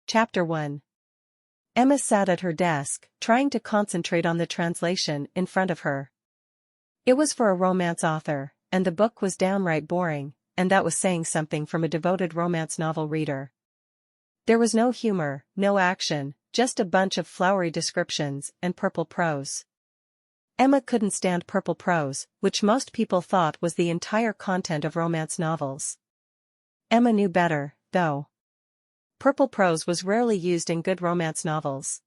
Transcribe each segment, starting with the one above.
Chapter 1. Emma sat at her desk, trying to concentrate on the translation in front of her. It was for a romance author, and the book was downright boring, and that was saying something from a devoted romance novel reader. There was no humor, no action, just a bunch of flowery descriptions and purple prose. Emma couldn't stand purple prose, which most people thought was the entire content of romance novels. Emma knew better, though. Purple prose was rarely used in good romance novels.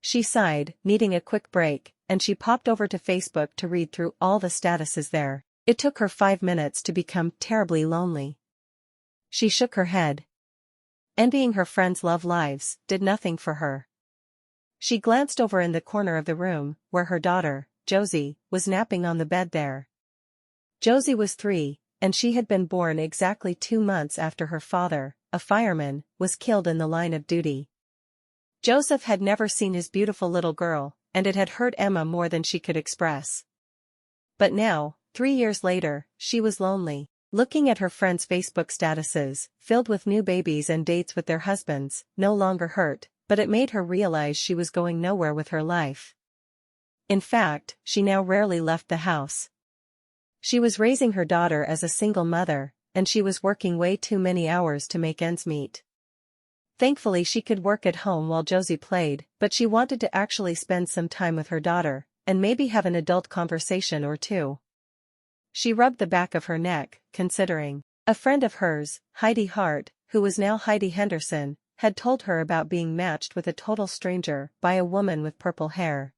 She sighed, needing a quick break, and she popped over to Facebook to read through all the statuses there. It took her 5 minutes to become terribly lonely. She shook her head. Envying her friends' love lives did nothing for her. She glanced over in the corner of the room, where her daughter, Josie, was napping on the bed there. Josie was 3, and she had been born exactly 2 months after her father, a fireman, was killed in the line of duty. Joseph had never seen his beautiful little girl, and it had hurt Emma more than she could express. But now, 3 years later, she was lonely, looking at her friends' Facebook statuses, filled with new babies and dates with their husbands, no longer hurt, but it made her realize she was going nowhere with her life. In fact, she now rarely left the house. She was raising her daughter as a single mother, and she was working way too many hours to make ends meet. Thankfully she could work at home while Josie played, but she wanted to actually spend some time with her daughter, and maybe have an adult conversation or two. She rubbed the back of her neck, considering. A friend of hers, Heidi Hart, who was now Heidi Henderson, had told her about being matched with a total stranger by a woman with purple hair.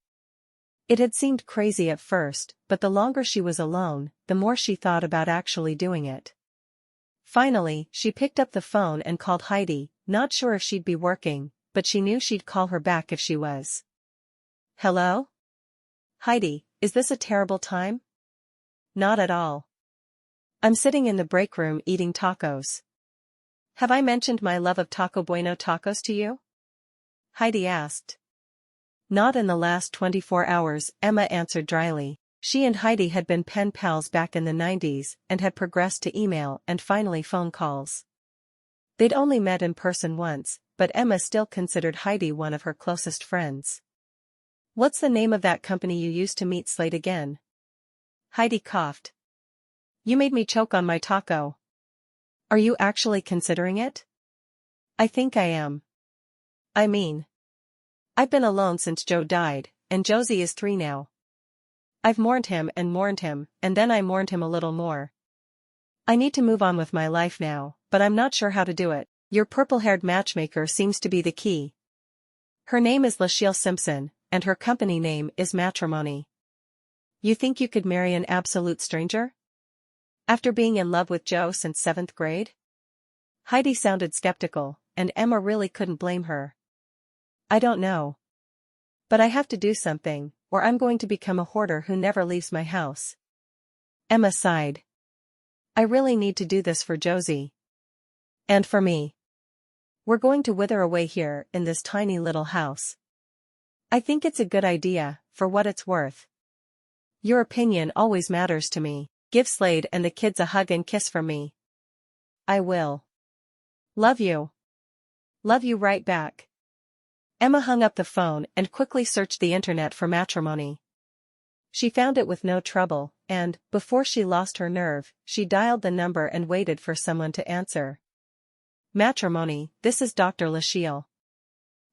It had seemed crazy at first, but the longer she was alone, the more she thought about actually doing it. Finally, she picked up the phone and called Heidi, not sure if she'd be working, but she knew she'd call her back if she was. Hello? Heidi, is this a terrible time? Not at all. I'm sitting in the break room eating tacos. Have I mentioned my love of Taco Bueno tacos to you? Heidi asked. Not in the last 24 hours, Emma answered dryly. She and Heidi had been pen pals back in the 90s and had progressed to email and finally phone calls. They'd only met in person once, but Emma still considered Heidi one of her closest friends. What's the name of that company you used to meet Slade again? Heidi coughed. You made me choke on my taco. Are you actually considering it? I think I am. I mean, I've been alone since Joe died, and Josie is 3 now. I've mourned him, and then I mourned him a little more. I need to move on with my life now, but I'm not sure how to do it. Your purple-haired matchmaker seems to be the key. Her name is Lachele Simpson, and her company name is Matchrimony. You think you could marry an absolute stranger? After being in love with Joe since 7th grade? Heidi sounded skeptical, and Emma really couldn't blame her. I don't know. But I have to do something, or I'm going to become a hoarder who never leaves my house. Emma sighed. I really need to do this for Josie. And for me. We're going to wither away here in this tiny little house. I think it's a good idea, for what it's worth. Your opinion always matters to me. Give Slade and the kids a hug and kiss from me. I will. Love you. Love you right back. Emma hung up the phone and quickly searched the internet for Matchrimony. She found it with no trouble, and, before she lost her nerve, she dialed the number and waited for someone to answer. Matchrimony, this is Dr. Lachele.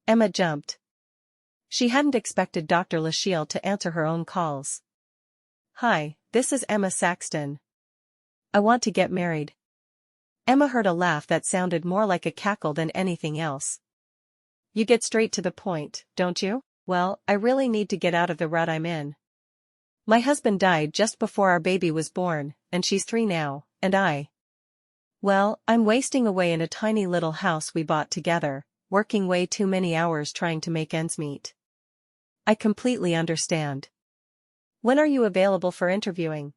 Emma jumped. She hadn't expected Dr. Lachele to answer her own calls. Hi, this is Emma Saxton. I want to get married. Emma heard a laugh that sounded more like a cackle than anything else. You get straight to the point, don't you? Well, I really need to get out of the rut I'm in. My husband died just before our baby was born, and she's 3 now, and well, I'm wasting away in a tiny little house we bought together, working way too many hours trying to make ends meet. I completely understand. When are you available for interviewing?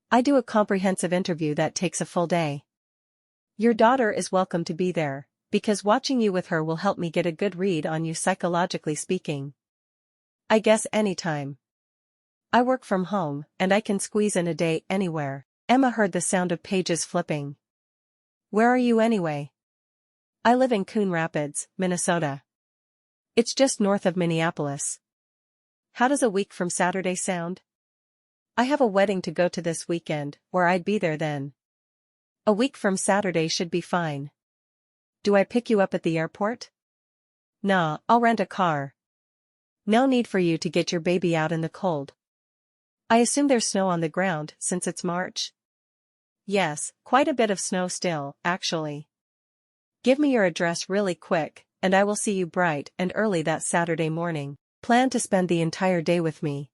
I do a comprehensive interview that takes a full day. Your daughter is welcome to be there, because watching you with her will help me get a good read on you psychologically speaking. I guess anytime. I work from home, and I can squeeze in a day anywhere. Emma heard the sound of pages flipping. Where are you anyway? I live in Coon Rapids, Minnesota. It's just north of Minneapolis. How does a week from Saturday sound? I have a wedding to go to this weekend, or I'd be there then. A week from Saturday should be fine. Do I pick you up at the airport? Nah, I'll rent a car. No need for you to get your baby out in the cold. I assume there's snow on the ground since it's March? Yes, quite a bit of snow still, actually. Give me your address really quick, and I will see you bright and early that Saturday morning. Plan to spend the entire day with me.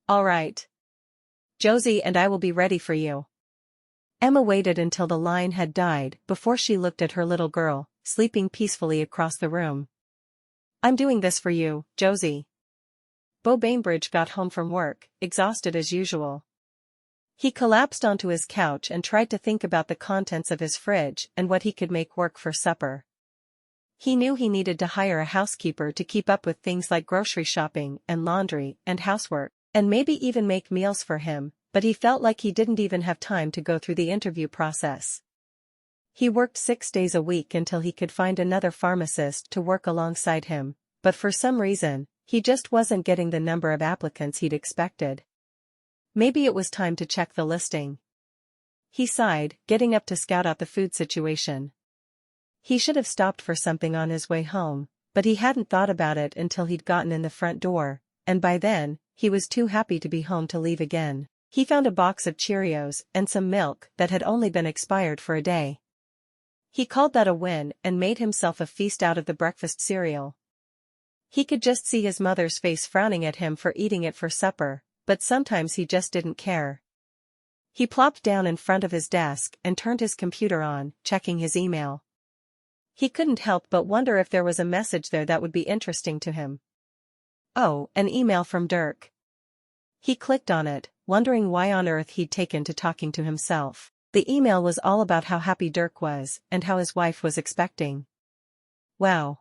All right. Josie and I will be ready for you. Emma waited until the line had died before she looked at her little girl, sleeping peacefully across the room. I'm doing this for you, Josie. Beau Bainbridge got home from work, exhausted as usual. He collapsed onto his couch and tried to think about the contents of his fridge and what he could make work for supper. He knew he needed to hire a housekeeper to keep up with things like grocery shopping and laundry and housework, and maybe even make meals for him, but he felt like he didn't even have time to go through the interview process. He worked 6 days a week until he could find another pharmacist to work alongside him, but for some reason, he just wasn't getting the number of applicants he'd expected. Maybe it was time to check the listing. He sighed, getting up to scout out the food situation. He should have stopped for something on his way home, but he hadn't thought about it until he'd gotten in the front door, and by then, he was too happy to be home to leave again. He found a box of Cheerios and some milk that had only been expired for a day. He called that a win and made himself a feast out of the breakfast cereal. He could just see his mother's face frowning at him for eating it for supper, but sometimes he just didn't care. He plopped down in front of his desk and turned his computer on, checking his email. He couldn't help but wonder if there was a message there that would be interesting to him. Oh, an email from Dirk. He clicked on it, wondering why on earth he'd taken to talking to himself. The email was all about how happy Dirk was and how his wife was expecting. Wow.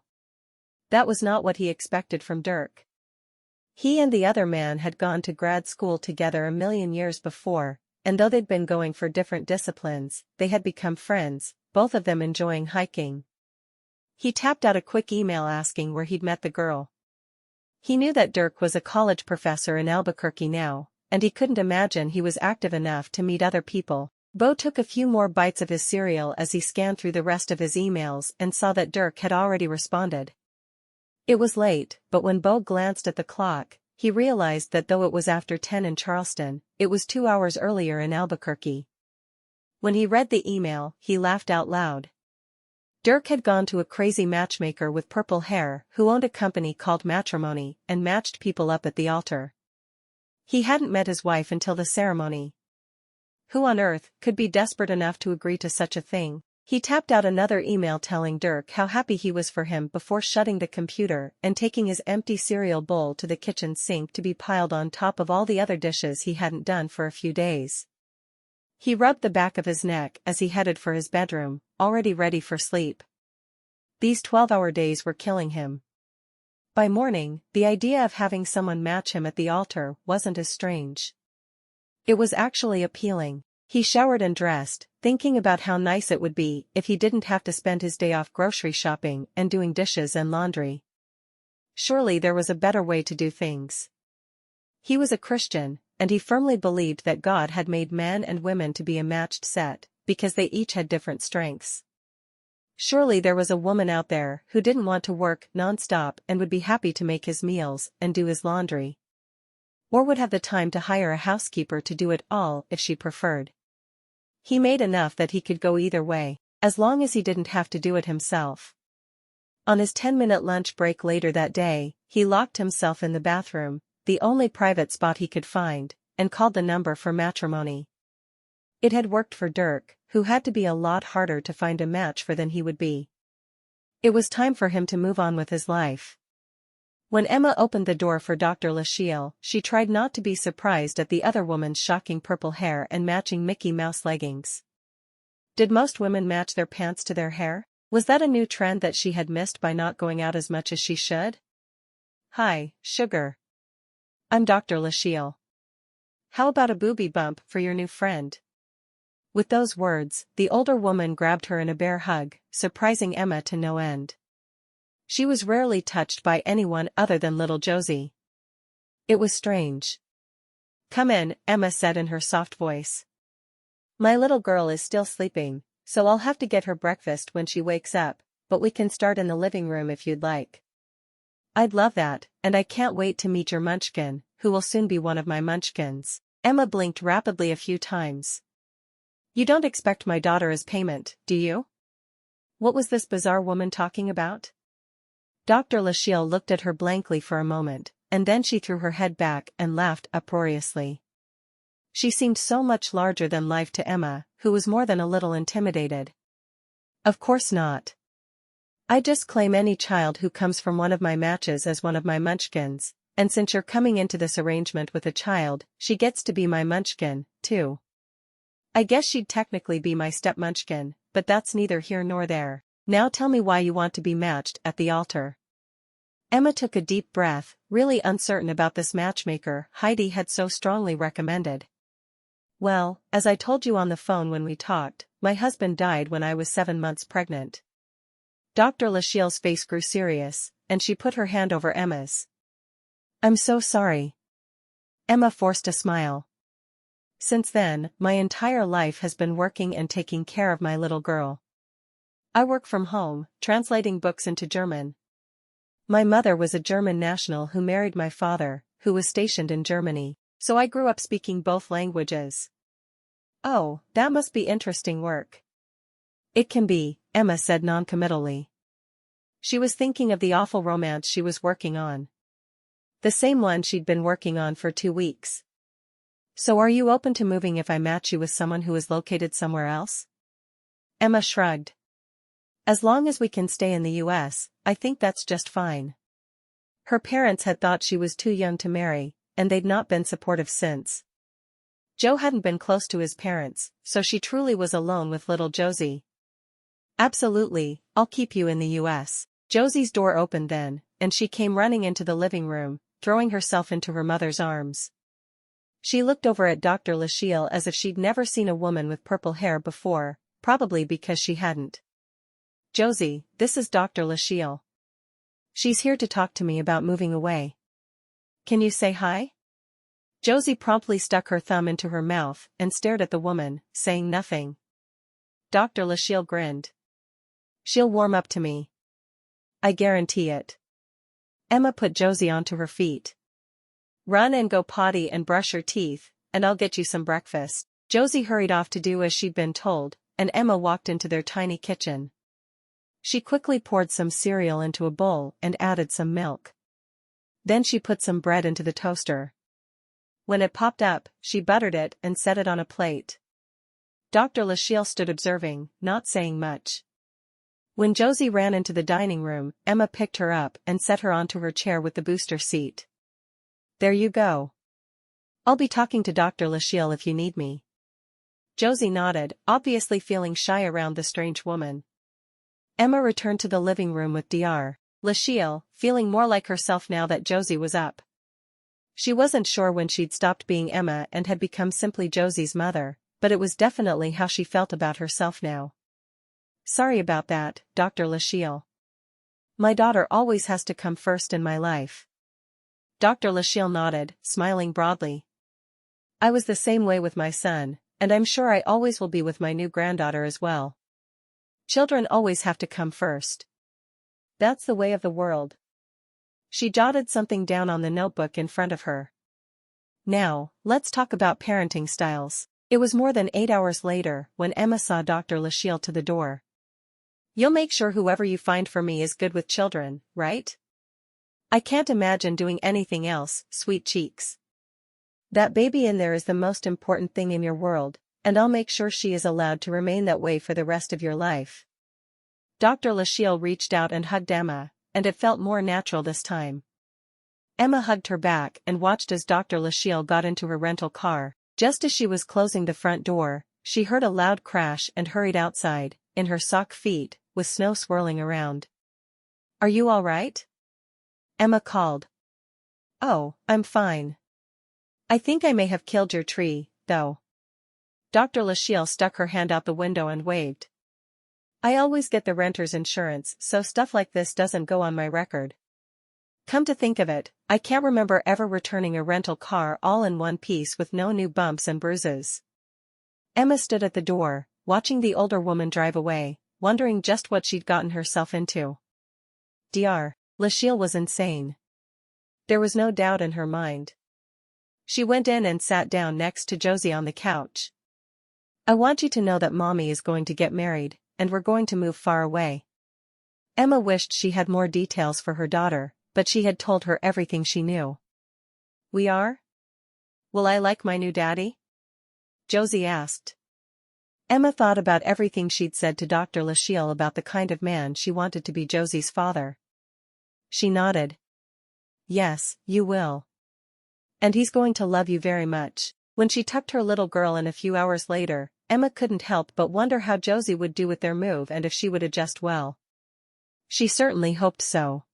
That was not what he expected from Dirk. He and the other man had gone to grad school together a million years before, and though they'd been going for different disciplines, they had become friends, both of them enjoying hiking. He tapped out a quick email asking where he'd met the girl. He knew that Dirk was a college professor in Albuquerque now, and he couldn't imagine he was active enough to meet other people. Beau took a few more bites of his cereal as he scanned through the rest of his emails and saw that Dirk had already responded. It was late, but when Beau glanced at the clock, he realized that though it was after 10 in Charleston, it was 2 hours earlier in Albuquerque. When he read the email, he laughed out loud. Dirk had gone to a crazy matchmaker with purple hair who owned a company called Matchrimony and matched people up at the altar. He hadn't met his wife until the ceremony. Who on earth could be desperate enough to agree to such a thing? He tapped out another email telling Dirk how happy he was for him before shutting the computer and taking his empty cereal bowl to the kitchen sink to be piled on top of all the other dishes he hadn't done for a few days. He rubbed the back of his neck as he headed for his bedroom, already ready for sleep. These 12-hour days were killing him. By morning, the idea of having someone match him at the altar wasn't as strange. It was actually appealing. He showered and dressed, thinking about how nice it would be if he didn't have to spend his day off grocery shopping and doing dishes and laundry. Surely there was a better way to do things. He was a Christian, and he firmly believed that God had made men and women to be a matched set, because they each had different strengths. Surely there was a woman out there who didn't want to work non-stop and would be happy to make his meals and do his laundry. Or would have the time to hire a housekeeper to do it all if she preferred. He made enough that he could go either way, as long as he didn't have to do it himself. On his 10-minute lunch break later that day, he locked himself in the bathroom, the only private spot he could find, and called the number for Matchrimony. It had worked for Dirk, who had to be a lot harder to find a match for than he would be. It was time for him to move on with his life. When Emma opened the door for Dr. Lachele, she tried not to be surprised at the other woman's shocking purple hair and matching Mickey Mouse leggings. Did most women match their pants to their hair? Was that a new trend that she had missed by not going out as much as she should? Hi, sugar. I'm Dr. Lachele. How about a booby bump for your new friend? With those words, the older woman grabbed her in a bear hug, surprising Emma to no end. She was rarely touched by anyone other than little Josie. It was strange. "Come in," Emma said in her soft voice. "My little girl is still sleeping, so I'll have to get her breakfast when she wakes up, but we can start in the living room if you'd like." "I'd love that, and I can't wait to meet your munchkin, who will soon be one of my munchkins." Emma blinked rapidly a few times. "You don't expect my daughter as payment, do you? What was this bizarre woman talking about?" Dr. Lachele looked at her blankly for a moment, and then she threw her head back and laughed uproariously. She seemed so much larger than life to Emma, who was more than a little intimidated. "Of course not. I just claim any child who comes from one of my matches as one of my munchkins, and since you're coming into this arrangement with a child, she gets to be my munchkin, too. I guess she'd technically be my step-munchkin, but that's neither here nor there. Now tell me why you want to be matched at the altar." Emma took a deep breath, really uncertain about this matchmaker Heidi had so strongly recommended. "Well, as I told you on the phone when we talked, my husband died when I was 7 months pregnant." Dr. Lachele's face grew serious, and she put her hand over Emma's. "I'm so sorry." Emma forced a smile. "Since then, my entire life has been working and taking care of my little girl. I work from home, translating books into German. My mother was a German national who married my father, who was stationed in Germany, so I grew up speaking both languages." "Oh, that must be interesting work." "It can be," Emma said noncommittally. She was thinking of the awful romance she was working on. The same one she'd been working on for 2 weeks. "So are you open to moving if I match you with someone who is located somewhere else?" Emma shrugged. "As long as we can stay in the US, I think that's just fine." Her parents had thought she was too young to marry, and they'd not been supportive since. Joe hadn't been close to his parents, so she truly was alone with little Josie. "Absolutely, I'll keep you in the US." Josie's door opened then, and she came running into the living room, throwing herself into her mother's arms. She looked over at Dr. Lachele as if she'd never seen a woman with purple hair before, probably because she hadn't. "Josie, this is Dr. Lachele. She's here to talk to me about moving away. Can you say hi?" Josie promptly stuck her thumb into her mouth and stared at the woman, saying nothing. Dr. Lachele grinned. "She'll warm up to me. I guarantee it." Emma put Josie onto her feet. "Run and go potty and brush your teeth, and I'll get you some breakfast." Josie hurried off to do as she'd been told, and Emma walked into their tiny kitchen. She quickly poured some cereal into a bowl and added some milk. Then she put some bread into the toaster. When it popped up, she buttered it and set it on a plate. Dr. Lachele stood observing, not saying much. When Josie ran into the dining room, Emma picked her up and set her onto her chair with the booster seat. "There you go. I'll be talking to Dr. Lachele if you need me." Josie nodded, obviously feeling shy around the strange woman. Emma returned to the living room with Dr. Lachele, feeling more like herself now that Josie was up. She wasn't sure when she'd stopped being Emma and had become simply Josie's mother, but it was definitely how she felt about herself now. "Sorry about that, Dr. Lachele. My daughter always has to come first in my life." Dr. Lachele nodded, smiling broadly. "I was the same way with my son, and I'm sure I always will be with my new granddaughter as well. Children always have to come first. That's the way of the world." She jotted something down on the notebook in front of her. "Now, let's talk about parenting styles." It was more than 8 hours later when Emma saw Dr. Lachele to the door. "You'll make sure whoever you find for me is good with children, right?" "I can't imagine doing anything else, sweet cheeks. That baby in there is the most important thing in your world, and I'll make sure she is allowed to remain that way for the rest of your life." Dr. Lachele reached out and hugged Emma, and it felt more natural this time. Emma hugged her back and watched as Dr. Lachele got into her rental car. Just as she was closing the front door, she heard a loud crash and hurried outside, in her sock feet, with snow swirling around. "Are you all right?" Emma called. "Oh, I'm fine. I think I may have killed your tree, though." Dr. Lachele stuck her hand out the window and waved. I always get the renter's insurance, so stuff like this doesn't go on my record. Come to think of it, I can't remember ever returning a rental car all in one piece with no new bumps and bruises. Emma stood at the door, watching the older woman drive away, wondering just what she'd gotten herself into. Dr. Lachele was insane. There was no doubt in her mind. She went in and sat down next to Josie on the couch. I want you to know that Mommy is going to get married, and we're going to move far away. Emma wished she had more details for her daughter, but she had told her everything she knew. We are? Will I like my new daddy? Josie asked. Emma thought about everything she'd said to Dr. Lachele about the kind of man she wanted to be Josie's father. She nodded. Yes, you will. And he's going to love you very much. When she tucked her little girl in a few hours later, Emma couldn't help but wonder how Josie would do with their move and if she would adjust well. She certainly hoped so.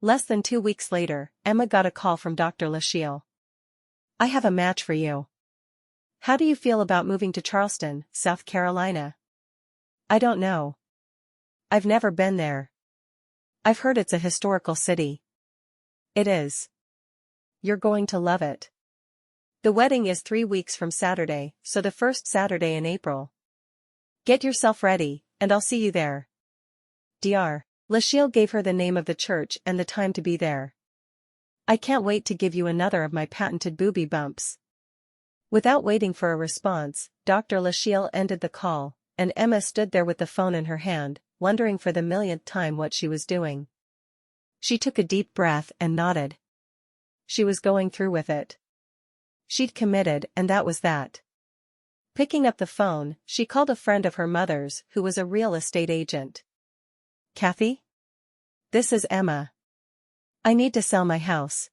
Less than 2 weeks later, Emma got a call from Dr. Lachele. I have a match for you. How do you feel about moving to Charleston, South Carolina? I don't know. I've never been there. I've heard it's a historical city. It is. You're going to love it. The wedding is 3 weeks from Saturday, so the first Saturday in April. Get yourself ready, and I'll see you there. Dr. Lachele gave her the name of the church and the time to be there. I can't wait to give you another of my patented booby bumps. Without waiting for a response, Dr. Lachele ended the call, and Emma stood there with the phone in her hand, wondering for the millionth time what she was doing. She took a deep breath and nodded. She was going through with it. She'd committed, and that was that. Picking up the phone, she called a friend of her mother's who was a real estate agent. Kathy? This is Emma. I need to sell my house.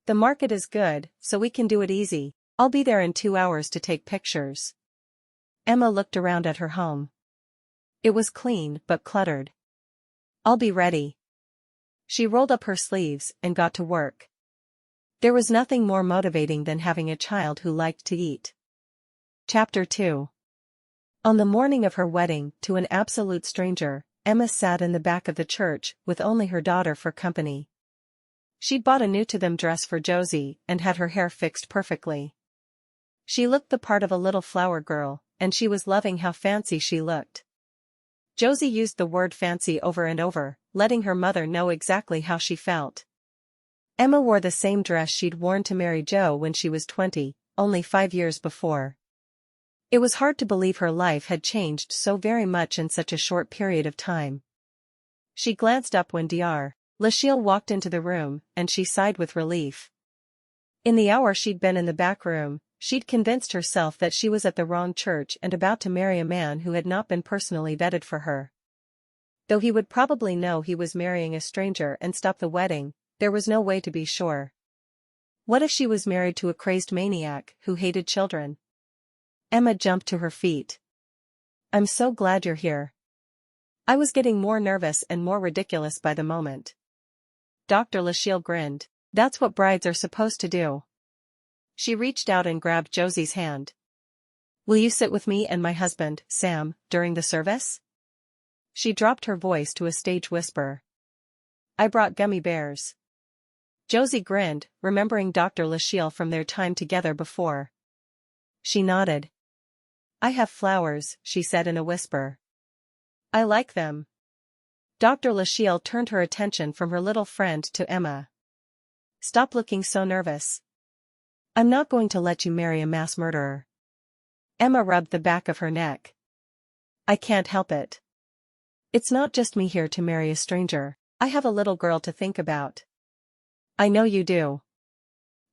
The market is good, so we can do it easy. I'll be there in 2 hours to take pictures. Emma looked around at her home. It was clean but cluttered. I'll be ready. She rolled up her sleeves and got to work. There was nothing more motivating than having a child who liked to eat. Chapter 2. On the morning of her wedding to an absolute stranger, Emma sat in the back of the church with only her daughter for company. She'd bought a new-to-them dress for Josie and had her hair fixed perfectly. She looked the part of a little flower girl, and she was loving how fancy she looked. Josie used the word fancy over and over, letting her mother know exactly how she felt. Emma wore the same dress she'd worn to marry Joe when she was 20, only 5 years before. It was hard to believe her life had changed so very much in such a short period of time. She glanced up when Dr. Lachele walked into the room, and she sighed with relief. In the hour she'd been in the back room, she'd convinced herself that she was at the wrong church and about to marry a man who had not been personally vetted for her. Though he would probably know he was marrying a stranger and stop the wedding, there was no way to be sure. What if she was married to a crazed maniac who hated children? Emma jumped to her feet. I'm so glad you're here. I was getting more nervous and more ridiculous by the moment. Dr. Lachele grinned. That's what brides are supposed to do. She reached out and grabbed Josie's hand. Will you sit with me and my husband, Sam, during the service? She dropped her voice to a stage whisper. I brought gummy bears. Josie grinned, remembering Dr. Lachele from their time together before. She nodded. I have flowers, she said in a whisper. I like them. Dr. Lachele turned her attention from her little friend to Emma. Stop looking so nervous. I'm not going to let you marry a mass murderer. Emma rubbed the back of her neck. I can't help it. It's not just me here to marry a stranger. I have a little girl to think about. I know you do.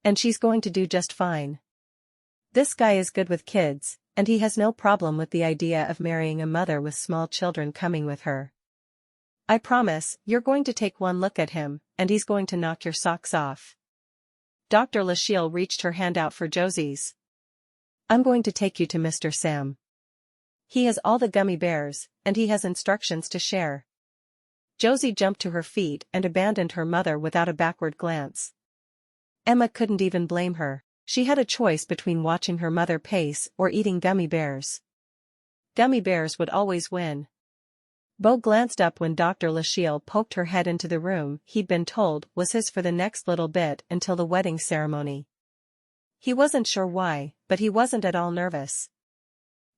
And she's going to do just fine. This guy is good with kids, and he has no problem with the idea of marrying a mother with small children coming with her. I promise, you're going to take one look at him, and he's going to knock your socks off. Dr. Lachele reached her hand out for Josie's. I'm going to take you to Mr. Sam. He has all the gummy bears, and he has instructions to share. Josie jumped to her feet and abandoned her mother without a backward glance. Emma couldn't even blame her. She had a choice between watching her mother pace or eating gummy bears. Gummy bears would always win. Beau glanced up when Dr. Lachele poked her head into the room he'd been told was his for the next little bit until the wedding ceremony. He wasn't sure why, but he wasn't at all nervous.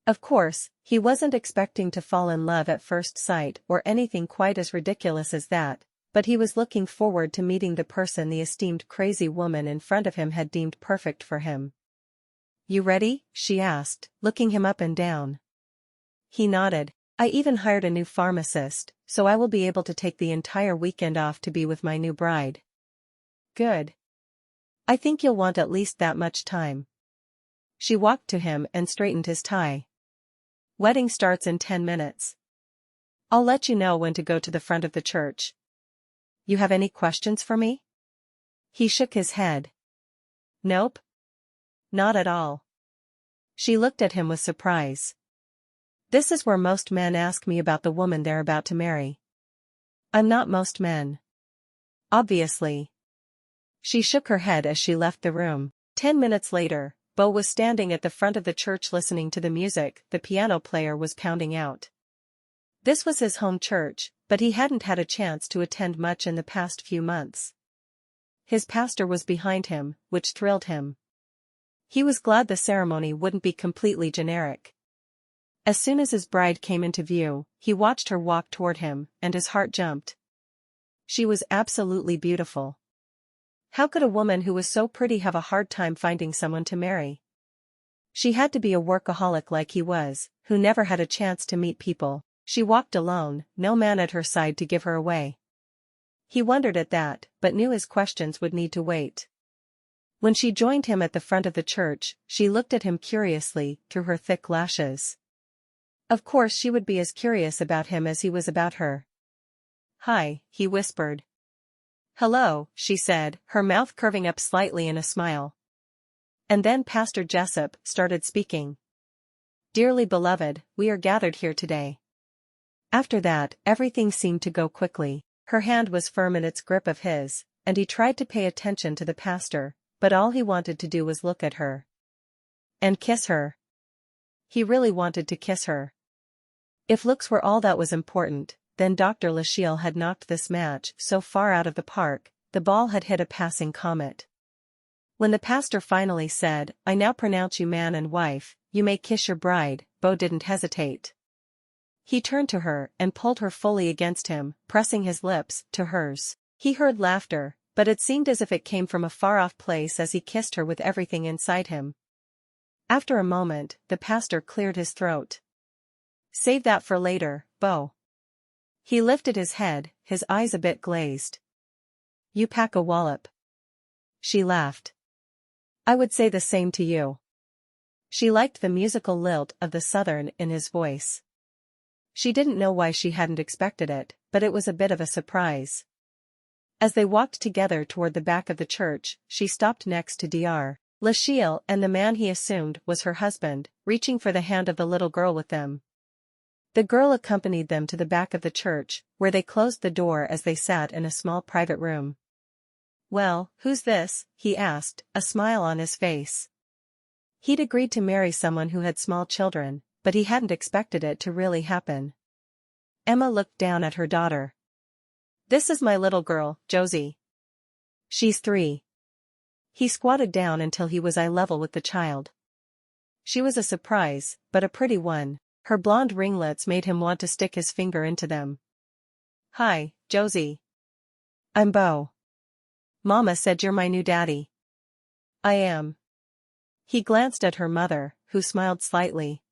Of course, he wasn't expecting to fall in love at first sight or anything quite as ridiculous as that, but he was looking forward to meeting the person the esteemed crazy woman in front of him had deemed perfect for him. "You ready?" she asked, looking him up and down. He nodded. "I even hired a new pharmacist, so I will be able to take the entire weekend off to be with my new bride." "Good. I think you'll want at least that much time." She walked to him and straightened his tie. "Wedding starts in 10 minutes. I'll let you know when to go to the front of the church. You have any questions for me?" He shook his head. "Nope. Not at all." She looked at him with surprise. "This is where most men ask me about the woman they're about to marry." "I'm not most men." "Obviously." She shook her head as she left the room. 10 minutes later, Beau was standing at the front of the church listening to the music the piano player was pounding out. This was his home church, but he hadn't had a chance to attend much in the past few months. His pastor was behind him, which thrilled him. He was glad the ceremony wouldn't be completely generic. As soon as his bride came into view, he watched her walk toward him, and his heart jumped. She was absolutely beautiful. How could a woman who was so pretty have a hard time finding someone to marry? She had to be a workaholic like he was, who never had a chance to meet people. She walked alone, no man at her side to give her away. He wondered at that, but knew his questions would need to wait. When she joined him at the front of the church, she looked at him curiously through her thick lashes. Of course she would be as curious about him as he was about her. "Hi," he whispered. "Hello," she said, her mouth curving up slightly in a smile. And then Pastor Jessup started speaking. "Dearly beloved, we are gathered here today." After that, everything seemed to go quickly. Her hand was firm in its grip of his, and he tried to pay attention to the pastor, but all he wanted to do was look at her. And kiss her. He really wanted to kiss her. If looks were all that was important, then Dr. Lachele had knocked this match so far out of the park, the ball had hit a passing comet. When the pastor finally said, "I now pronounce you man and wife, you may kiss your bride," Beau didn't hesitate. He turned to her and pulled her fully against him, pressing his lips to hers. He heard laughter, but it seemed as if it came from a far-off place as he kissed her with everything inside him. After a moment, the pastor cleared his throat. "Save that for later, Beau." He lifted his head, his eyes a bit glazed. "You pack a wallop." She laughed. "I would say the same to you." She liked the musical lilt of the Southern in his voice. She didn't know why she hadn't expected it, but it was a bit of a surprise. As they walked together toward the back of the church, she stopped next to Dr. Lachele and the man he assumed was her husband, reaching for the hand of the little girl with them. The girl accompanied them to the back of the church, where they closed the door as they sat in a small private room. "Well, who's this?" he asked, a smile on his face. He'd agreed to marry someone who had small children, but he hadn't expected it to really happen. Emma looked down at her daughter. "This is my little girl, Josie. She's 3. He squatted down until he was eye level with the child. She was a surprise, but a pretty one. Her blonde ringlets made him want to stick his finger into them. "Hi, Josie. I'm Beau. Mama said you're my new daddy." "I am." He glanced at her mother, who smiled slightly.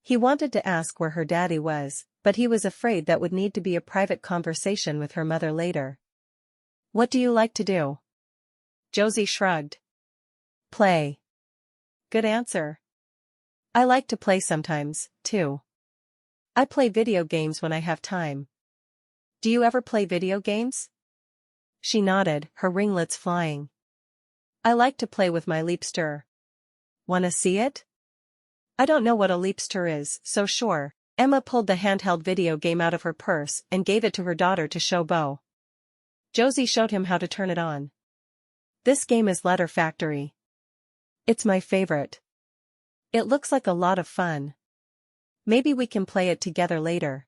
He wanted to ask where her daddy was, but he was afraid that would need to be a private conversation with her mother later. "What do you like to do?" Josie shrugged. "Play." "Good answer." "I like to play sometimes, too. I play video games when I have time." "Do you ever play video games?" She nodded, her ringlets flying. "I like to play with my leapster." "Wanna see it?" "I don't know what a leapster is, so sure." Emma pulled the handheld video game out of her purse and gave it to her daughter to show Beau. Josie showed him how to turn it on. "This game is Letter Factory. It's my favorite. It looks like a lot of fun. Maybe we can play it together later."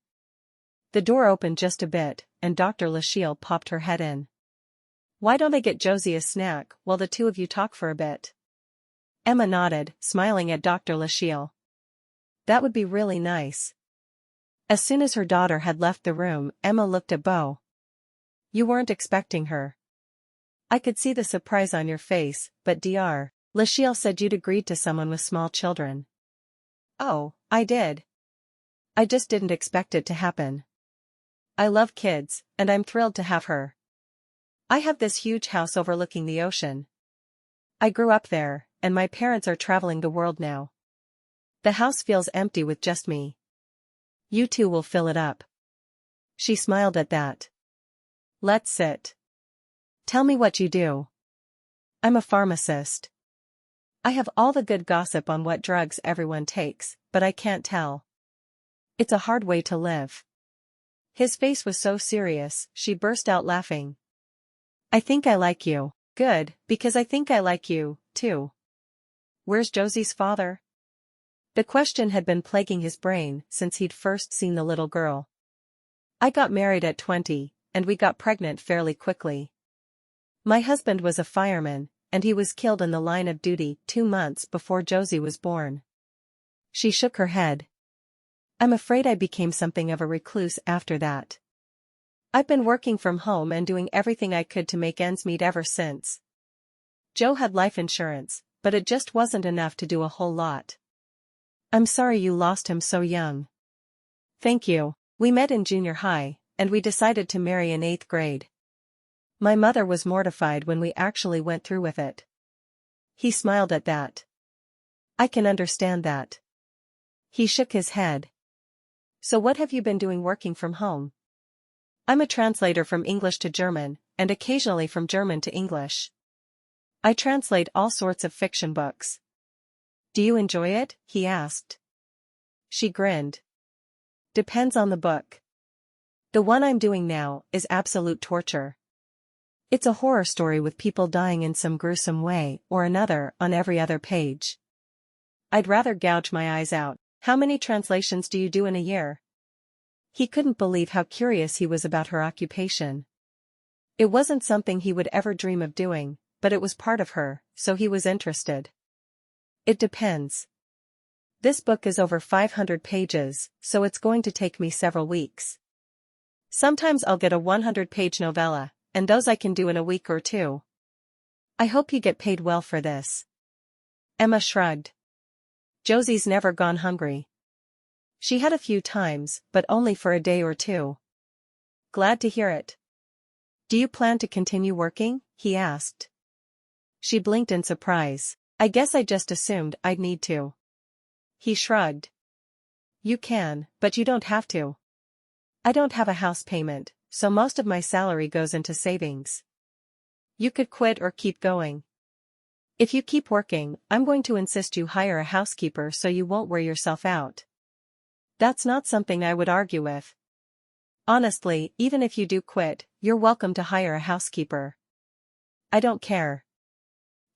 The door opened just a bit, and Dr. Lachele popped her head in. "Why don't I get Josie a snack while the two of you talk for a bit?" Emma nodded, smiling at Dr. Lachele. "That would be really nice." As soon as her daughter had left the room, Emma looked at Beau. "You weren't expecting her. I could see the surprise on your face, but Dr. Lachele said you'd agreed to someone with small children." "Oh, I did. I just didn't expect it to happen. I love kids, and I'm thrilled to have her. I have this huge house overlooking the ocean. I grew up there, and my parents are traveling the world now. The house feels empty with just me. You two will fill it up." She smiled at that. "Let's sit. Tell me what you do." "I'm a pharmacist. I have all the good gossip on what drugs everyone takes, but I can't tell. It's a hard way to live." His face was so serious, she burst out laughing. "I think I like you." "Good, because I think I like you, too. Where's Josie's father?" The question had been plaguing his brain since he'd first seen the little girl. "I got married at 20, and we got pregnant fairly quickly. My husband was a fireman, and he was killed in the line of duty 2 months before Josie was born." She shook her head. "I'm afraid I became something of a recluse after that. I've been working from home and doing everything I could to make ends meet ever since. Joe had life insurance, but it just wasn't enough to do a whole lot. I'm sorry you lost him so young." "Thank you. We met in junior high, and we decided to marry in 8th grade. My mother was mortified when we actually went through with it." He smiled at that. "I can understand that." He shook his head. "So what have you been doing working from home?" "I'm a translator from English to German, and occasionally from German to English. I translate all sorts of fiction books." "Do you enjoy it?" he asked. She grinned. "Depends on the book. The one I'm doing now is absolute torture. It's a horror story with people dying in some gruesome way or another on every other page. I'd rather gouge my eyes out." "How many translations do you do in a year?" He couldn't believe how curious he was about her occupation. It wasn't something he would ever dream of doing, but it was part of her, so he was interested. "It depends. This book is over 500 pages, so it's going to take me several weeks. Sometimes I'll get a 100-page novella, and those I can do in a week or 2. I hope you get paid well for this." Emma shrugged. "Josie's never gone hungry. She had a few times, but only for a day or 2. "Glad to hear it. Do you plan to continue working?" he asked. She blinked in surprise. "I guess I just assumed I'd need to." He shrugged. "You can, but you don't have to. I don't have a house payment, so most of my salary goes into savings. You could quit or keep going. If you keep working, I'm going to insist you hire a housekeeper so you won't wear yourself out." "That's not something I would argue with. Honestly, even if you do quit, you're welcome to hire a housekeeper. I don't care.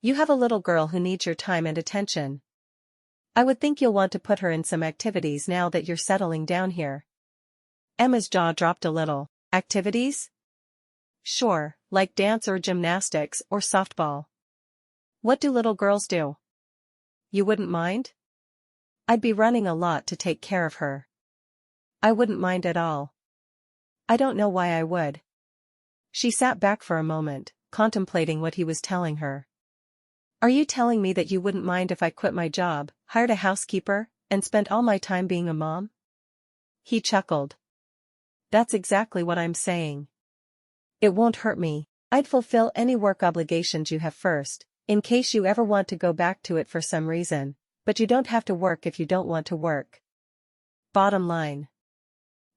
You have a little girl who needs your time and attention. I would think you'll want to put her in some activities now that you're settling down here." Emma's jaw dropped a little. "Activities?" "Sure, like dance or gymnastics or softball. What do little girls do?" "You wouldn't mind?" "I'd be running a lot to take care of her." "I wouldn't mind at all." "I don't know why I would." She sat back for a moment, contemplating what he was telling her. "Are you telling me that you wouldn't mind if I quit my job, hired a housekeeper, and spent all my time being a mom?" He chuckled. "That's exactly what I'm saying. It won't hurt me. I'd fulfill any work obligations you have first, in case you ever want to go back to it for some reason, but you don't have to work if you don't want to work. Bottom line."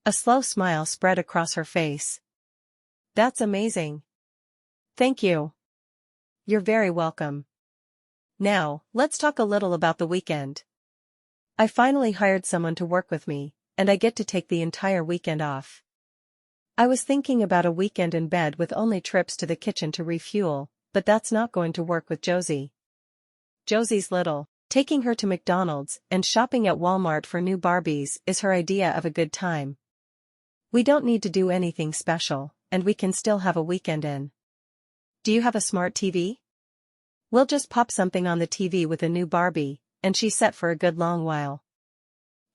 A slow smile spread across her face. "That's amazing. Thank you." "You're very welcome. Now, let's talk a little about the weekend. I finally hired someone to work with me, and I get to take the entire weekend off. I was thinking about a weekend in bed with only trips to the kitchen to refuel, but that's not going to work with Josie. Josie's little. Taking her to McDonald's and shopping at Walmart for new Barbies is her idea of a good time. We don't need to do anything special, and we can still have a weekend in. Do you have a smart TV? We'll just pop something on the TV with a new Barbie, and she's set for a good long while.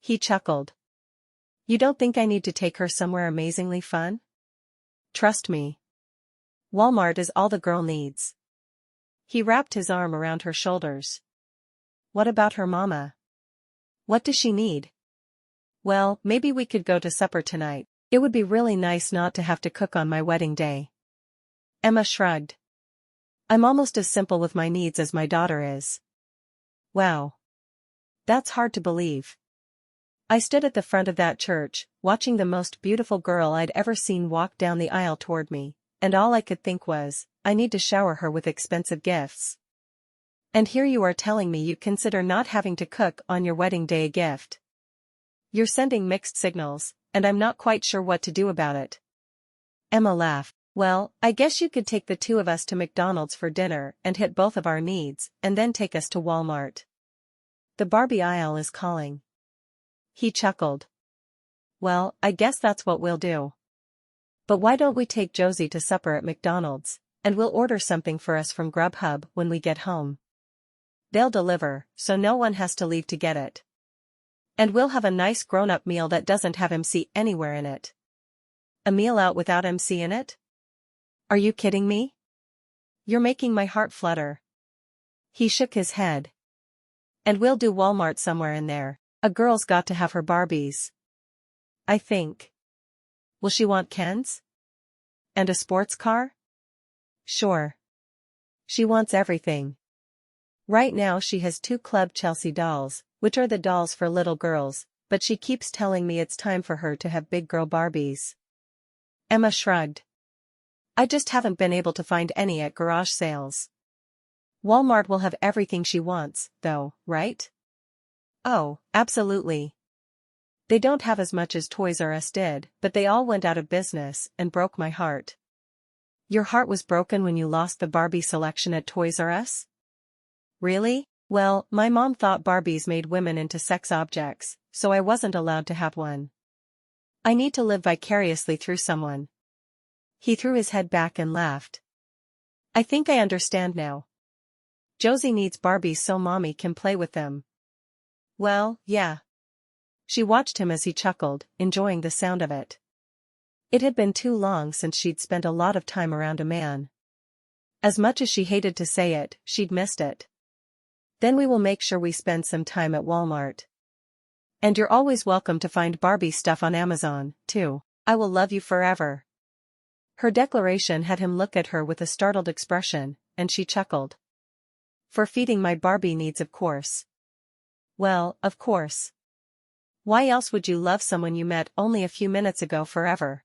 He chuckled. You don't think I need to take her somewhere amazingly fun? Trust me. Walmart is all the girl needs. He wrapped his arm around her shoulders. What about her mama? What does she need? Well, maybe we could go to supper tonight. It would be really nice not to have to cook on my wedding day. Emma shrugged. I'm almost as simple with my needs as my daughter is. Wow. That's hard to believe. I stood at the front of that church, watching the most beautiful girl I'd ever seen walk down the aisle toward me, and all I could think was, I need to shower her with expensive gifts. And here you are telling me you consider not having to cook on your wedding day a gift. You're sending mixed signals, and I'm not quite sure what to do about it. Emma laughed. Well, I guess you could take the two of us to McDonald's for dinner and hit both of our needs, and then take us to Walmart. The Barbie aisle is calling. He chuckled. Well, I guess that's what we'll do. But why don't we take Josie to supper at McDonald's, and we'll order something for us from Grubhub when we get home. They'll deliver, so no one has to leave to get it. And we'll have a nice grown-up meal that doesn't have MC anywhere in it. A meal out without MC in it? Are you kidding me? You're making my heart flutter. He shook his head. And we'll do Walmart somewhere in there. A girl's got to have her Barbies. I think. Will she want Kens? And a sports car? Sure. She wants everything. Right now she has 2 Club Chelsea dolls, which are the dolls for little girls, but she keeps telling me it's time for her to have big girl Barbies. Emma shrugged. I just haven't been able to find any at garage sales. Walmart will have everything she wants, though, right? Oh, absolutely. They don't have as much as Toys R Us did, but they all went out of business and broke my heart. Your heart was broken when you lost the Barbie selection at Toys R Us? Really? Well, my mom thought Barbies made women into sex objects, so I wasn't allowed to have one. I need to live vicariously through someone. He threw his head back and laughed. I think I understand now. Josie needs Barbies so mommy can play with them. Well, yeah. She watched him as he chuckled, enjoying the sound of it. It had been too long since she'd spent a lot of time around a man. As much as she hated to say it, she'd missed it. Then we will make sure we spend some time at Walmart. And you're always welcome to find Barbie stuff on Amazon, too. I will love you forever. Her declaration had him look at her with a startled expression, and she chuckled. For feeding my Barbie needs, of course. Well, of course. Why else would you love someone you met only a few minutes ago forever?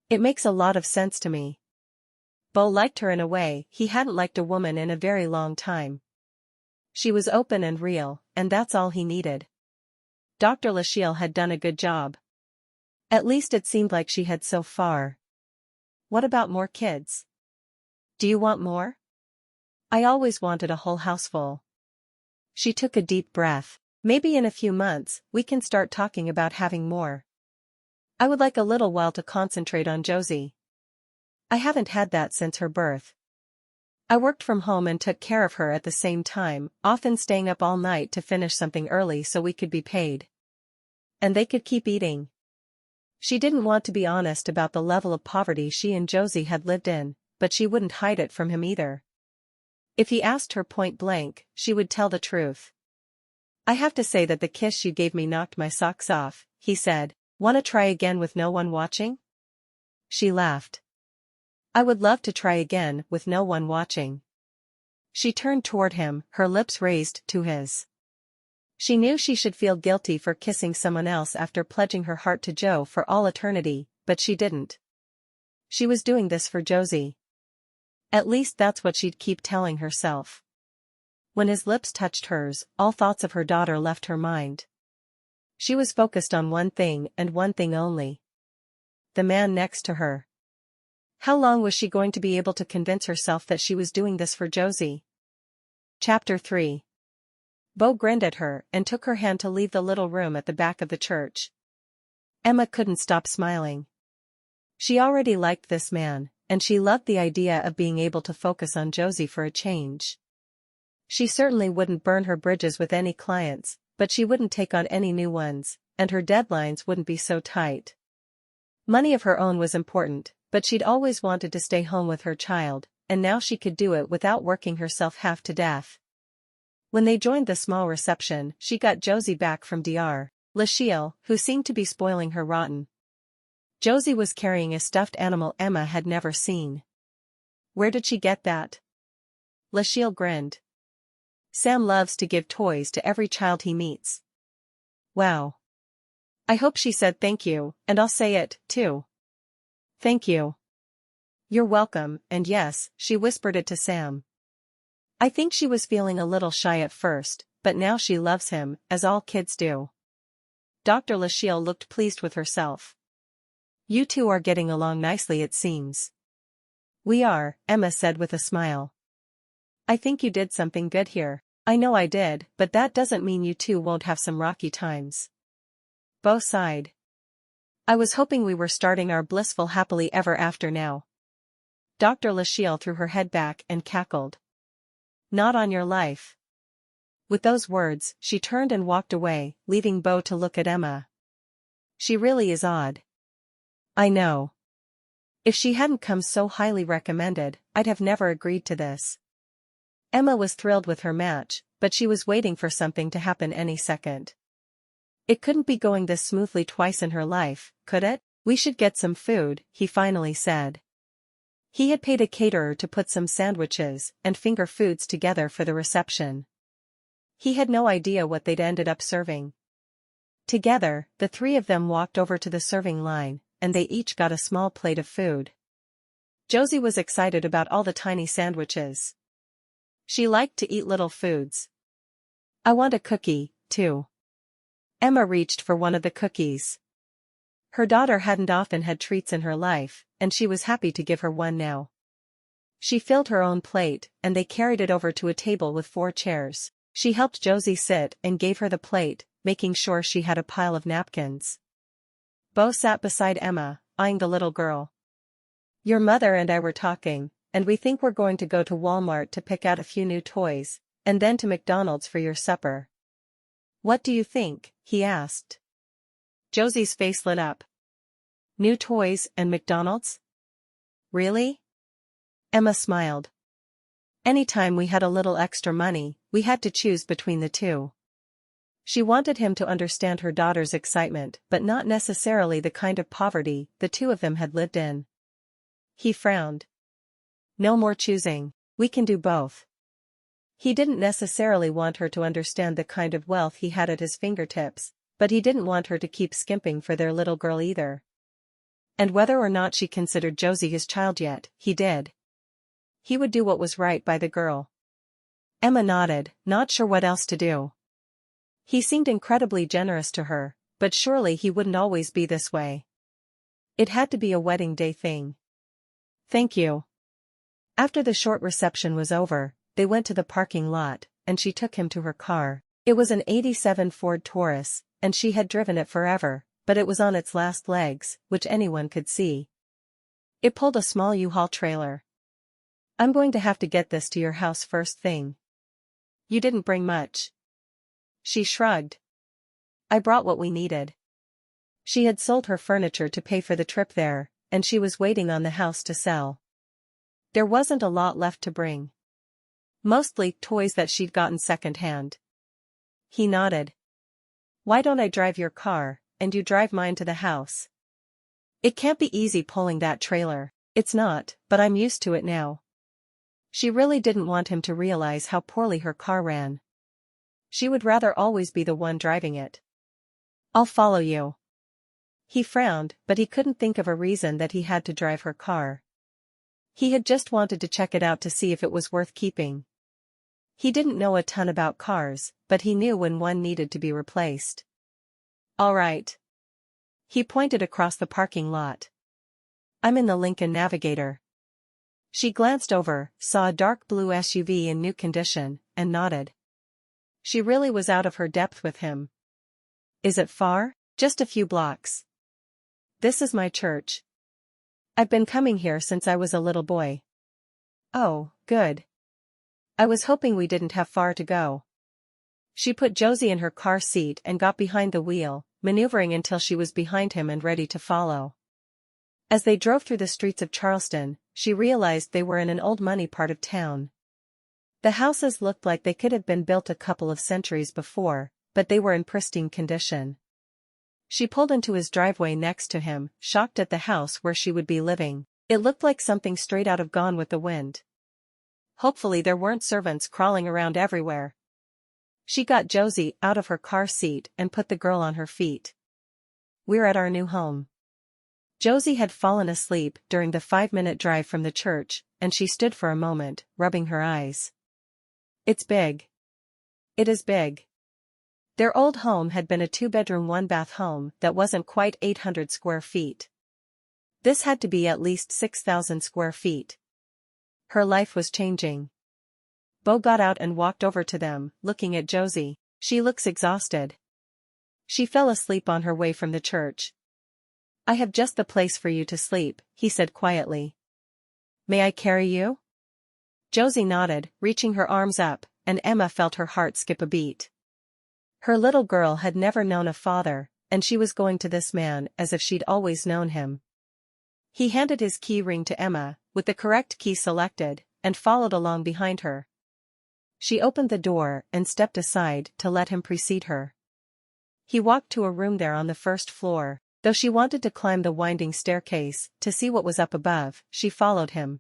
It makes a lot of sense to me. Beau liked her in a way he hadn't liked a woman in a very long time. She was open and real, and that's all he needed. Dr. Lachele had done a good job. At least it seemed like she had so far. What about more kids? Do you want more? I always wanted a whole house full. She took a deep breath. Maybe in a few months, we can start talking about having more. I would like a little while to concentrate on Josie. I haven't had that since her birth. I worked from home and took care of her at the same time, often staying up all night to finish something early so we could be paid. And they could keep eating. She didn't want to be honest about the level of poverty she and Josie had lived in, but she wouldn't hide it from him either. If he asked her point blank, she would tell the truth. I have to say that the kiss you gave me knocked my socks off, he said. Wanna try again with no one watching? She laughed. I would love to try again with no one watching. She turned toward him, her lips raised to his. She knew she should feel guilty for kissing someone else after pledging her heart to Joe for all eternity, but she didn't. She was doing this for Josie. At least that's what she'd keep telling herself. When his lips touched hers, all thoughts of her daughter left her mind. She was focused on one thing and one thing only. The man next to her. How long was she going to be able to convince herself that she was doing this for Josie? Chapter 3. Beau grinned at her and took her hand to leave the little room at the back of the church. Emma couldn't stop smiling. She already liked this man, and she loved the idea of being able to focus on Josie for a change. She certainly wouldn't burn her bridges with any clients, but she wouldn't take on any new ones, and her deadlines wouldn't be so tight. Money of her own was important, but she'd always wanted to stay home with her child, and now she could do it without working herself half to death. When they joined the small reception, she got Josie back from Dr. Lachele, who seemed to be spoiling her rotten. Josie was carrying a stuffed animal Emma had never seen. "Where did she get that?" Lachele grinned. "Sam loves to give toys to every child he meets." "Wow. I hope she said thank you, and I'll say it, too." "Thank you." "You're welcome," and yes, she whispered it to Sam. I think she was feeling a little shy at first, but now she loves him, as all kids do. Dr. Lachele looked pleased with herself. "You two are getting along nicely, it seems." "We are," Emma said with a smile. "I think you did something good here." "I know I did, but that doesn't mean you two won't have some rocky times." Beau sighed. "I was hoping we were starting our blissful happily ever after now." Dr. Lachele threw her head back and cackled. "Not on your life." With those words, she turned and walked away, leaving Beau to look at Emma. "She really is odd." "I know. If she hadn't come so highly recommended, I'd have never agreed to this." Emma was thrilled with her match, but she was waiting for something to happen any second. It couldn't be going this smoothly twice in her life, could it? "We should get some food," he finally said. He had paid a caterer to put some sandwiches and finger foods together for the reception. He had no idea what they'd ended up serving. Together, the three of them walked over to the serving line, and they each got a small plate of food. Josie was excited about all the tiny sandwiches. She liked to eat little foods. "I want a cookie, too." Emma reached for one of the cookies. Her daughter hadn't often had treats in her life, and she was happy to give her one now. She filled her own plate, and they carried it over to a table with 4 chairs. She helped Josie sit and gave her the plate, making sure she had a pile of napkins. Beau sat beside Emma, eyeing the little girl. "Your mother and I were talking, and we think we're going to go to Walmart to pick out a few new toys, and then to McDonald's for your supper." "What do you think?" he asked. Josie's face lit up. "New toys and McDonald's? Really?" Emma smiled. Anytime we had a little extra money, we had to choose between the two. She wanted him to understand her daughter's excitement, but not necessarily the kind of poverty the two of them had lived in. He frowned. "No more choosing. We can do both." He didn't necessarily want her to understand the kind of wealth he had at his fingertips, but he didn't want her to keep skimping for their little girl either. And whether or not she considered Josie his child yet, he did. He would do what was right by the girl. Emma nodded, not sure what else to do. He seemed incredibly generous to her, but surely he wouldn't always be this way. It had to be a wedding day thing. "Thank you." After the short reception was over, they went to the parking lot, and she took him to her car. It was an '87 Ford Taurus, and she had driven it forever, but it was on its last legs, which anyone could see. It pulled a small U-Haul trailer. "I'm going to have to get this to your house first thing." "You didn't bring much." She shrugged. "I brought what we needed." She had sold her furniture to pay for the trip there, and she was waiting on the house to sell. There wasn't a lot left to bring. Mostly toys that she'd gotten second-hand. He nodded. "Why don't I drive your car, and you drive mine to the house?" "It can't be easy pulling that trailer." "It's not, but I'm used to it now." She really didn't want him to realize how poorly her car ran. She would rather always be the one driving it. "I'll follow you." He frowned, but he couldn't think of a reason that he had to drive her car. He had just wanted to check it out to see if it was worth keeping. He didn't know a ton about cars, but he knew when one needed to be replaced. "All right." He pointed across the parking lot. "I'm in the Lincoln Navigator." She glanced over, saw a dark blue SUV in new condition, and nodded. She really was out of her depth with him. "Is it far?" "Just a few blocks." This is my church. I've been coming here since I was a little boy. Oh, good. I was hoping we didn't have far to go. She put Josie in her car seat and got behind the wheel, maneuvering until she was behind him and ready to follow. As they drove through the streets of Charleston, she realized they were in an old money part of town. The houses looked like they could have been built a couple of centuries before, but they were in pristine condition. She pulled into his driveway next to him, shocked at the house where she would be living. It looked like something straight out of Gone with the Wind. Hopefully there weren't servants crawling around everywhere. She got Josie out of her car seat and put the girl on her feet. We're at our new home. Josie had fallen asleep during the 5-minute drive from the church, and she stood for a moment, rubbing her eyes. It's big. It is big. Their old home had been a 2-bedroom 1-bath home that wasn't quite 800 square feet. This had to be at least 6,000 square feet. Her life was changing. Beau got out and walked over to them, looking at Josie. She looks exhausted. She fell asleep on her way from the church. I have just the place for you to sleep, he said quietly. May I carry you? Josie nodded, reaching her arms up, and Emma felt her heart skip a beat. Her little girl had never known a father, and she was going to this man as if she'd always known him. He handed his key ring to Emma, with the correct key selected, and followed along behind her. She opened the door and stepped aside to let him precede her. He walked to a room there on the first floor. Though she wanted to climb the winding staircase to see what was up above, she followed him.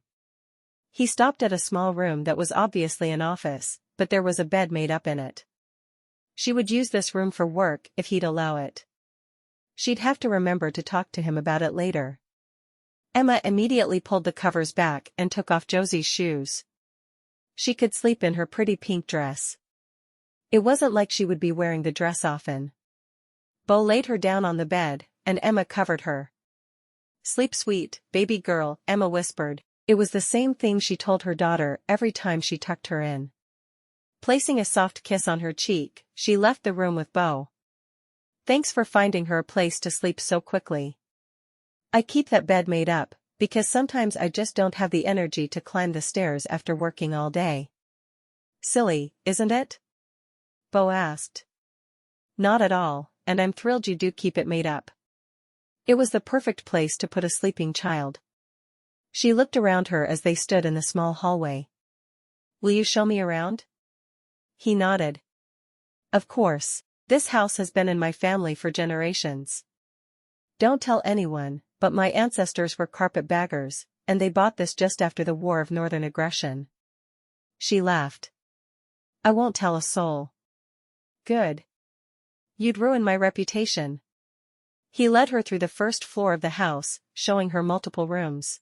He stopped at a small room that was obviously an office, but there was a bed made up in it. She would use this room for work if he'd allow it. She'd have to remember to talk to him about it later. Emma immediately pulled the covers back and took off Josie's shoes. She could sleep in her pretty pink dress. It wasn't like she would be wearing the dress often. Beau laid her down on the bed, and Emma covered her. Sleep sweet, baby girl, Emma whispered. It was the same thing she told her daughter every time she tucked her in. Placing a soft kiss on her cheek, she left the room with Beau. Thanks for finding her a place to sleep so quickly. I keep that bed made up, because sometimes I just don't have the energy to climb the stairs after working all day. Silly, isn't it? Beau asked. Not at all, and I'm thrilled you do keep it made up. It was the perfect place to put a sleeping child. She looked around her as they stood in the small hallway. Will you show me around? He nodded. Of course, this house has been in my family for generations. Don't tell anyone, but my ancestors were carpetbaggers, and they bought this just after the War of Northern Aggression. She laughed. I won't tell a soul. Good. You'd ruin my reputation. He led her through the first floor of the house, showing her multiple rooms.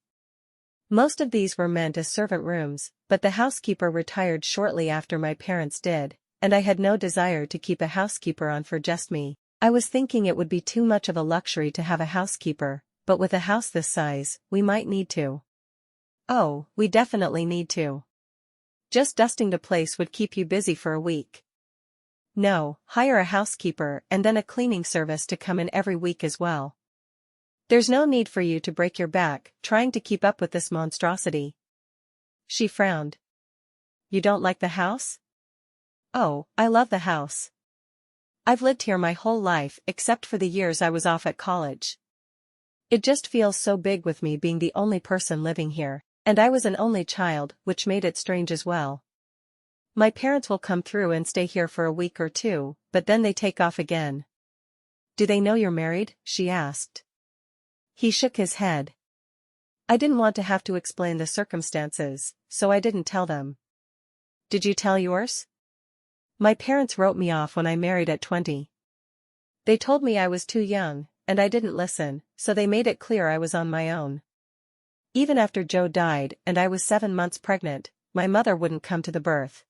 Most of these were meant as servant rooms, but the housekeeper retired shortly after my parents did, and I had no desire to keep a housekeeper on for just me. I was thinking it would be too much of a luxury to have a housekeeper, but with a house this size, we might need to. Oh, we definitely need to. Just dusting the place would keep you busy for a week. No, hire a housekeeper and then a cleaning service to come in every week as well. There's no need for you to break your back trying to keep up with this monstrosity. She frowned. You don't like the house? Oh, I love the house. I've lived here my whole life except for the years I was off at college. It just feels so big with me being the only person living here, and I was an only child, which made it strange as well. My parents will come through and stay here for a week or two, but then they take off again. Do they know you're married? She asked. He shook his head. I didn't want to have to explain the circumstances, so I didn't tell them. Did you tell yours? My parents wrote me off when I married at 20. They told me I was too young, and I didn't listen, so they made it clear I was on my own. Even after Joe died and I was 7 months pregnant, my mother wouldn't come to the birth.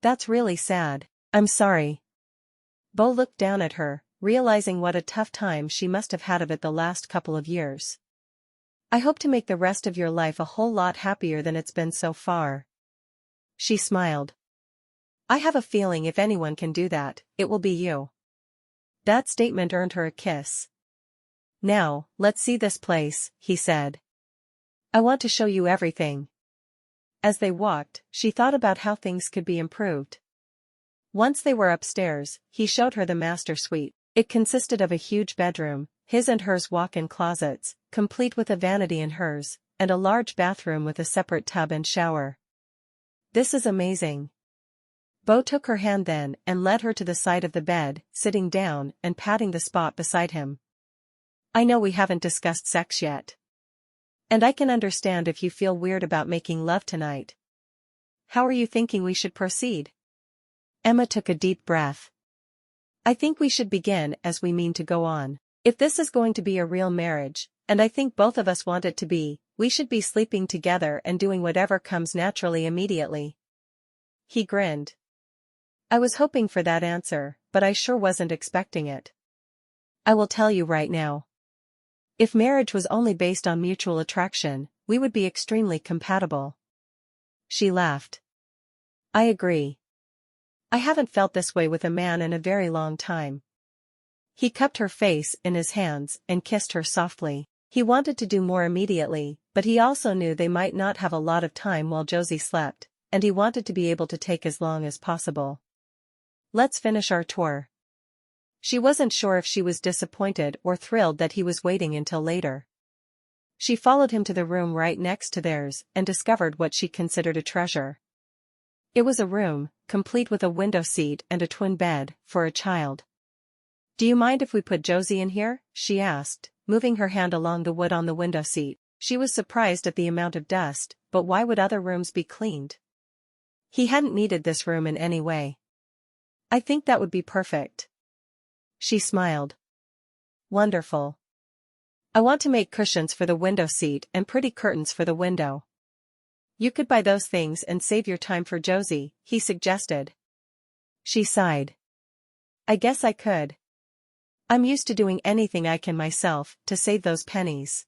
That's really sad. I'm sorry. Beau looked down at her, realizing what a tough time she must have had of it the last couple of years. I hope to make the rest of your life a whole lot happier than it's been so far. She smiled. I have a feeling if anyone can do that, it will be you. That statement earned her a kiss. Now, let's see this place, he said. I want to show you everything. As they walked, she thought about how things could be improved. Once they were upstairs, he showed her the master suite. It consisted of a huge bedroom, his and hers walk-in closets, complete with a vanity in hers, and a large bathroom with a separate tub and shower. This is amazing. Beau took her hand then and led her to the side of the bed, sitting down and patting the spot beside him. I know we haven't discussed sex yet. And I can understand if you feel weird about making love tonight. How are you thinking we should proceed? Emma took a deep breath. I think we should begin as we mean to go on. If this is going to be a real marriage, and I think both of us want it to be, we should be sleeping together and doing whatever comes naturally immediately. He grinned. I was hoping for that answer, but I sure wasn't expecting it. I will tell you right now. If marriage was only based on mutual attraction, we would be extremely compatible. She laughed. I agree. I haven't felt this way with a man in a very long time. He cupped her face in his hands and kissed her softly. He wanted to do more immediately, but he also knew they might not have a lot of time while Josie slept, and he wanted to be able to take as long as possible. Let's finish our tour. She wasn't sure if she was disappointed or thrilled that he was waiting until later. She followed him to the room right next to theirs and discovered what she considered a treasure. It was a room, complete with a window seat and a twin bed, for a child. Do you mind if we put Josie in here? She asked, moving her hand along the wood on the window seat. She was surprised at the amount of dust, but why would other rooms be cleaned? He hadn't needed this room in any way. I think that would be perfect. She smiled. Wonderful. I want to make cushions for the window seat and pretty curtains for the window. You could buy those things and save your time for Josie, he suggested. She sighed. I guess I could. I'm used to doing anything I can myself to save those pennies.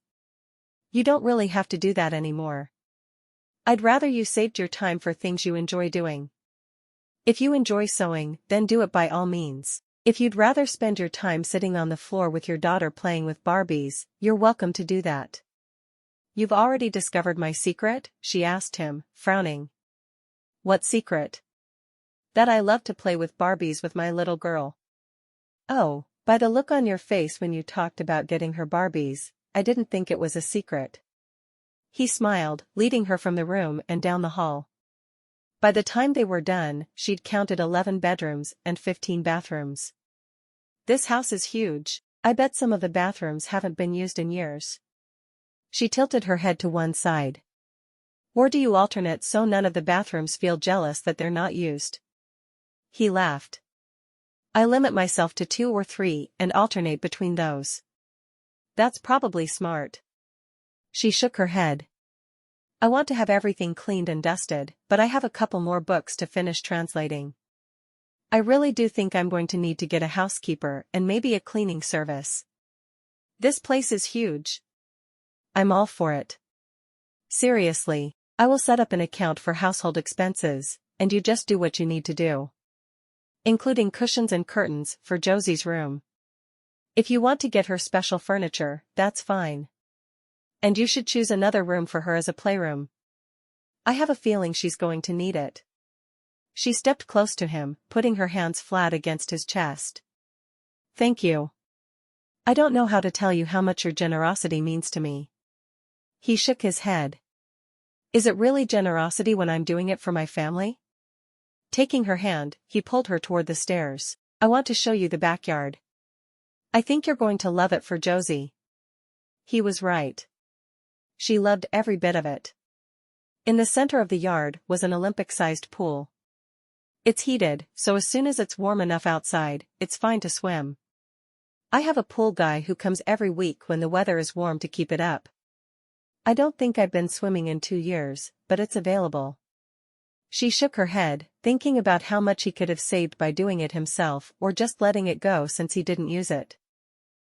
You don't really have to do that anymore. I'd rather you saved your time for things you enjoy doing. If you enjoy sewing, then do it by all means. If you'd rather spend your time sitting on the floor with your daughter playing with Barbies, you're welcome to do that. You've already discovered my secret? She asked him, frowning. What secret? That I love to play with Barbies with my little girl. Oh, by the look on your face when you talked about getting her Barbies, I didn't think it was a secret. He smiled, leading her from the room and down the hall. By the time they were done, she'd counted 11 bedrooms and 15 bathrooms. This house is huge. I bet some of the bathrooms haven't been used in years. She tilted her head to one side. Or do you alternate so none of the bathrooms feel jealous that they're not used? He laughed. I limit myself to 2 or 3 and alternate between those. That's probably smart. She shook her head. I want to have everything cleaned and dusted, but I have a couple more books to finish translating. I really do think I'm going to need to get a housekeeper and maybe a cleaning service. This place is huge. I'm all for it. Seriously, I will set up an account for household expenses, and you just do what you need to do. Including cushions and curtains for Josie's room. If you want to get her special furniture, that's fine. And you should choose another room for her as a playroom. I have a feeling she's going to need it. She stepped close to him, putting her hands flat against his chest. Thank you. I don't know how to tell you how much your generosity means to me. He shook his head. Is it really generosity when I'm doing it for my family? Taking her hand, he pulled her toward the stairs. I want to show you the backyard. I think you're going to love it for Josie. He was right. She loved every bit of it. In the center of the yard was an Olympic-sized pool. It's heated, so as soon as it's warm enough outside, it's fine to swim. I have a pool guy who comes every week when the weather is warm to keep it up. I don't think I've been swimming in 2 years, but it's available. She shook her head, thinking about how much he could have saved by doing it himself or just letting it go since he didn't use it.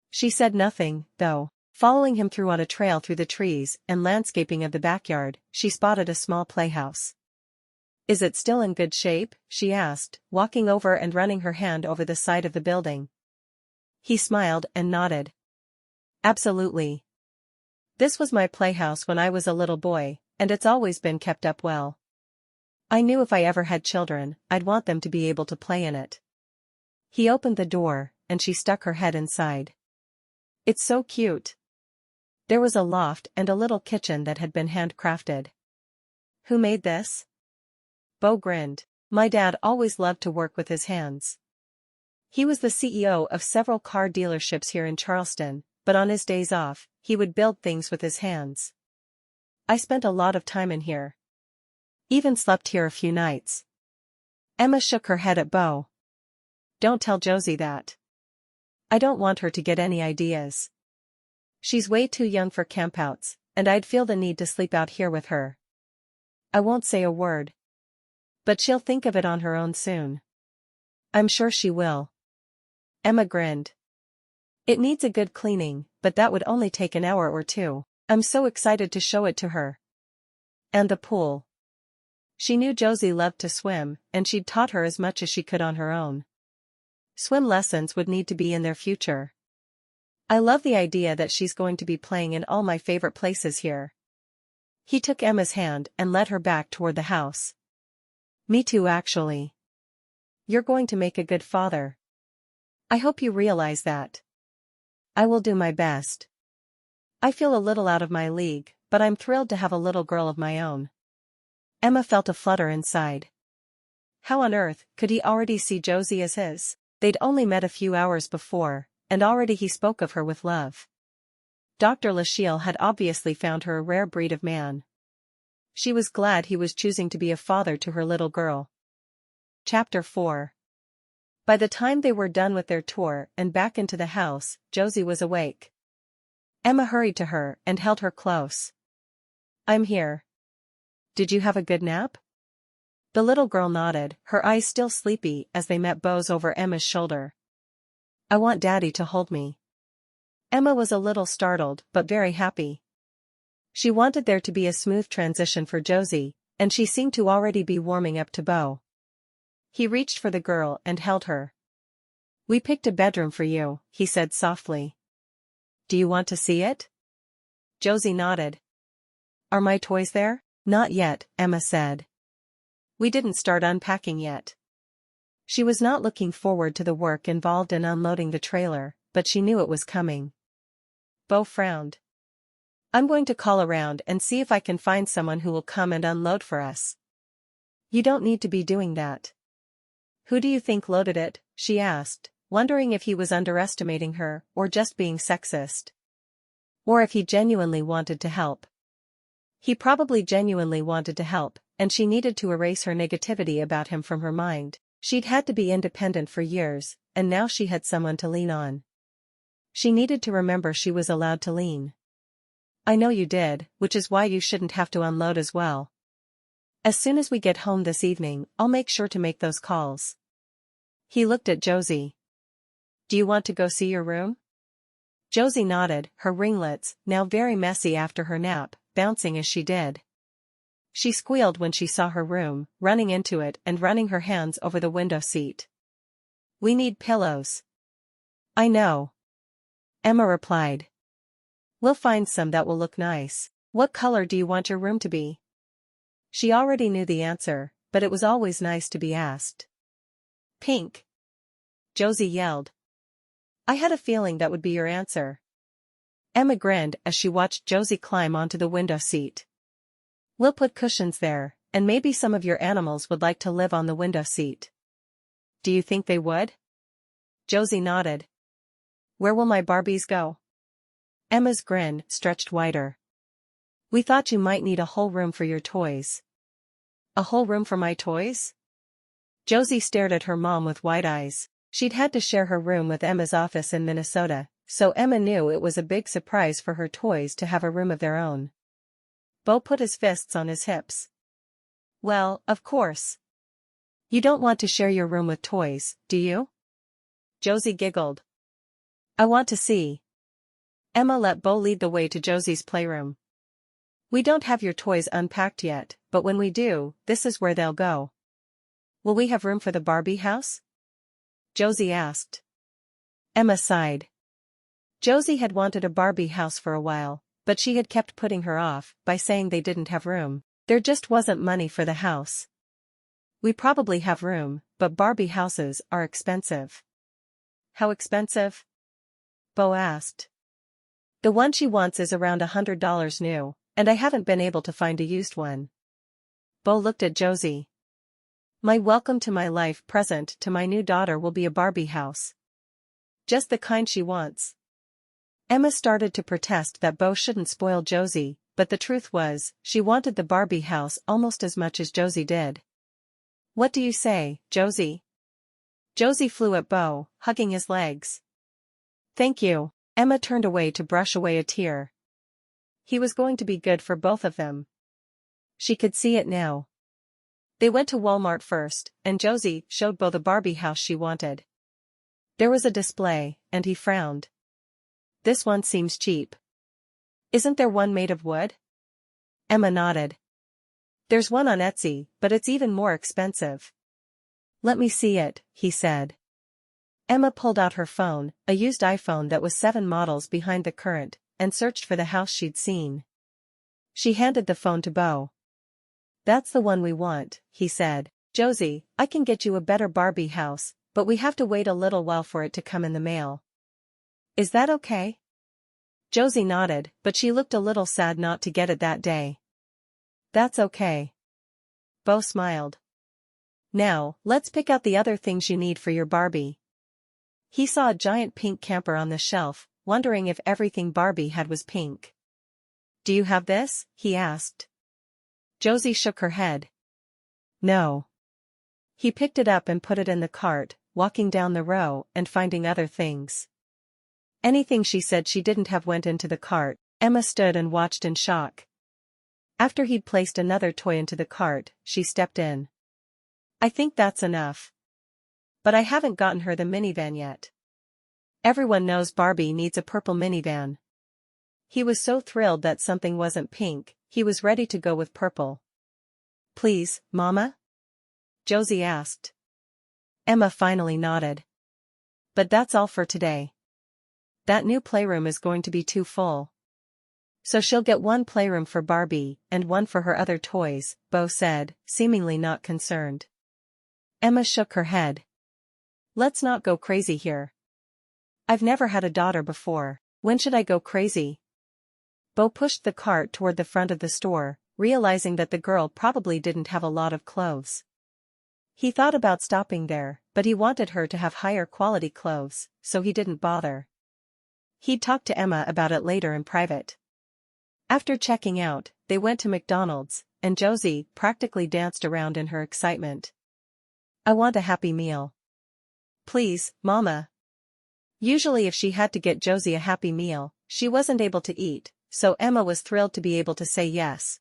She said nothing, though. Following him through on a trail through the trees and landscaping of the backyard, she spotted a small playhouse. Is it still in good shape? She asked, walking over and running her hand over the side of the building. He smiled and nodded. Absolutely. This was my playhouse when I was a little boy, and it's always been kept up well. I knew if I ever had children, I'd want them to be able to play in it. He opened the door, and she stuck her head inside. It's so cute. There was a loft and a little kitchen that had been handcrafted. Who made this? Beau grinned. My dad always loved to work with his hands. He was the CEO of several car dealerships here in Charleston, but on his days off, he would build things with his hands. I spent a lot of time in here. Even slept here a few nights. Emma shook her head at Beau. Don't tell Josie that. I don't want her to get any ideas. She's way too young for campouts, and I'd feel the need to sleep out here with her. I won't say a word. But she'll think of it on her own soon. I'm sure she will. Emma grinned. It needs a good cleaning, but that would only take an hour or two. I'm so excited to show it to her. And the pool. She knew Josie loved to swim, and she'd taught her as much as she could on her own. Swim lessons would need to be in their future. I love the idea that she's going to be playing in all my favorite places here. He took Emma's hand and led her back toward the house. Me too, actually. You're going to make a good father. I hope you realize that. I will do my best. I feel a little out of my league, but I'm thrilled to have a little girl of my own. Emma felt a flutter inside. How on earth could he already see Josie as his? They'd only met a few hours before, and already he spoke of her with love. Dr. Lachele had obviously found her a rare breed of man. She was glad he was choosing to be a father to her little girl. Chapter 4. By the time they were done with their tour and back into the house, Josie was awake. Emma hurried to her and held her close. I'm here. Did you have a good nap? The little girl nodded, her eyes still sleepy as they met Beau's over Emma's shoulder. I want Daddy to hold me. Emma was a little startled but very happy. She wanted there to be a smooth transition for Josie, and she seemed to already be warming up to Beau. He reached for the girl and held her. We picked a bedroom for you, he said softly. Do you want to see it? Josie nodded. Are my toys there? Not yet, Emma said. We didn't start unpacking yet. She was not looking forward to the work involved in unloading the trailer, but she knew it was coming. Beau frowned. I'm going to call around and see if I can find someone who will come and unload for us. You don't need to be doing that. Who do you think loaded it? She asked, wondering if he was underestimating her or just being sexist. Or if he genuinely wanted to help. He probably genuinely wanted to help, and she needed to erase her negativity about him from her mind. She'd had to be independent for years, and now she had someone to lean on. She needed to remember she was allowed to lean. I know you did, which is why you shouldn't have to unload as well. As soon as we get home this evening, I'll make sure to make those calls. He looked at Josie. Do you want to go see your room? Josie nodded, her ringlets, now very messy after her nap, bouncing as she did. She squealed when she saw her room, running into it and running her hands over the window seat. We need pillows. I know. Emma replied. We'll find some that will look nice. What color do you want your room to be? She already knew the answer, but it was always nice to be asked. Pink. Josie yelled. I had a feeling that would be your answer. Emma grinned as she watched Josie climb onto the window seat. We'll put cushions there, and maybe some of your animals would like to live on the window seat. Do you think they would? Josie nodded. Where will my Barbies go? Emma's grin stretched wider. We thought you might need a whole room for your toys. A whole room for my toys? Josie stared at her mom with wide eyes. She'd had to share her room with Emma's office in Minnesota, so Emma knew it was a big surprise for her toys to have a room of their own. Beau put his fists on his hips. Well, of course. You don't want to share your room with toys, do you? Josie giggled. I want to see. Emma let Beau lead the way to Josie's playroom. We don't have your toys unpacked yet, but when we do, this is where they'll go. Will we have room for the Barbie house? Josie asked. Emma sighed. Josie had wanted a Barbie house for a while, but she had kept putting her off by saying they didn't have room. There just wasn't money for the house. We probably have room, but Barbie houses are expensive. How expensive? Beau asked. The one she wants is around $100 new, and I haven't been able to find a used one. Beau looked at Josie. My welcome to my life present to my new daughter will be a Barbie house. Just the kind she wants. Emma started to protest that Beau shouldn't spoil Josie, but the truth was, she wanted the Barbie house almost as much as Josie did. What do you say, Josie? Josie flew at Beau, hugging his legs. Thank you. Emma turned away to brush away a tear. He was going to be good for both of them. She could see it now. They went to Walmart first, and Josie showed Beau the Barbie house she wanted. There was a display, and he frowned. This one seems cheap. Isn't there one made of wood? Emma nodded. There's one on Etsy, but it's even more expensive. Let me see it, he said. Emma pulled out her phone, a used iPhone that was 7 models behind the current, and searched for the house she'd seen. She handed the phone to Beau. That's the one we want, he said. Josie, I can get you a better Barbie house, but we have to wait a little while for it to come in the mail. Is that okay? Josie nodded, but she looked a little sad not to get it that day. That's okay. Beau smiled. Now, let's pick out the other things you need for your Barbie. He saw a giant pink camper on the shelf, wondering if everything Barbie had was pink. Do you have this? He asked. Josie shook her head. No. He picked it up and put it in the cart, walking down the row and finding other things. Anything she said she didn't have went into the cart. Emma stood and watched in shock. After he'd placed another toy into the cart, she stepped in. I think that's enough. But I haven't gotten her the minivan yet. Everyone knows Barbie needs a purple minivan. He was so thrilled that something wasn't pink, he was ready to go with purple. Please, Mama? Josie asked. Emma finally nodded. But that's all for today. That new playroom is going to be too full. So she'll get one playroom for Barbie and one for her other toys, Beau said, seemingly not concerned. Emma shook her head. Let's not go crazy here. I've never had a daughter before. When should I go crazy? Beau pushed the cart toward the front of the store, realizing that the girl probably didn't have a lot of clothes. He thought about stopping there, but he wanted her to have higher quality clothes, so he didn't bother. He'd talk to Emma about it later in private. After checking out, they went to McDonald's, and Josie practically danced around in her excitement. I want a Happy Meal. Please, Mama. Usually if she had to get Josie a Happy Meal, she wasn't able to eat, so Emma was thrilled to be able to say yes.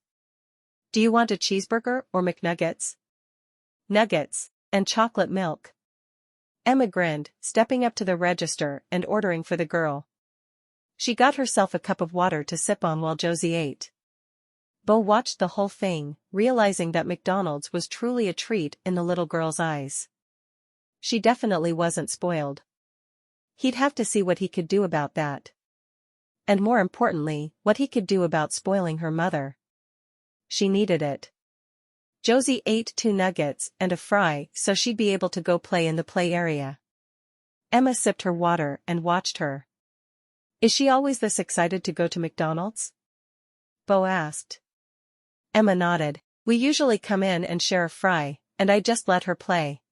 Do you want a cheeseburger or McNuggets? Nuggets, and chocolate milk. Emma grinned, stepping up to the register and ordering for the girl. She got herself a cup of water to sip on while Josie ate. Beau watched the whole thing, realizing that McDonald's was truly a treat in the little girl's eyes. She definitely wasn't spoiled. He'd have to see what he could do about that. And more importantly, what he could do about spoiling her mother. She needed it. Josie ate 2 nuggets and a fry so she'd be able to go play in the play area. Emma sipped her water and watched her. Is she always this excited to go to McDonald's? Beau asked. Emma nodded. We usually come in and share a fry, and I just let her play.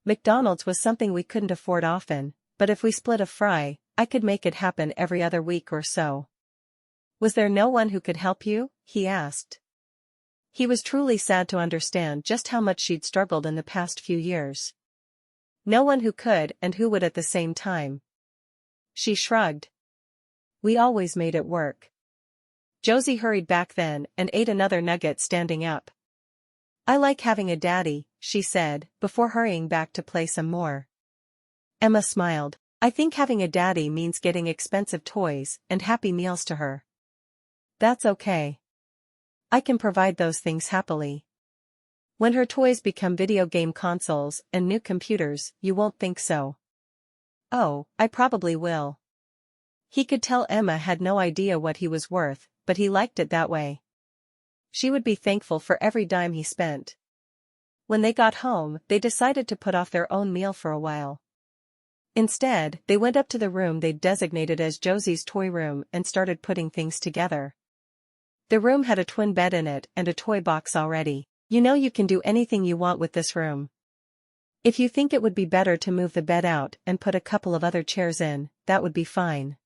McDonald's was something we couldn't afford often, but if we split a fry, I could make it happen every other week or so. Was there no one who could help you? He asked. He was truly sad to understand just how much she'd struggled in the past few years. No one who could and who would at the same time. She shrugged. We always made it work. Josie hurried back then and ate another nugget standing up. I like having a daddy, she said, before hurrying back to play some more. Emma smiled. I think having a daddy means getting expensive toys and Happy Meals to her. That's okay. I can provide those things happily. When her toys become video game consoles and new computers, you won't think so. Oh, I probably will. He could tell Emma had no idea what he was worth, but he liked it that way. She would be thankful for every dime he spent. When they got home, they decided to put off their own meal for a while. Instead, they went up to the room they'd designated as Josie's toy room and started putting things together. The room had a twin bed in it and a toy box already. You know you can do anything you want with this room. If you think it would be better to move the bed out and put a couple of other chairs in, that would be fine.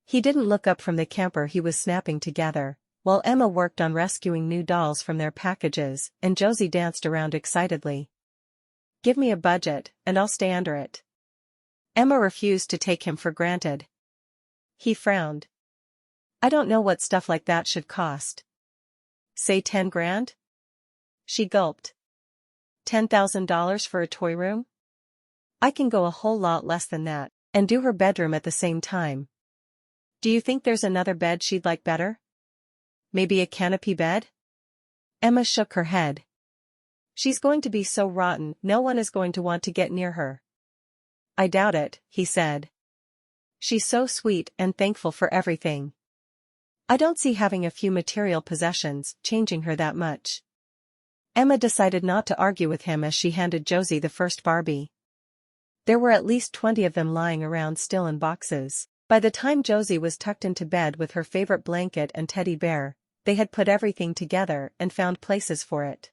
He didn't look up from the camper he was snapping together, while Emma worked on rescuing new dolls from their packages and Josie danced around excitedly. Give me a budget, and I'll stay under it. Emma refused to take him for granted. He frowned. I don't know what stuff like that should cost. Say 10 grand? She gulped. $10,000 for a toy room? I can go a whole lot less than that, and do her bedroom at the same time. Do you think there's another bed she'd like better? Maybe a canopy bed? Emma shook her head. She's going to be so rotten, no one is going to want to get near her. I doubt it, he said. She's so sweet and thankful for everything. I don't see having a few material possessions changing her that much. Emma decided not to argue with him as she handed Josie the first Barbie. There were at least 20 of them lying around still in boxes. By the time Josie was tucked into bed with her favorite blanket and teddy bear, they had put everything together and found places for it.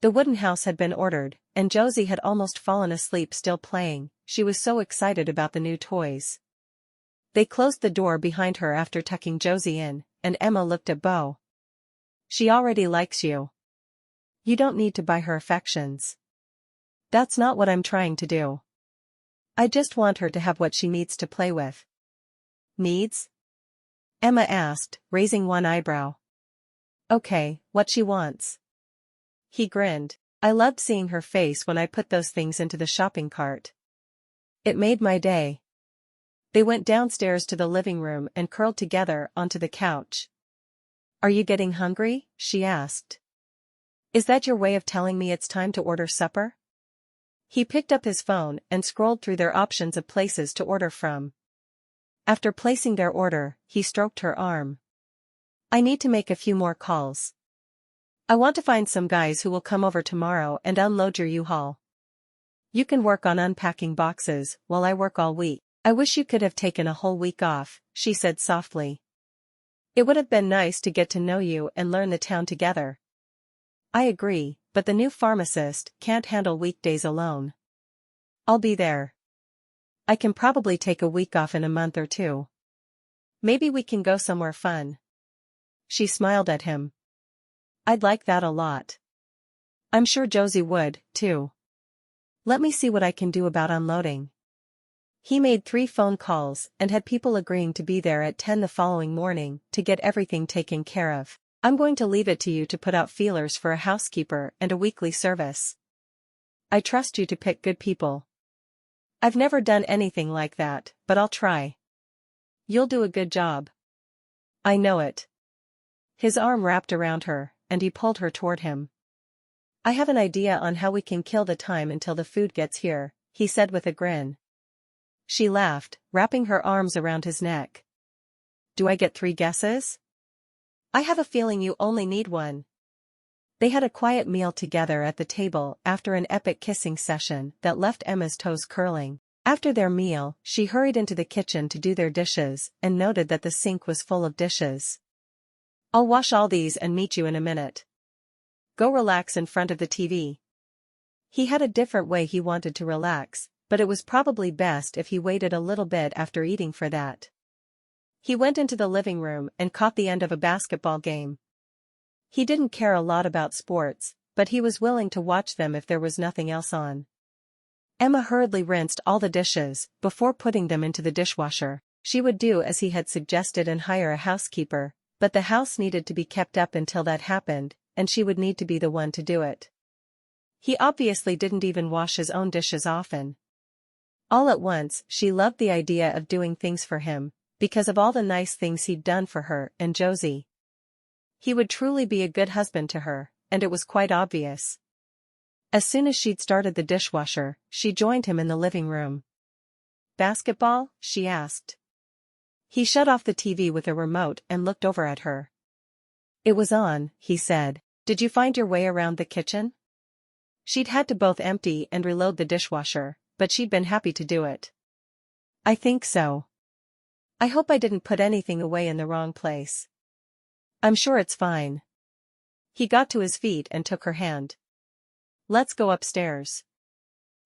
The wooden house had been ordered, and Josie had almost fallen asleep still playing. She was so excited about the new toys. They closed the door behind her after tucking Josie in, and Emma looked at Beau. She already likes you. You don't need to buy her affections. That's not what I'm trying to do. I just want her to have what she needs to play with. Needs? Emma asked, raising one eyebrow. Okay, what she wants. He grinned. I loved seeing her face when I put those things into the shopping cart. It made my day. They went downstairs to the living room and curled together onto the couch. Are you getting hungry? She asked. Is that your way of telling me it's time to order supper? He picked up his phone and scrolled through their options of places to order from. After placing their order, he stroked her arm. I need to make a few more calls. I want to find some guys who will come over tomorrow and unload your U-Haul. You can work on unpacking boxes while I work all week. I wish you could have taken a whole week off, she said softly. It would have been nice to get to know you and learn the town together. I agree, but the new pharmacist can't handle weekdays alone. I'll be there. I can probably take a week off in a month or two. Maybe we can go somewhere fun. She smiled at him. I'd like that a lot. I'm sure Josie would, too. Let me see what I can do about unloading. He made 3 phone calls and had people agreeing to be there at 10 the following morning to get everything taken care of. I'm going to leave it to you to put out feelers for a housekeeper and a weekly service. I trust you to pick good people. I've never done anything like that, but I'll try. You'll do a good job. I know it. His arm wrapped around her, and he pulled her toward him. I have an idea on how we can kill the time until the food gets here, he said with a grin. She laughed, wrapping her arms around his neck. Do I get 3 guesses? I have a feeling you only need 1. They had a quiet meal together at the table after an epic kissing session that left Emma's toes curling. After their meal, she hurried into the kitchen to do their dishes and noted that the sink was full of dishes. I'll wash all these and meet you in a minute. Go relax in front of the TV. He had a different way he wanted to relax, but it was probably best if he waited a little bit after eating for that. He went into the living room and caught the end of a basketball game. He didn't care a lot about sports, but he was willing to watch them if there was nothing else on. Emma hurriedly rinsed all the dishes before putting them into the dishwasher. She would do as he had suggested and hire a housekeeper, but the house needed to be kept up until that happened, and she would need to be the one to do it. He obviously didn't even wash his own dishes often. All at once, she loved the idea of doing things for him, because of all the nice things he'd done for her and Josie. He would truly be a good husband to her, and it was quite obvious. As soon as she'd started the dishwasher, she joined him in the living room. Basketball? She asked. He shut off the TV with a remote and looked over at her. It was on, he said. Did you find your way around the kitchen? She'd had to both empty and reload the dishwasher, but she'd been happy to do it. I think so. I hope I didn't put anything away in the wrong place. I'm sure it's fine. He got to his feet and took her hand. Let's go upstairs.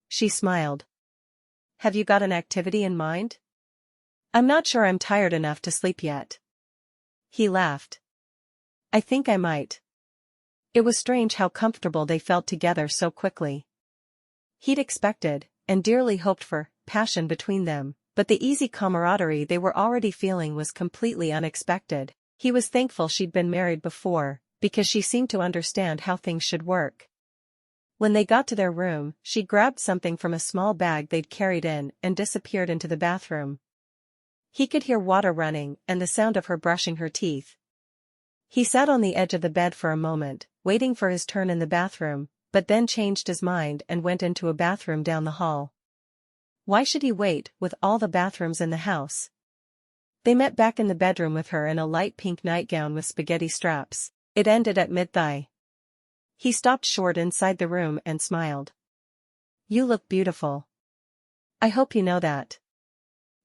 She smiled. Have you got an activity in mind? I'm not sure I'm tired enough to sleep yet. He laughed. I think I might. It was strange how comfortable they felt together so quickly. He'd expected, and dearly hoped for, passion between them, but the easy camaraderie they were already feeling was completely unexpected. He was thankful she'd been married before, because she seemed to understand how things should work. When they got to their room, she grabbed something from a small bag they'd carried in and disappeared into the bathroom. He could hear water running and the sound of her brushing her teeth. He sat on the edge of the bed for a moment, waiting for his turn in the bathroom, but then changed his mind and went into a bathroom down the hall. Why should he wait, with all the bathrooms in the house? They met back in the bedroom with her in a light pink nightgown with spaghetti straps. It ended at mid-thigh. He stopped short inside the room and smiled. You look beautiful. I hope you know that.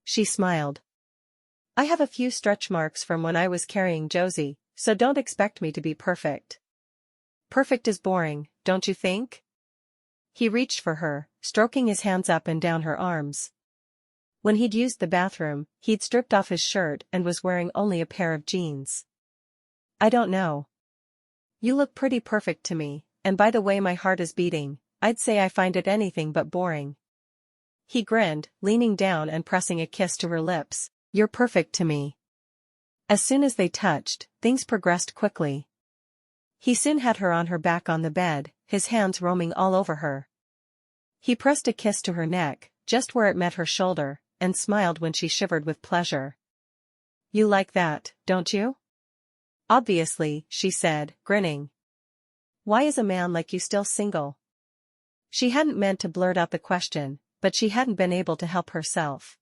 She smiled. I have a few stretch marks from when I was carrying Josie, so don't expect me to be perfect. Perfect is boring, don't you think? He reached for her, stroking his hands up and down her arms. When he'd used the bathroom, he'd stripped off his shirt and was wearing only a pair of jeans. I don't know. You look pretty perfect to me, and by the way my heart is beating, I'd say I find it anything but boring. He grinned, leaning down and pressing a kiss to her lips. You're perfect to me. As soon as they touched, things progressed quickly. He soon had her on her back on the bed, his hands roaming all over her. He pressed a kiss to her neck, just where it met her shoulder, and smiled when she shivered with pleasure. You like that, don't you? Obviously, she said, grinning. Why is a man like you still single? She hadn't meant to blurt out the question, but she hadn't been able to help herself.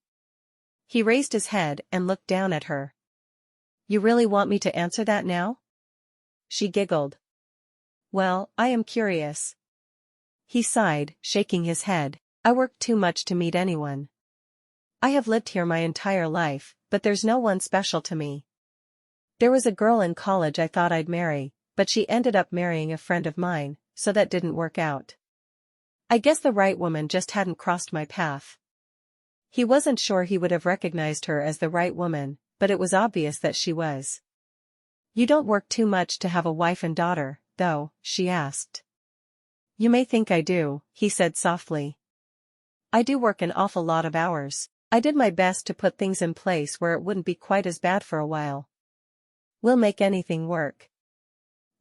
He raised his head and looked down at her. You really want me to answer that now? She giggled. Well, I am curious. He sighed, shaking his head. I work too much to meet anyone. I have lived here my entire life, but there's no one special to me. There was a girl in college I thought I'd marry, but she ended up marrying a friend of mine, so that didn't work out. I guess the right woman just hadn't crossed my path. He wasn't sure he would have recognized her as the right woman, but it was obvious that she was. You don't work too much to have a wife and daughter, though, she asked. You may think I do, he said softly. I do work an awful lot of hours. I did my best to put things in place where it wouldn't be quite as bad for a while. We'll make anything work.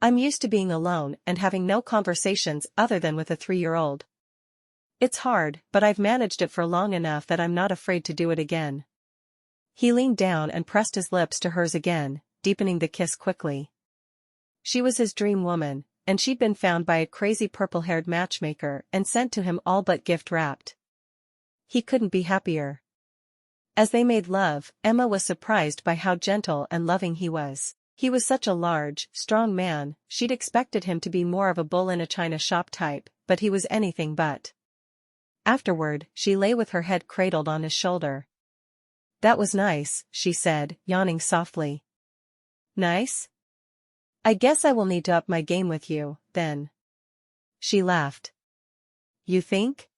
I'm used to being alone and having no conversations other than with a 3-year-old. It's hard, but I've managed it for long enough that I'm not afraid to do it again. He leaned down and pressed his lips to hers again, deepening the kiss quickly. She was his dream woman, and she'd been found by a crazy purple-haired matchmaker and sent to him all but gift-wrapped. He couldn't be happier. As they made love, Emma was surprised by how gentle and loving he was. He was such a large, strong man, she'd expected him to be more of a bull in a china shop type, but he was anything but. Afterward, she lay with her head cradled on his shoulder. That was nice, she said, yawning softly. Nice? I guess I will need to up my game with you, then. She laughed. You think?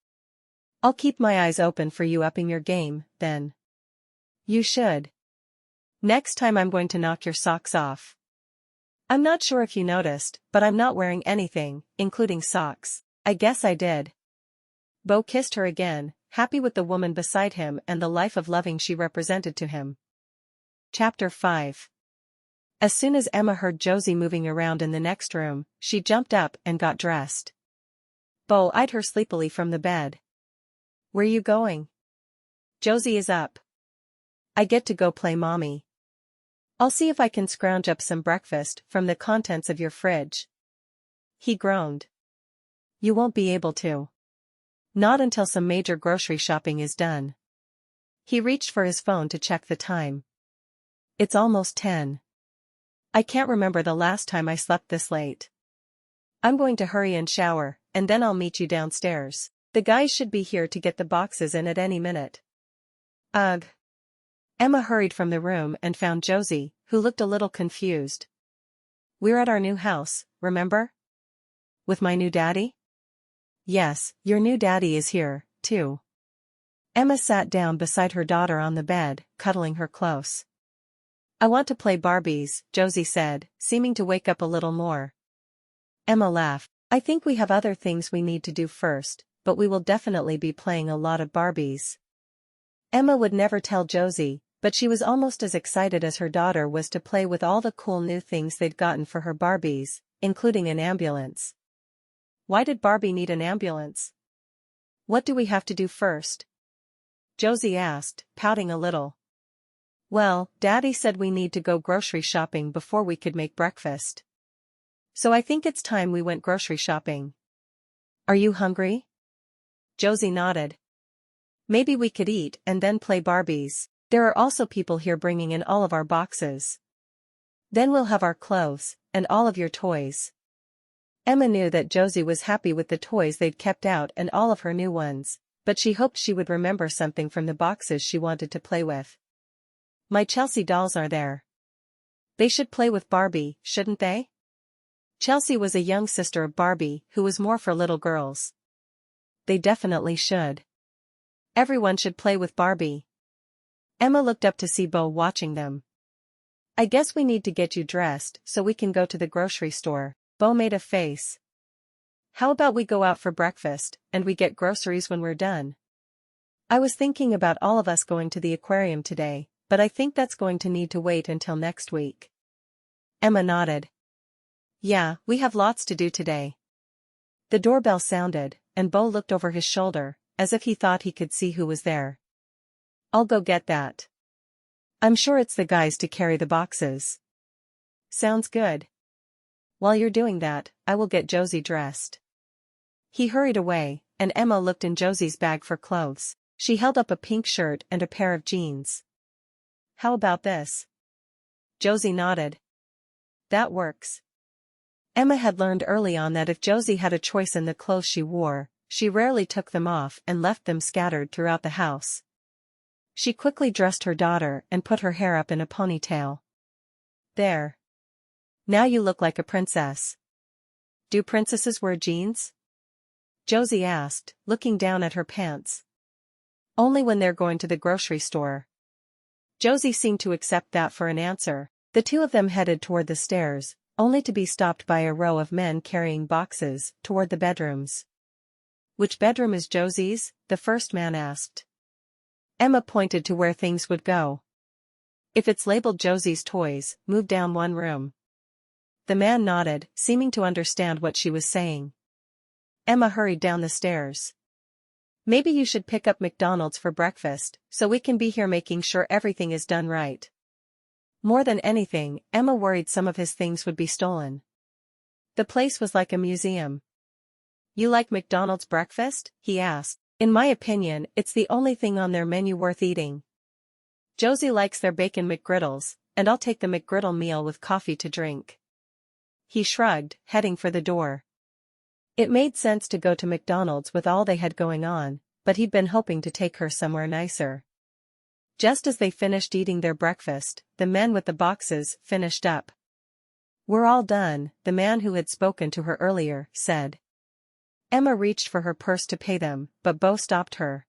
I'll keep my eyes open for you upping your game, then. You should. Next time I'm going to knock your socks off. I'm not sure if you noticed, but I'm not wearing anything, including socks. I guess I did. Beau kissed her again, happy with the woman beside him and the life of loving she represented to him. Chapter 5. As soon as Emma heard Josie moving around in the next room, she jumped up and got dressed. Beau eyed her sleepily from the bed. Where you going? Josie is up. I get to go play mommy. I'll see if I can scrounge up some breakfast from the contents of your fridge. He groaned. You won't be able to. Not until some major grocery shopping is done. He reached for his phone to check the time. It's almost 10. I can't remember the last time I slept this late. I'm going to hurry and shower, and then I'll meet you downstairs. The guys should be here to get the boxes in at any minute. Ugh. Emma hurried from the room and found Josie, who looked a little confused. We're at our new house, remember? With my new daddy? Yes, your new daddy is here, too. Emma sat down beside her daughter on the bed, cuddling her close. I want to play Barbies, Josie said, seeming to wake up a little more. Emma laughed. I think we have other things we need to do first, but we will definitely be playing a lot of Barbies. Emma would never tell Josie, but she was almost as excited as her daughter was to play with all the cool new things they'd gotten for her Barbies, including an ambulance. Why did Barbie need an ambulance? What do we have to do first? Josie asked, pouting a little. Well, Daddy said we need to go grocery shopping before we could make breakfast. So I think it's time we went grocery shopping. Are you hungry? Josie nodded. Maybe we could eat and then play Barbies. There are also people here bringing in all of our boxes. Then we'll have our clothes, and all of your toys. Emma knew that Josie was happy with the toys they'd kept out and all of her new ones, but she hoped she would remember something from the boxes she wanted to play with. My Chelsea dolls are there. They should play with Barbie, shouldn't they? Chelsea was a young sister of Barbie who was more for little girls. They definitely should. Everyone should play with Barbie. Emma looked up to see Beau watching them. I guess we need to get you dressed so we can go to the grocery store. Beau made a face. How about we go out for breakfast, and we get groceries when we're done? I was thinking about all of us going to the aquarium today, but I think that's going to need to wait until next week. Emma nodded. Yeah, we have lots to do today. The doorbell sounded, and Beau looked over his shoulder, as if he thought he could see who was there. I'll go get that. I'm sure it's the guys to carry the boxes. Sounds good. While you're doing that, I will get Josie dressed. He hurried away, and Emma looked in Josie's bag for clothes. She held up a pink shirt and a pair of jeans. How about this? Josie nodded. That works. Emma had learned early on that if Josie had a choice in the clothes she wore, she rarely took them off and left them scattered throughout the house. She quickly dressed her daughter and put her hair up in a ponytail. There. Now you look like a princess. Do princesses wear jeans? Josie asked, looking down at her pants. Only when they're going to the grocery store. Josie seemed to accept that for an answer. The two of them headed toward the stairs, only to be stopped by a row of men carrying boxes toward the bedrooms. Which bedroom is Josie's? The first man asked. Emma pointed to where things would go. If it's labeled Josie's toys, move down one room. The man nodded, seeming to understand what she was saying. Emma hurried down the stairs. Maybe you should pick up McDonald's for breakfast, so we can be here making sure everything is done right. More than anything, Emma worried some of his things would be stolen. The place was like a museum. You like McDonald's breakfast? He asked. In my opinion, it's the only thing on their menu worth eating. Josie likes their bacon McGriddles, and I'll take the McGriddle meal with coffee to drink. He shrugged, heading for the door. It made sense to go to McDonald's with all they had going on, but he'd been hoping to take her somewhere nicer. Just as they finished eating their breakfast, the men with the boxes finished up. We're all done, the man who had spoken to her earlier said. Emma reached for her purse to pay them, but Beau stopped her.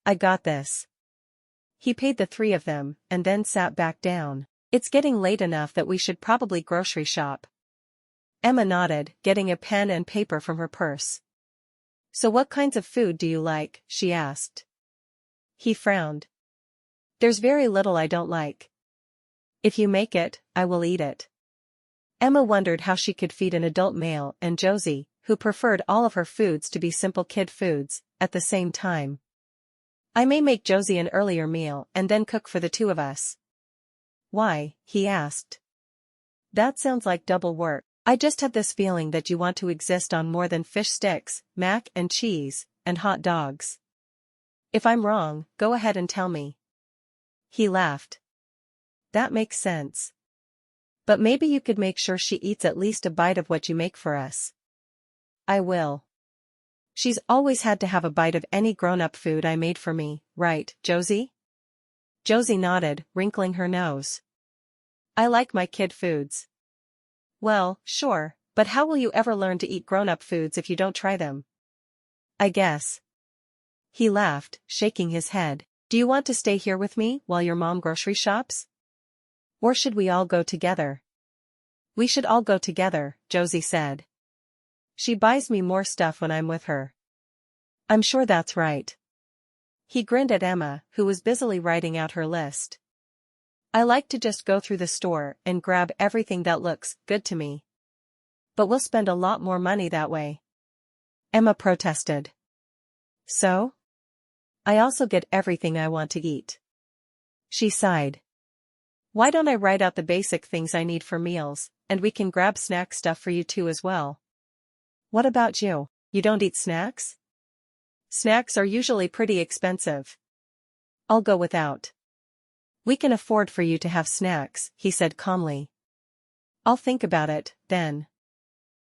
I got this. He paid the three of them, and then sat back down. It's getting late enough that we should probably grocery shop. Emma nodded, getting a pen and paper from her purse. So what kinds of food do you like? She asked. He frowned. There's very little I don't like. If you make it, I will eat it. Emma wondered how she could feed an adult male and Josie, who preferred all of her foods to be simple kid foods, at the same time. I may make Josie an earlier meal and then cook for the two of us. Why? He asked. That sounds like double work. I just have this feeling that you want to exist on more than fish sticks, mac and cheese, and hot dogs. If I'm wrong, go ahead and tell me. He laughed. That makes sense. But maybe you could make sure she eats at least a bite of what you make for us. I will. She's always had to have a bite of any grown-up food I made for me, right, Josie? Josie nodded, wrinkling her nose. I like my kid foods. Well, sure, but how will you ever learn to eat grown-up foods if you don't try them? I guess. He laughed, shaking his head. Do you want to stay here with me while your mom grocery shops? Or should we all go together? We should all go together, Josie said. She buys me more stuff when I'm with her. I'm sure that's right. He grinned at Emma, who was busily writing out her list. I like to just go through the store and grab everything that looks good to me. But we'll spend a lot more money that way. Emma protested. So? I also get everything I want to eat. She sighed. Why don't I write out the basic things I need for meals, and we can grab snack stuff for you too as well? What about you? You don't eat snacks? Snacks are usually pretty expensive. I'll go without. We can afford for you to have snacks, he said calmly. I'll think about it, then.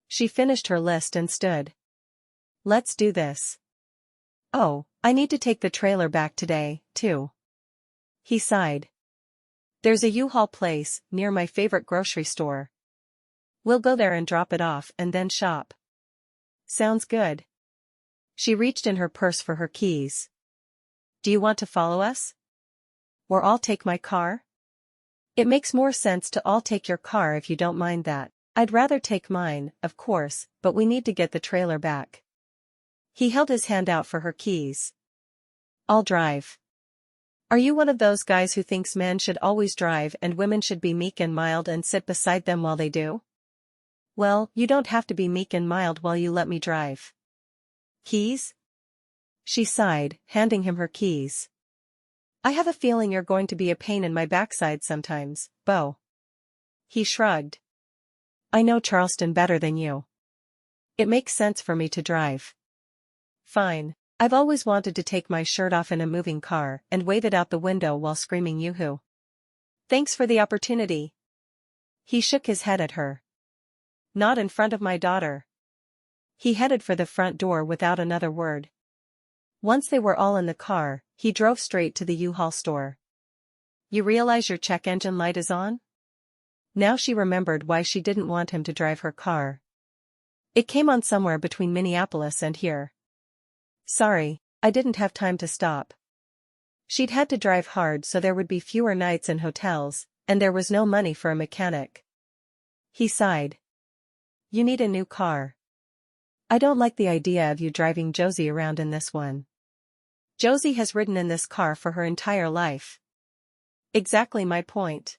She finished her list and stood. Let's do this. Oh, I need to take the trailer back today, too. He sighed. There's a U-Haul place near my favorite grocery store. We'll go there and drop it off and then shop. Sounds good. She reached in her purse for her keys. Do you want to follow us? Or I'll take my car? It makes more sense to all take your car if you don't mind that. I'd rather take mine, of course, but we need to get the trailer back. He held his hand out for her keys. I'll drive. Are you one of those guys who thinks men should always drive and women should be meek and mild and sit beside them while they do? Well, you don't have to be meek and mild while you let me drive. Keys? She sighed, handing him her keys. I have a feeling you're going to be a pain in my backside sometimes, Beau. He shrugged. I know Charleston better than you. It makes sense for me to drive. Fine. I've always wanted to take my shirt off in a moving car and wave it out the window while screaming yoo-hoo. Thanks for the opportunity. He shook his head at her. Not in front of my daughter. He headed for the front door without another word. Once they were all in the car, he drove straight to the U-Haul store. You realize your check engine light is on? Now she remembered why she didn't want him to drive her car. It came on somewhere between Minneapolis and here. Sorry, I didn't have time to stop. She'd had to drive hard so there would be fewer nights in hotels, and there was no money for a mechanic. He sighed. You need a new car. I don't like the idea of you driving Josie around in this one. Josie has ridden in this car for her entire life. Exactly my point.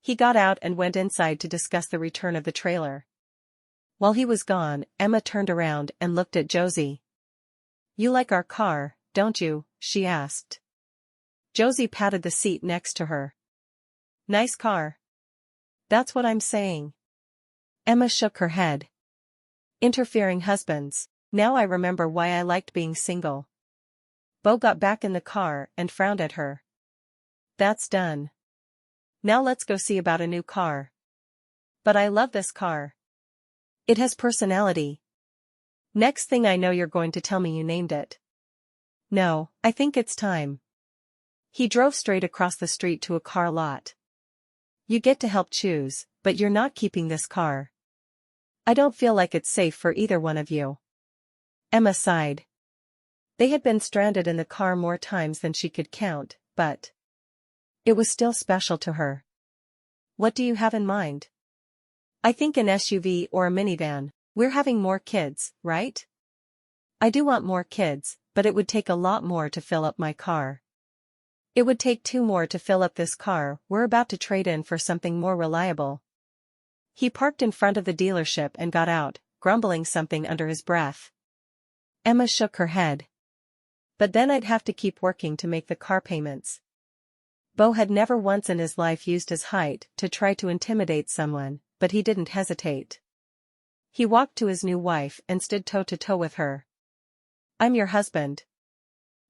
He got out and went inside to discuss the return of the trailer. While he was gone, Emma turned around and looked at Josie. You like our car, don't you? She asked. Josie patted the seat next to her. Nice car. That's what I'm saying. Emma shook her head. Interfering husbands. Now I remember why I liked being single. Beau got back in the car and frowned at her. That's done. Now let's go see about a new car. But I love this car. It has personality. Next thing I know you're going to tell me you named it. No, I think it's time. He drove straight across the street to a car lot. You get to help choose, but you're not keeping this car. I don't feel like it's safe for either one of you. Emma sighed. They had been stranded in the car more times than she could count, but it was still special to her. What do you have in mind? I think an SUV or a minivan. We're having more kids, right? I do want more kids, but it would take a lot more to fill up my car. It would take 2 more to fill up this car we're about to trade in for something more reliable. He parked in front of the dealership and got out, grumbling something under his breath. Emma shook her head. But then I'd have to keep working to make the car payments. Beau had never once in his life used his height to try to intimidate someone, but he didn't hesitate. He walked to his new wife and stood toe-to-toe with her. I'm your husband.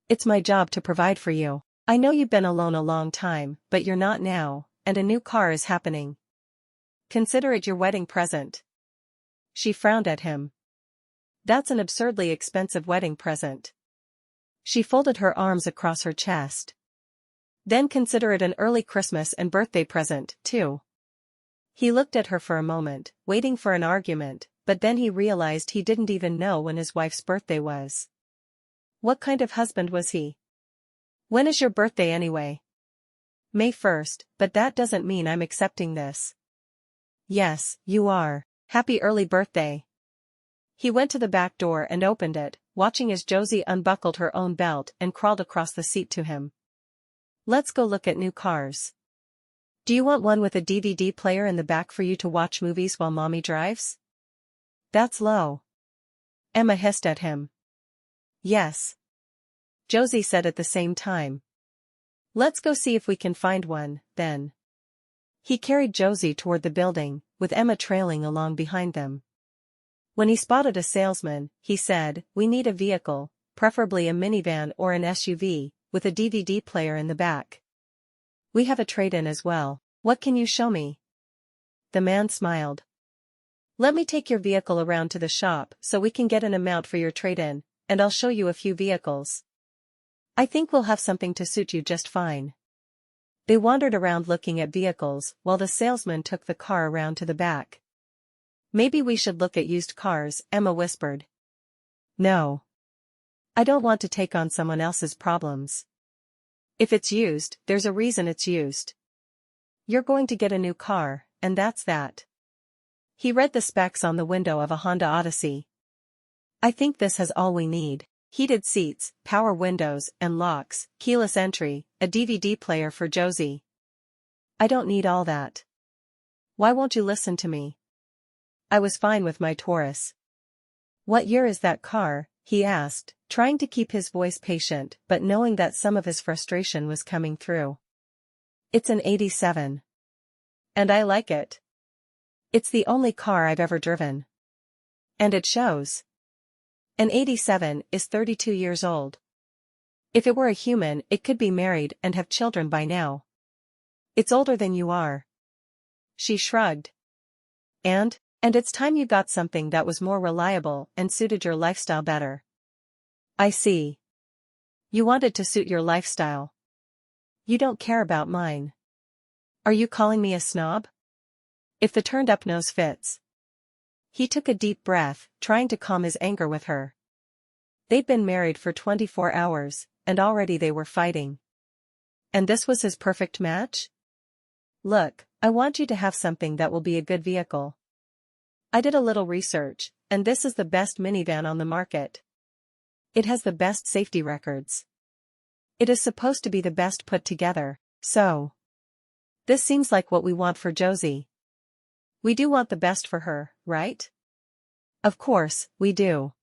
It's my job to provide for you. I know you've been alone a long time, but you're not now, and a new car is happening. Consider it your wedding present. She frowned at him. That's an absurdly expensive wedding present. She folded her arms across her chest. Then consider it an early Christmas and birthday present, too. He looked at her for a moment, waiting for an argument, but then he realized he didn't even know when his wife's birthday was. What kind of husband was he? When is your birthday anyway? May 1st, but that doesn't mean I'm accepting this. Yes, you are. Happy early birthday. He went to the back door and opened it, watching as Josie unbuckled her own belt and crawled across the seat to him. Let's go look at new cars. Do you want one with a DVD player in the back for you to watch movies while mommy drives? That's low. Emma hissed at him. Yes. Josie said at the same time. Let's go see if we can find one, then. He carried Josie toward the building, with Emma trailing along behind them. When he spotted a salesman, he said, "We need a vehicle, preferably a minivan or an SUV, with a DVD player in the back. We have a trade-in as well. What can you show me?" The man smiled. "Let me take your vehicle around to the shop so we can get an amount for your trade-in, and I'll show you a few vehicles. I think we'll have something to suit you just fine." They wandered around looking at vehicles while the salesman took the car around to the back. "Maybe we should look at used cars," Emma whispered. "No. I don't want to take on someone else's problems. If it's used, there's a reason it's used. You're going to get a new car, and that's that." He read the specs on the window of a Honda Odyssey. "I think this has all we need. Heated seats, power windows and locks, keyless entry, a DVD player for Josie. I don't need all that. Why won't you listen to me? I was fine with my Taurus." "What year is that car?" he asked, trying to keep his voice patient but knowing that some of his frustration was coming through. "It's an 87. And I like it. It's the only car I've ever driven. And it shows. An 87 is 32 years old. If it were a human, it could be married and have children by now. It's older than you are." She shrugged. And it's time you got something that was more reliable and suited your lifestyle better." "I see. You wanted to suit your lifestyle. You don't care about mine. Are you calling me a snob? If the turned-up nose fits." He took a deep breath, trying to calm his anger with her. They'd been married for 24 hours, and already they were fighting. And this was his perfect match? "Look, I want you to have something that will be a good vehicle. I did a little research, and this is the best minivan on the market. It has the best safety records. It is supposed to be the best put together, so. This seems like what we want for Josie. We do want the best for her, right?" "Of course, we do.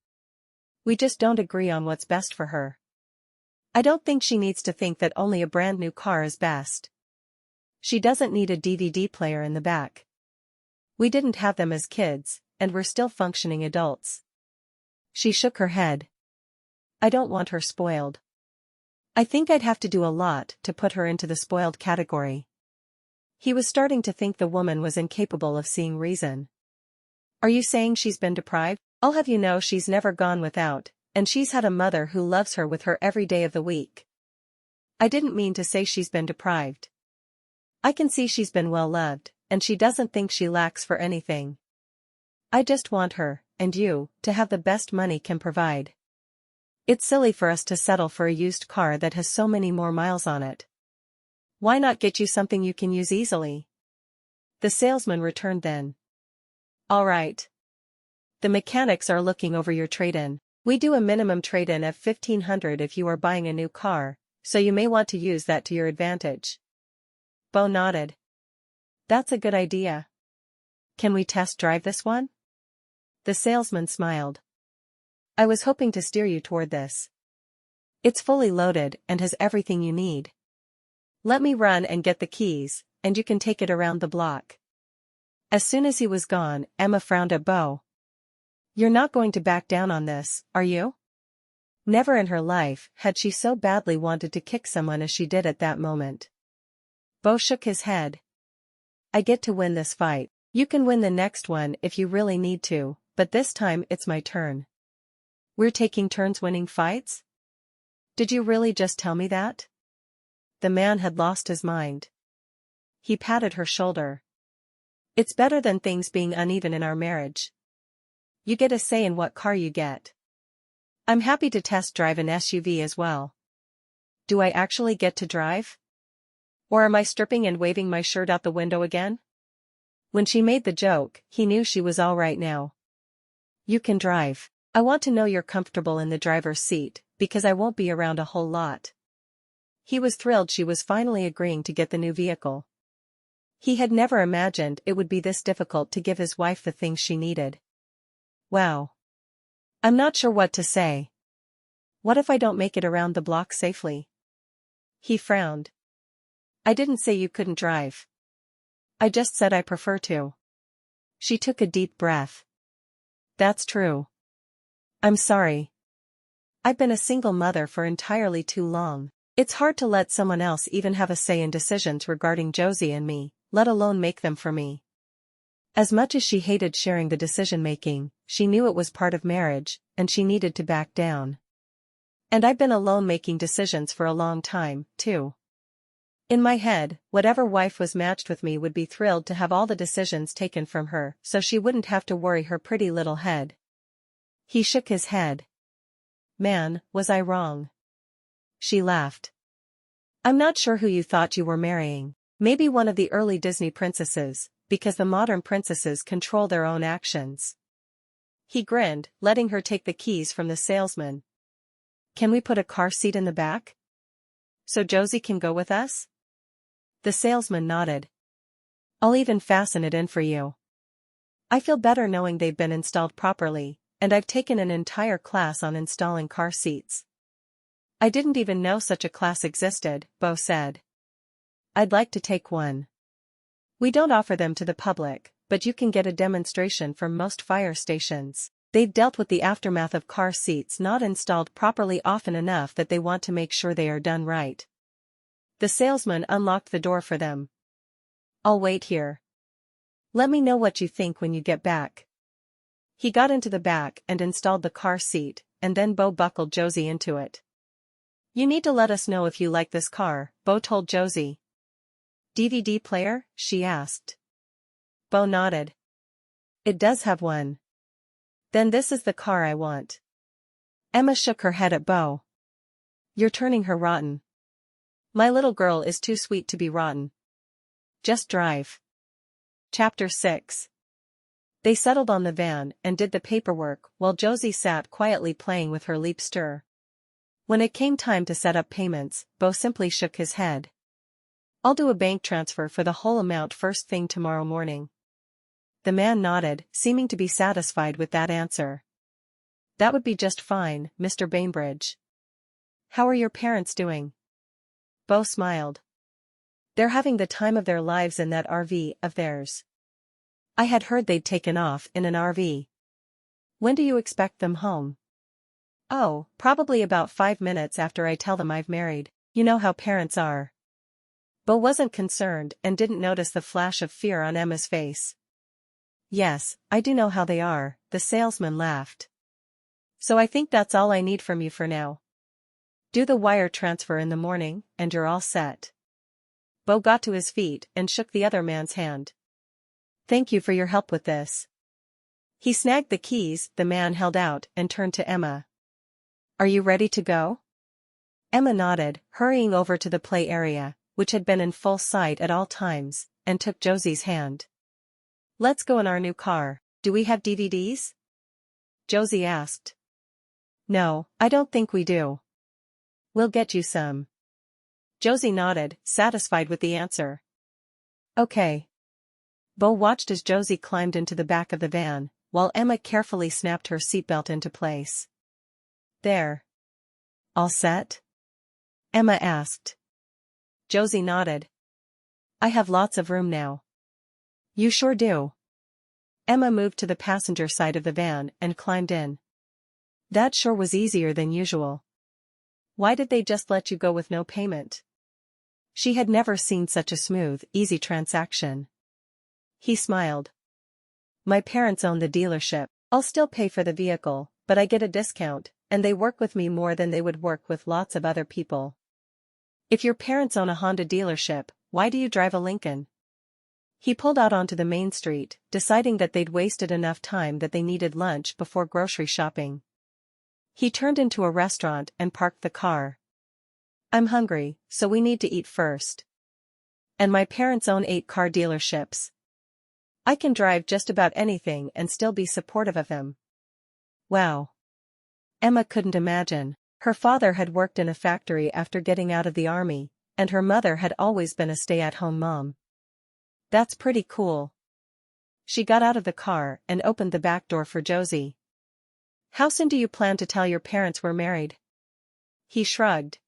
We just don't agree on what's best for her. I don't think she needs to think that only a brand new car is best. She doesn't need a DVD player in the back. We didn't have them as kids, and we're still functioning adults." She shook her head. "I don't want her spoiled. I think I'd have to do a lot to put her into the spoiled category." He was starting to think the woman was incapable of seeing reason. "Are you saying she's been deprived? I'll have you know she's never gone without, and she's had a mother who loves her with her every day of the week. I didn't mean to say she's been deprived. I can see she's been well loved, and she doesn't think she lacks for anything. I just want her, and you, to have the best money can provide. It's silly for us to settle for a used car that has so many more miles on it. Why not get you something you can use easily?" The salesman returned then. "All right. The mechanics are looking over your trade-in. We do a minimum trade-in of $1,500 if you are buying a new car, so you may want to use that to your advantage." Beau nodded. "That's a good idea. Can we test drive this one?" The salesman smiled. "I was hoping to steer you toward this. It's fully loaded and has everything you need. Let me run and get the keys, and you can take it around the block." As soon as he was gone, Emma frowned at Beau. "You're not going to back down on this, are you?" Never in her life had she so badly wanted to kick someone as she did at that moment. Beau shook his head. I get to win this fight. You can win the next one if you really need to, but this time it's my turn. We're taking turns winning fights? Did you really just tell me that? The man had lost his mind. He patted her shoulder. It's better than things being uneven in our marriage. You get a say in what car you get. I'm happy to test drive an SUV as well. Do I actually get to drive? Or am I stripping and waving my shirt out the window again? When she made the joke, he knew she was all right now. You can drive. I want to know you're comfortable in the driver's seat, because I won't be around a whole lot. He was thrilled she was finally agreeing to get the new vehicle. He had never imagined it would be this difficult to give his wife the things she needed. Wow. I'm not sure what to say. What if I don't make it around the block safely? He frowned. I didn't say you couldn't drive. I just said I prefer to. She took a deep breath. That's true. I'm sorry. I've been a single mother for entirely too long. It's hard to let someone else even have a say in decisions regarding Josie and me, let alone make them for me. As much as she hated sharing the decision-making, she knew it was part of marriage, and she needed to back down. And I've been alone making decisions for a long time, too. In my head, whatever wife was matched with me would be thrilled to have all the decisions taken from her so she wouldn't have to worry her pretty little head. He shook his head. Man, was I wrong. She laughed. I'm not sure who you thought you were marrying. Maybe one of the early Disney princesses, because the modern princesses control their own actions. He grinned, letting her take the keys from the salesman. Can we put a car seat in the back? So Josie can go with us? The salesman nodded. I'll even fasten it in for you. I feel better knowing they've been installed properly, and I've taken an entire class on installing car seats. I didn't even know such a class existed, Beau said. I'd like to take one. We don't offer them to the public, but you can get a demonstration from most fire stations. They've dealt with the aftermath of car seats not installed properly often enough that they want to make sure they are done right. The salesman unlocked the door for them. I'll wait here. Let me know what you think when you get back. He got into the back and installed the car seat, and then Beau buckled Josie into it. You need to let us know if you like this car, Beau told Josie. DVD player? She asked. Beau nodded. It does have one. Then this is the car I want. Emma shook her head at Beau. You're turning her rotten. My little girl is too sweet to be rotten. Just drive. Chapter 6. They settled on the van and did the paperwork while Josie sat quietly playing with her leap stir. When it came time to set up payments, Beau simply shook his head. I'll do a bank transfer for the whole amount first thing tomorrow morning. The man nodded, seeming to be satisfied with that answer. That would be just fine, Mr. Bainbridge. How are your parents doing? Beau smiled. They're having the time of their lives in that RV of theirs. I had heard they'd taken off in an RV. When do you expect them home? Oh, probably about 5 minutes after I tell them I've married. You know how parents are. Beau wasn't concerned and didn't notice the flash of fear on Emma's face. Yes, I do know how they are, the salesman laughed. So I think that's all I need from you for now. Do the wire transfer in the morning, and you're all set. Beau got to his feet and shook the other man's hand. Thank you for your help with this. He snagged the keys the man held out and turned to Emma. Are you ready to go? Emma nodded, hurrying over to the play area, which had been in full sight at all times, and took Josie's hand. Let's go in our new car. Do we have DVDs? Josie asked. No, I don't think we do. We'll get you some. Josie nodded, satisfied with the answer. Okay. Beau watched as Josie climbed into the back of the van, while Emma carefully snapped her seatbelt into place. There. All set? Emma asked. Josie nodded. I have lots of room now. You sure do. Emma moved to the passenger side of the van and climbed in. That sure was easier than usual. Why did they just let you go with no payment? She had never seen such a smooth, easy transaction. He smiled. My parents own the dealership. I'll still pay for the vehicle, but I get a discount, and they work with me more than they would work with lots of other people. If your parents own a Honda dealership, why do you drive a Lincoln? He pulled out onto the main street, deciding that they'd wasted enough time that they needed lunch before grocery shopping. He turned into a restaurant and parked the car. I'm hungry, so we need to eat first. And my parents own 8 car dealerships. I can drive just about anything and still be supportive of him. Wow. Emma couldn't imagine. Her father had worked in a factory after getting out of the army, and her mother had always been a stay-at-home mom. That's pretty cool. She got out of the car and opened the back door for Josie. How soon do you plan to tell your parents we're married? He shrugged.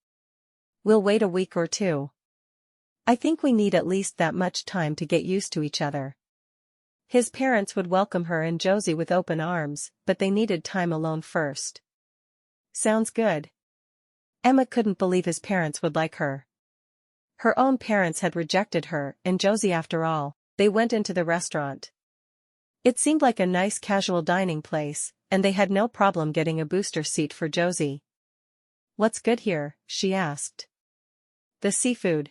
We'll wait a week or 2. I think we need at least that much time to get used to each other. His parents would welcome her and Josie with open arms, but they needed time alone first. Sounds good. Emma couldn't believe his parents would like her. Her own parents had rejected her and Josie after all. They went into the restaurant. It seemed like a nice casual dining place, and they had no problem getting a booster seat for Josie. What's good here? She asked. The seafood.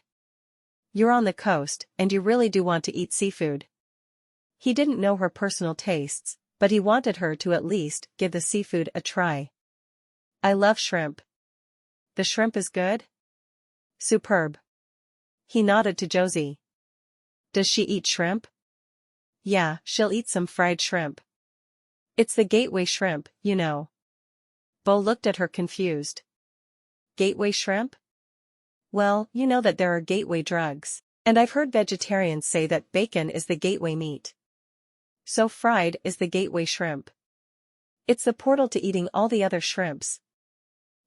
You're on the coast, and you really do want to eat seafood. He didn't know her personal tastes, but he wanted her to at least give the seafood a try. I love shrimp. The shrimp is good? Superb. He nodded to Josie. Does she eat shrimp? Yeah, she'll eat some fried shrimp. It's the gateway shrimp, you know. Beau looked at her confused. Gateway shrimp? Well, you know that there are gateway drugs, and I've heard vegetarians say that bacon is the gateway meat. So fried is the gateway shrimp. It's the portal to eating all the other shrimps.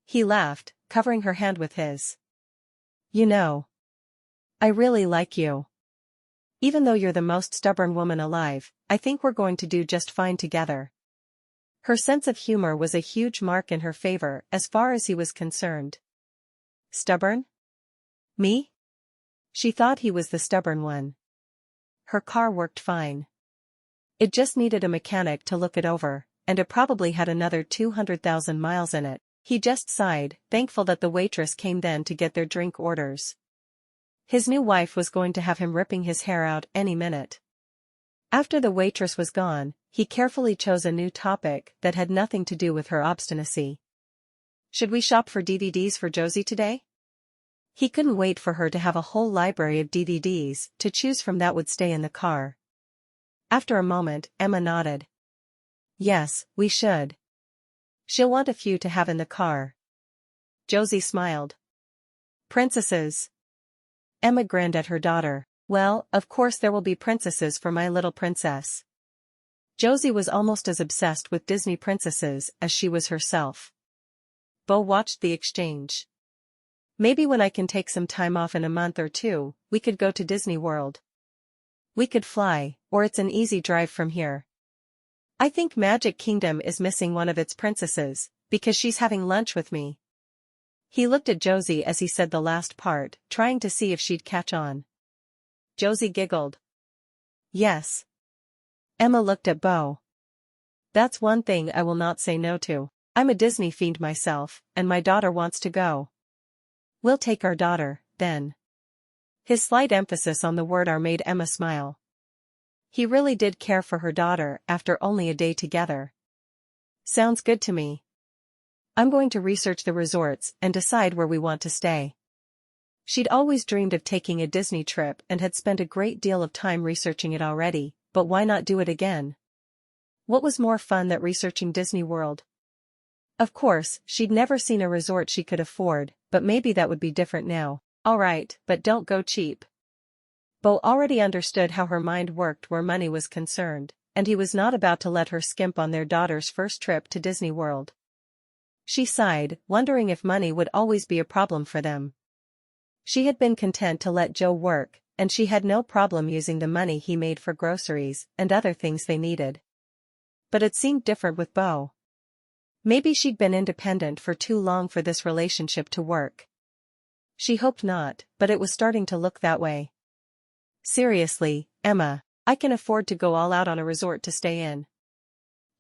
He laughed, covering her hand with his. You know, I really like you. Even though you're the most stubborn woman alive, I think we're going to do just fine together. Her sense of humor was a huge mark in her favor as far as he was concerned. Stubborn? Me? She thought he was the stubborn one. Her car worked fine. It just needed a mechanic to look it over, and it probably had another 200,000 miles in it. He just sighed, thankful that the waitress came then to get their drink orders. His new wife was going to have him ripping his hair out any minute. After the waitress was gone, he carefully chose a new topic that had nothing to do with her obstinacy. Should we shop for DVDs for Josie today? He couldn't wait for her to have a whole library of DVDs to choose from that would stay in the car. After a moment, Emma nodded. Yes, we should. She'll want a few to have in the car. Josie smiled. Princesses. Emma grinned at her daughter. Well, of course there will be princesses for my little princess. Josie was almost as obsessed with Disney princesses as she was herself. Beau watched the exchange. Maybe when I can take some time off in a month or 2, we could go to Disney World. We could fly, or it's an easy drive from here. I think Magic Kingdom is missing one of its princesses, because she's having lunch with me. He looked at Josie as he said the last part, trying to see if she'd catch on. Josie giggled. Yes. Emma looked at Beau. That's one thing I will not say no to. I'm a Disney fiend myself, and my daughter wants to go. We'll take our daughter, then. His slight emphasis on the word "our" made Emma smile. He really did care for her daughter after only a day together. Sounds good to me. I'm going to research the resorts and decide where we want to stay. She'd always dreamed of taking a Disney trip and had spent a great deal of time researching it already, but why not do it again? What was more fun than researching Disney World? Of course, she'd never seen a resort she could afford, but maybe that would be different now. All right, but don't go cheap. Beau already understood how her mind worked where money was concerned, and he was not about to let her skimp on their daughter's first trip to Disney World. She sighed, wondering if money would always be a problem for them. She had been content to let Joe work, and she had no problem using the money he made for groceries and other things they needed. But it seemed different with Beau. Maybe she'd been independent for too long for this relationship to work. She hoped not, but it was starting to look that way. Seriously, Emma, I can afford to go all out on a resort to stay in.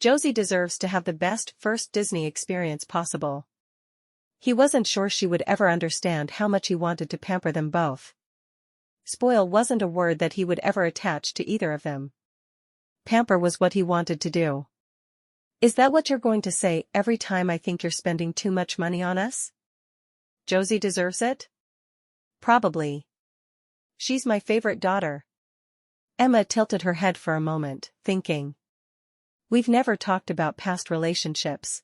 Josie deserves to have the best first Disney experience possible. He wasn't sure she would ever understand how much he wanted to pamper them both. Spoil wasn't a word that he would ever attach to either of them. Pamper was what he wanted to do. Is that what you're going to say every time I think you're spending too much money on us? Josie deserves it? Probably. She's my favorite daughter. Emma tilted her head for a moment, thinking. We've never talked about past relationships.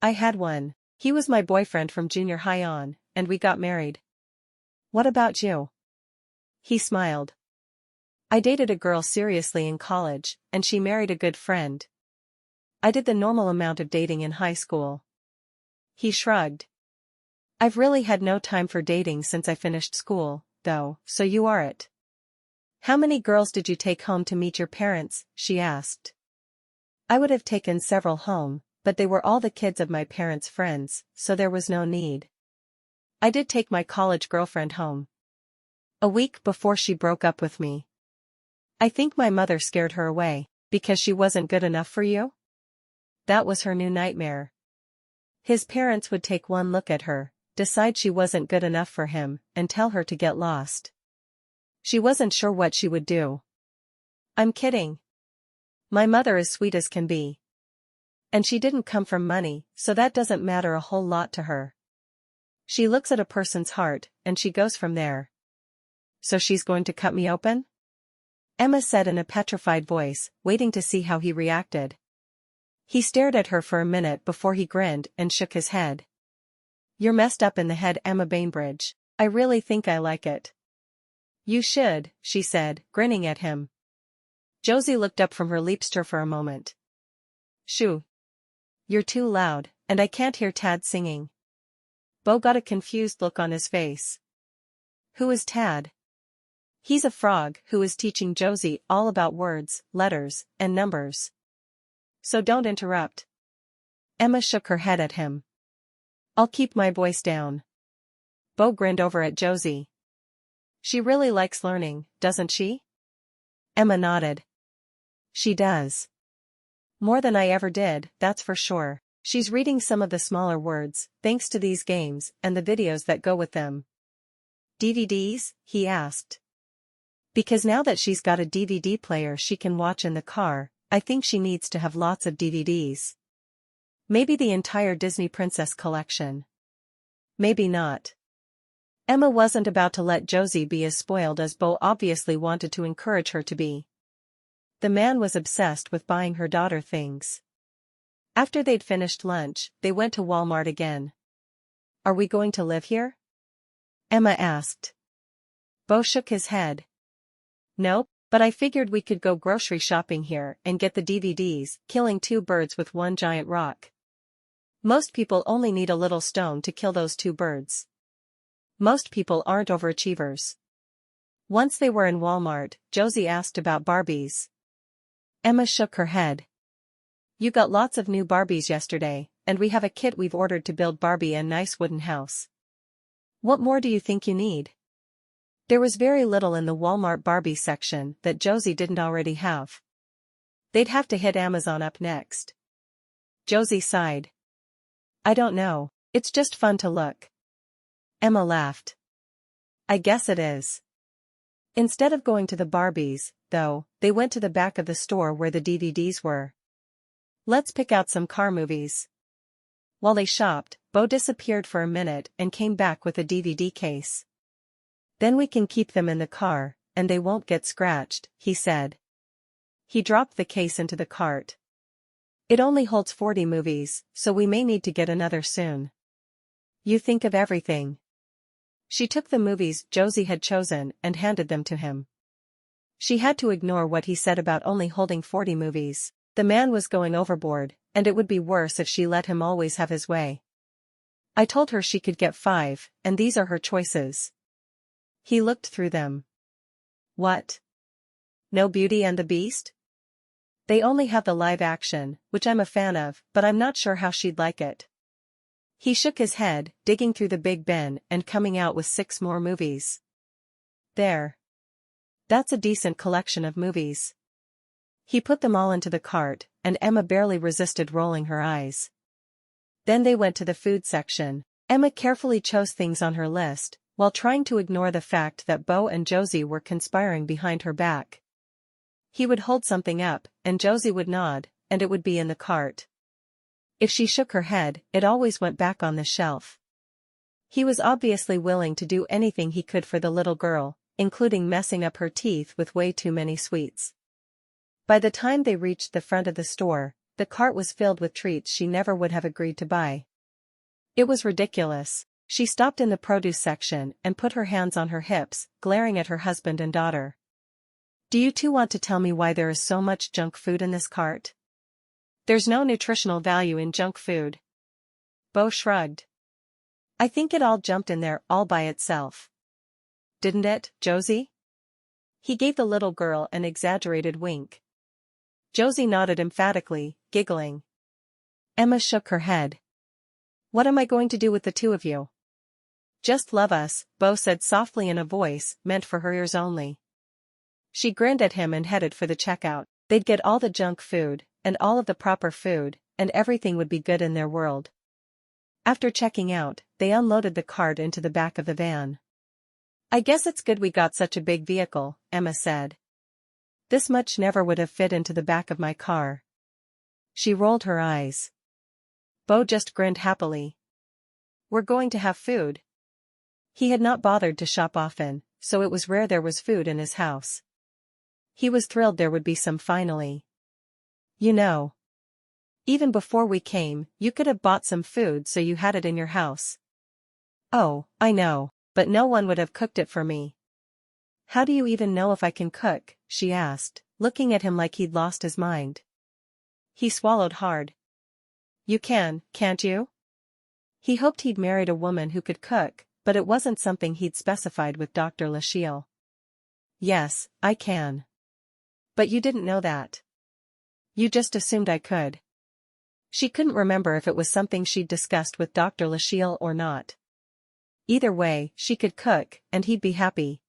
I had one. He was my boyfriend from junior high on, and we got married. What about you? He smiled. I dated a girl seriously in college, and she married a good friend. I did the normal amount of dating in high school. He shrugged. I've really had no time for dating since I finished school, though, so you are it. How many girls did you take home to meet your parents? She asked. I would have taken several home, but they were all the kids of my parents' friends, so there was no need. I did take my college girlfriend home. A week before she broke up with me. I think my mother scared her away, because she wasn't good enough for you? That was her new nightmare. His parents would take one look at her, decide she wasn't good enough for him, and tell her to get lost. She wasn't sure what she would do. I'm kidding. My mother is sweet as can be. And she didn't come from money, so that doesn't matter a whole lot to her. She looks at a person's heart, and she goes from there. So she's going to cut me open? Emma said in a petrified voice, waiting to see how he reacted. He stared at her for a minute before he grinned and shook his head. You're messed up in the head, Emma Bainbridge. I really think I like it. You should, she said, grinning at him. Josie looked up from her leapster for a moment. Shoo. You're too loud, and I can't hear Tad singing. Beau got a confused look on his face. Who is Tad? He's a frog who is teaching Josie all about words, letters, and numbers. So don't interrupt. Emma shook her head at him. I'll keep my voice down. Beau grinned over at Josie. She really likes learning, doesn't she? Emma nodded. She does. More than I ever did, that's for sure. She's reading some of the smaller words, thanks to these games and the videos that go with them. DVDs? He asked. Because now that she's got a DVD player she can watch in the car, I think she needs to have lots of DVDs. Maybe the entire Disney Princess collection. Maybe not. Emma wasn't about to let Josie be as spoiled as Beau obviously wanted to encourage her to be. The man was obsessed with buying her daughter things. After they'd finished lunch, they went to Walmart again. Are we going to live here? Emma asked. Beau shook his head. Nope, but I figured we could go grocery shopping here and get the DVDs, killing two birds with one giant rock. Most people only need a little stone to kill those two birds. Most people aren't overachievers. Once they were in Walmart, Josie asked about Barbies. Emma shook her head. You got lots of new Barbies yesterday, and we have a kit we've ordered to build Barbie a nice wooden house. What more do you think you need? There was very little in the Walmart Barbie section that Josie didn't already have. They'd have to hit Amazon up next. Josie sighed. I don't know, it's just fun to look. Emma laughed. I guess it is. Instead of going to the Barbies, though, they went to the back of the store where the DVDs were. Let's pick out some car movies. While they shopped, Beau disappeared for a minute and came back with a DVD case. Then we can keep them in the car, and they won't get scratched, he said. He dropped the case into the cart. It only holds 40 movies, so we may need to get another soon. You think of everything. She took the movies Josie had chosen and handed them to him. She had to ignore what he said about only holding 40 movies. The man was going overboard, and it would be worse if she let him always have his way. I told her she could get 5, and these are her choices. He looked through them. What? No Beauty and the Beast? They only have the live action, which I'm a fan of, but I'm not sure how she'd like it. He shook his head, digging through the big bin and coming out with 6 more movies. There. That's a decent collection of movies. He put them all into the cart, and Emma barely resisted rolling her eyes. Then they went to the food section. Emma carefully chose things on her list, while trying to ignore the fact that Beau and Josie were conspiring behind her back. He would hold something up, and Josie would nod, and it would be in the cart. If she shook her head, it always went back on the shelf. He was obviously willing to do anything he could for the little girl, including messing up her teeth with way too many sweets. By the time they reached the front of the store, the cart was filled with treats she never would have agreed to buy. It was ridiculous. She stopped in the produce section and put her hands on her hips, glaring at her husband and daughter. Do you two want to tell me why there is so much junk food in this cart? There's no nutritional value in junk food. Beau shrugged. I think it all jumped in there all by itself. Didn't it, Josie? He gave the little girl an exaggerated wink. Josie nodded emphatically, giggling. Emma shook her head. What am I going to do with the two of you? Just love us, Beau said softly in a voice meant for her ears only. She grinned at him and headed for the checkout. They'd get all the junk food, and all of the proper food, and everything would be good in their world. After checking out, they unloaded the cart into the back of the van. I guess it's good we got such a big vehicle, Emma said. This much never would have fit into the back of my car. She rolled her eyes. Beau just grinned happily. We're going to have food. He had not bothered to shop often, so it was rare there was food in his house. He was thrilled there would be some finally. You know. Even before we came, you could have bought some food so you had it in your house. Oh, I know, but no one would have cooked it for me. How do you even know if I can cook? She asked, looking at him like he'd lost his mind. He swallowed hard. You can, can't you? He hoped he'd married a woman who could cook, but it wasn't something he'd specified with Dr. Lachele. Yes, I can. But you didn't know that. You just assumed I could. She couldn't remember if it was something she'd discussed with Dr. Lachele or not. Either way, she could cook, and he'd be happy.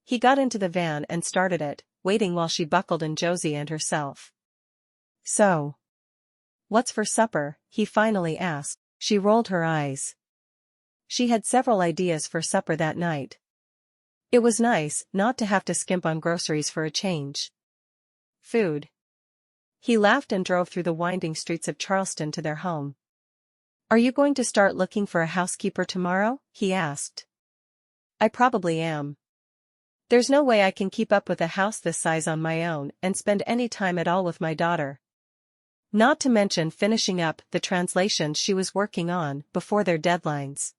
He got into the van and started it, waiting while she buckled in Josie and herself. So. What's for supper? He finally asked. She rolled her eyes. She had several ideas for supper that night. It was nice not to have to skimp on groceries for a change. Food. He laughed and drove through the winding streets of Charleston to their home. Are you going to start looking for a housekeeper tomorrow? He asked. I probably am. There's no way I can keep up with a house this size on my own and spend any time at all with my daughter. Not to mention finishing up the translations she was working on before their deadlines.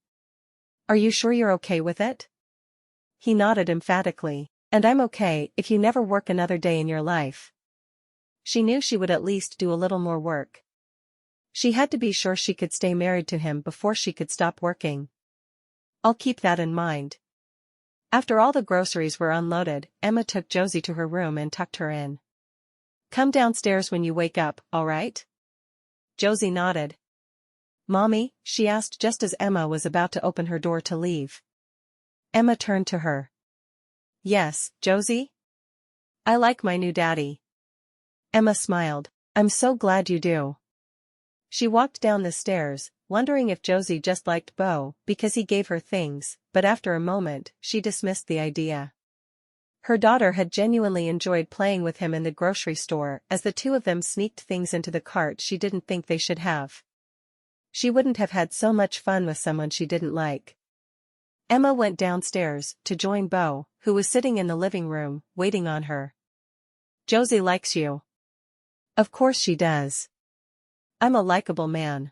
Are you sure you're okay with it? He nodded emphatically. And I'm okay if you never work another day in your life. She knew she would at least do a little more work. She had to be sure she could stay married to him before she could stop working. I'll keep that in mind. After all the groceries were unloaded, Emma took Josie to her room and tucked her in. Come downstairs when you wake up, all right? Josie nodded. Mommy? She asked just as Emma was about to open her door to leave. Emma turned to her. Yes, Josie? I like my new daddy. Emma smiled. I'm so glad you do. She walked down the stairs, wondering if Josie just liked Beau because he gave her things, but after a moment, she dismissed the idea. Her daughter had genuinely enjoyed playing with him in the grocery store as the two of them sneaked things into the cart she didn't think they should have. She wouldn't have had so much fun with someone she didn't like. Emma went downstairs to join Beau, who was sitting in the living room, waiting on her. Josie likes you. Of course she does. I'm a likable man.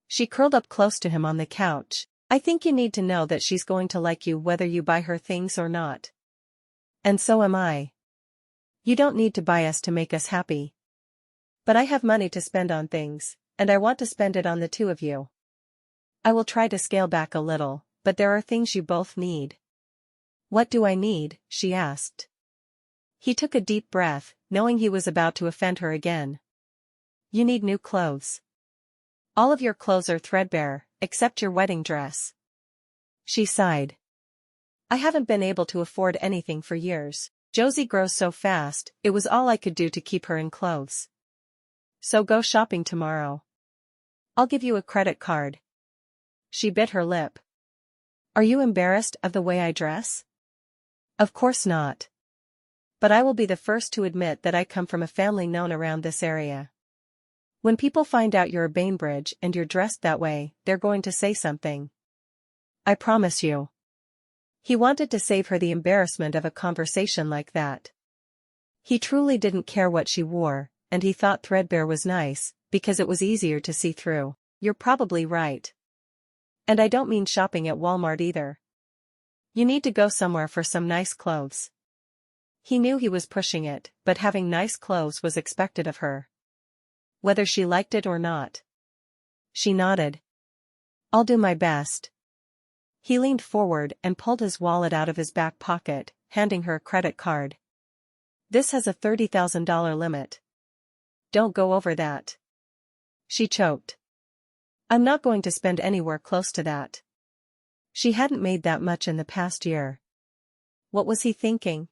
She curled up close to him on the couch. I think you need to know that she's going to like you whether you buy her things or not. And so am I. You don't need to buy us to make us happy. But I have money to spend on things, and I want to spend it on the two of you. I will try to scale back a little, but there are things you both need. What do I need? She asked. He took a deep breath, knowing he was about to offend her again. You need new clothes. All of your clothes are threadbare, except your wedding dress. She sighed. I haven't been able to afford anything for years. Josie grows so fast, it was all I could do to keep her in clothes. So go shopping tomorrow. I'll give you a credit card. She bit her lip. Are you embarrassed of the way I dress? Of course not. But I will be the first to admit that I come from a family known around this area. When people find out you're a Bainbridge and you're dressed that way, they're going to say something. I promise you. He wanted to save her the embarrassment of a conversation like that. He truly didn't care what she wore, and he thought threadbare was nice, because it was easier to see through. You're probably right. And I don't mean shopping at Walmart either. You need to go somewhere for some nice clothes. He knew he was pushing it, but having nice clothes was expected of her. Whether she liked it or not. She nodded. I'll do my best. He leaned forward and pulled his wallet out of his back pocket, handing her a credit card. This has a $30,000 limit. Don't go over that. She choked. I'm not going to spend anywhere close to that. She hadn't made that much in the past year. What was he thinking?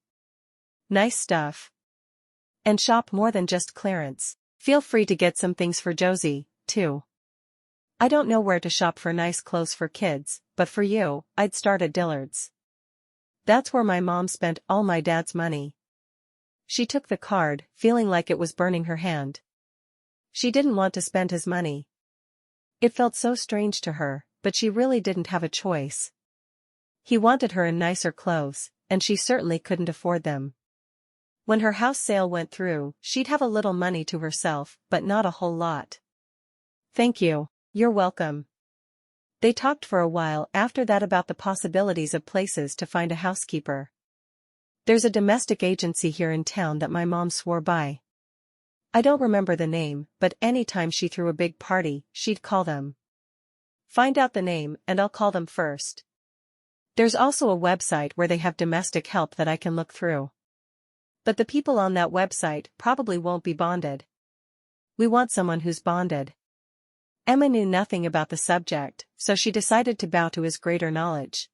Nice stuff. And shop more than just clearance. Feel free to get some things for Josie, too. I don't know where to shop for nice clothes for kids, but for you, I'd start at Dillard's. That's where my mom spent all my dad's money. She took the card, feeling like it was burning her hand. She didn't want to spend his money. It felt so strange to her, but she really didn't have a choice. He wanted her in nicer clothes, and she certainly couldn't afford them. When her house sale went through, she'd have a little money to herself, but not a whole lot. Thank you. You're welcome. They talked for a while after that about the possibilities of places to find a housekeeper. There's a domestic agency here in town that my mom swore by. I don't remember the name, but any time she threw a big party, she'd call them. Find out the name and I'll call them first. There's also a website where they have domestic help that I can look through. But the people on that website probably won't be bonded. We want someone who's bonded. Emma knew nothing about the subject, so she decided to bow to his greater knowledge.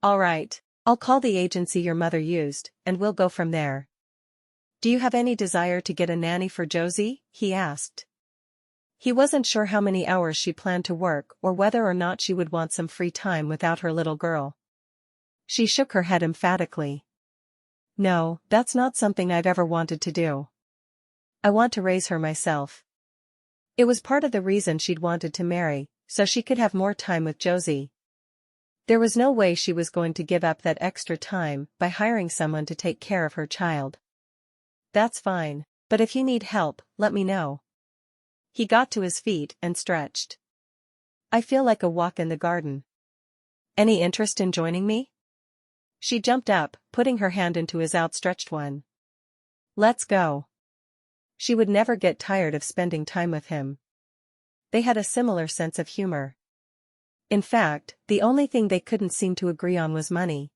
All right, I'll call the agency your mother used, and we'll go from there. Do you have any desire to get a nanny for Josie? He asked. He wasn't sure how many hours she planned to work or whether or not she would want some free time without her little girl. She shook her head emphatically. No, that's not something I've ever wanted to do. I want to raise her myself. It was part of the reason she'd wanted to marry, so she could have more time with Josie. There was no way she was going to give up that extra time by hiring someone to take care of her child. That's fine, but if you need help, let me know. He got to his feet and stretched. I feel like a walk in the garden. Any interest in joining me? She jumped up, putting her hand into his outstretched one. Let's go. She would never get tired of spending time with him. They had a similar sense of humor. In fact, the only thing they couldn't seem to agree on was money.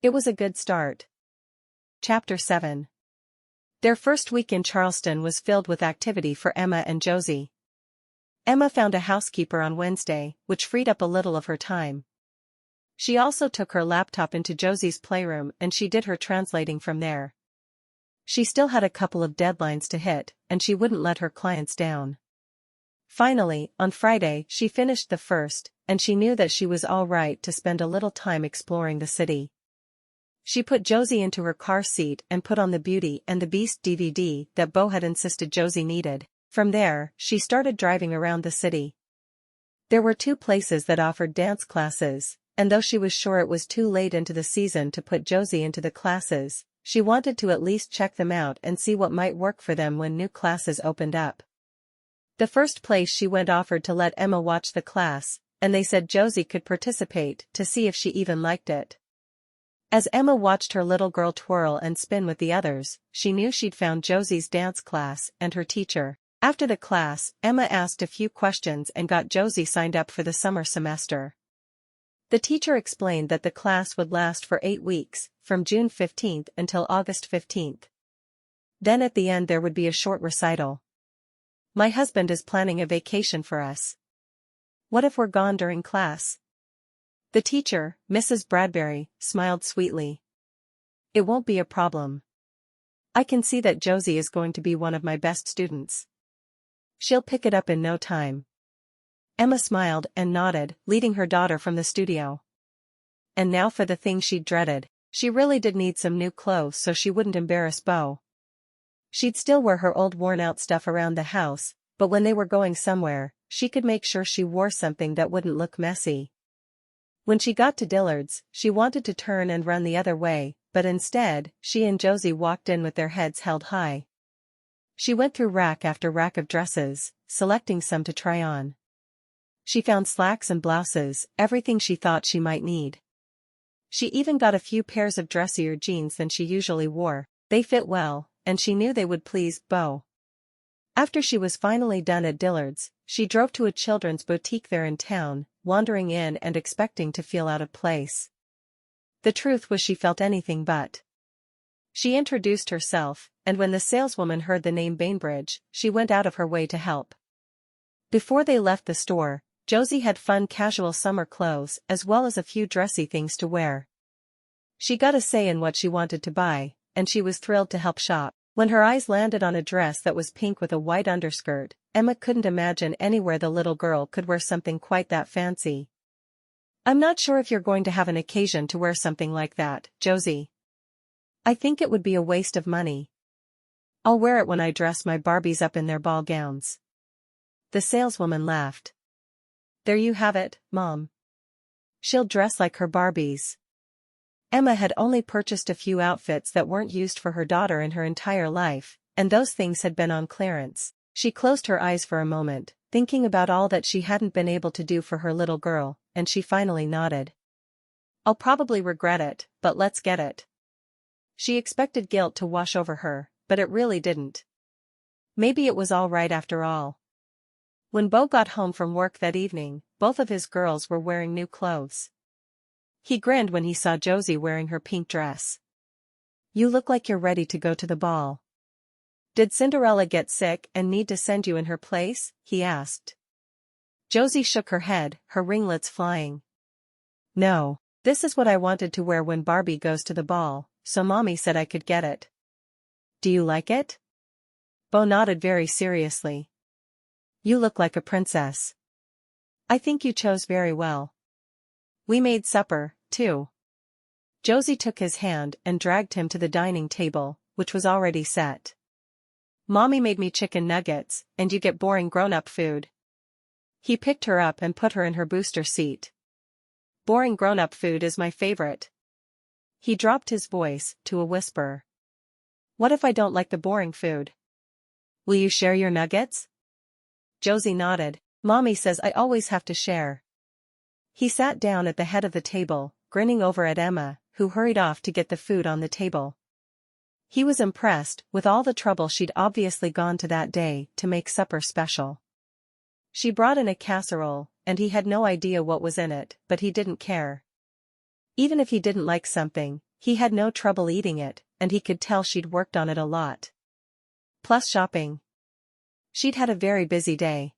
It was a good start. Chapter 7. Their first week in Charleston was filled with activity for Emma and Josie. Emma found a housekeeper on Wednesday, which freed up a little of her time. She also took her laptop into Josie's playroom and she did her translating from there. She still had a couple of deadlines to hit, and she wouldn't let her clients down. Finally, on Friday, she finished the first, and she knew that she was all right to spend a little time exploring the city. She put Josie into her car seat and put on the Beauty and the Beast DVD that Beau had insisted Josie needed. From there, she started driving around the city. There were 2 places that offered dance classes, and though she was sure it was too late into the season to put Josie into the classes, she wanted to at least check them out and see what might work for them when new classes opened up. The first place she went offered to let Emma watch the class, and they said Josie could participate to see if she even liked it. As Emma watched her little girl twirl and spin with the others, she knew she'd found Josie's dance class and her teacher. After the class, Emma asked a few questions and got Josie signed up for the summer semester. The teacher explained that the class would last for 8 weeks, from June 15th until August 15th. Then at the end there would be a short recital. My husband is planning a vacation for us. What if we're gone during class? The teacher, Mrs. Bradbury, smiled sweetly. It won't be a problem. I can see that Josie is going to be one of my best students. She'll pick it up in no time. Emma smiled and nodded, leading her daughter from the studio. And now for the thing she'd dreaded. She really did need some new clothes so she wouldn't embarrass Beau. She'd still wear her old worn-out stuff around the house, but when they were going somewhere, she could make sure she wore something that wouldn't look messy. When she got to Dillard's, she wanted to turn and run the other way, but instead, she and Josie walked in with their heads held high. She went through rack after rack of dresses, selecting some to try on. She found slacks and blouses, everything she thought she might need. She even got a few pairs of dressier jeans than she usually wore. They fit well, and she knew they would please Beau. After she was finally done at Dillard's, she drove to a children's boutique there in town, wandering in and expecting to feel out of place. The truth was she felt anything but. She introduced herself, and when the saleswoman heard the name Bainbridge, she went out of her way to help. Before they left the store, Josie had fun casual summer clothes as well as a few dressy things to wear. She got a say in what she wanted to buy, and she was thrilled to help shop. When her eyes landed on a dress that was pink with a white underskirt, Emma couldn't imagine anywhere the little girl could wear something quite that fancy. I'm not sure if you're going to have an occasion to wear something like that, Josie. I think it would be a waste of money. I'll wear it when I dress my Barbies up in their ball gowns. The saleswoman laughed. There you have it, Mom. She'll dress like her Barbies. Emma had only purchased a few outfits that weren't used for her daughter in her entire life, and those things had been on clearance. She closed her eyes for a moment, thinking about all that she hadn't been able to do for her little girl, and she finally nodded. I'll probably regret it, but let's get it. She expected guilt to wash over her, but it really didn't. Maybe it was all right after all. When Beau got home from work that evening, both of his girls were wearing new clothes. He grinned when he saw Josie wearing her pink dress. You look like you're ready to go to the ball. Did Cinderella get sick and need to send you in her place? He asked. Josie shook her head, her ringlets flying. No, this is what I wanted to wear when Barbie goes to the ball, so Mommy said I could get it. Do you like it? Beau nodded very seriously. You look like a princess. I think you chose very well. We made supper, too. Josie took his hand and dragged him to the dining table, which was already set. Mommy made me chicken nuggets, and you get boring grown-up food. He picked her up and put her in her booster seat. Boring grown-up food is my favorite. He dropped his voice to a whisper. What if I don't like the boring food? Will you share your nuggets? Josie nodded. Mommy says I always have to share. He sat down at the head of the table, grinning over at Emma, who hurried off to get the food on the table. He was impressed with all the trouble she'd obviously gone to that day to make supper special. She brought in a casserole, and he had no idea what was in it, but he didn't care. Even if he didn't like something, he had no trouble eating it, and he could tell she'd worked on it a lot. Plus shopping. She'd had a very busy day.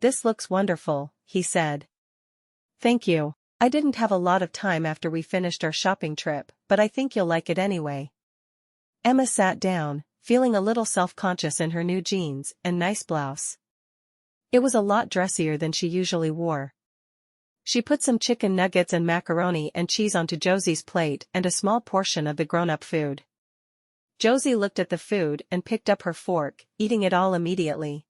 This looks wonderful, he said. Thank you. I didn't have a lot of time after we finished our shopping trip, but I think you'll like it anyway. Emma sat down, feeling a little self-conscious in her new jeans and nice blouse. It was a lot dressier than she usually wore. She put some chicken nuggets and macaroni and cheese onto Josie's plate and a small portion of the grown-up food. Josie looked at the food and picked up her fork, eating it all immediately.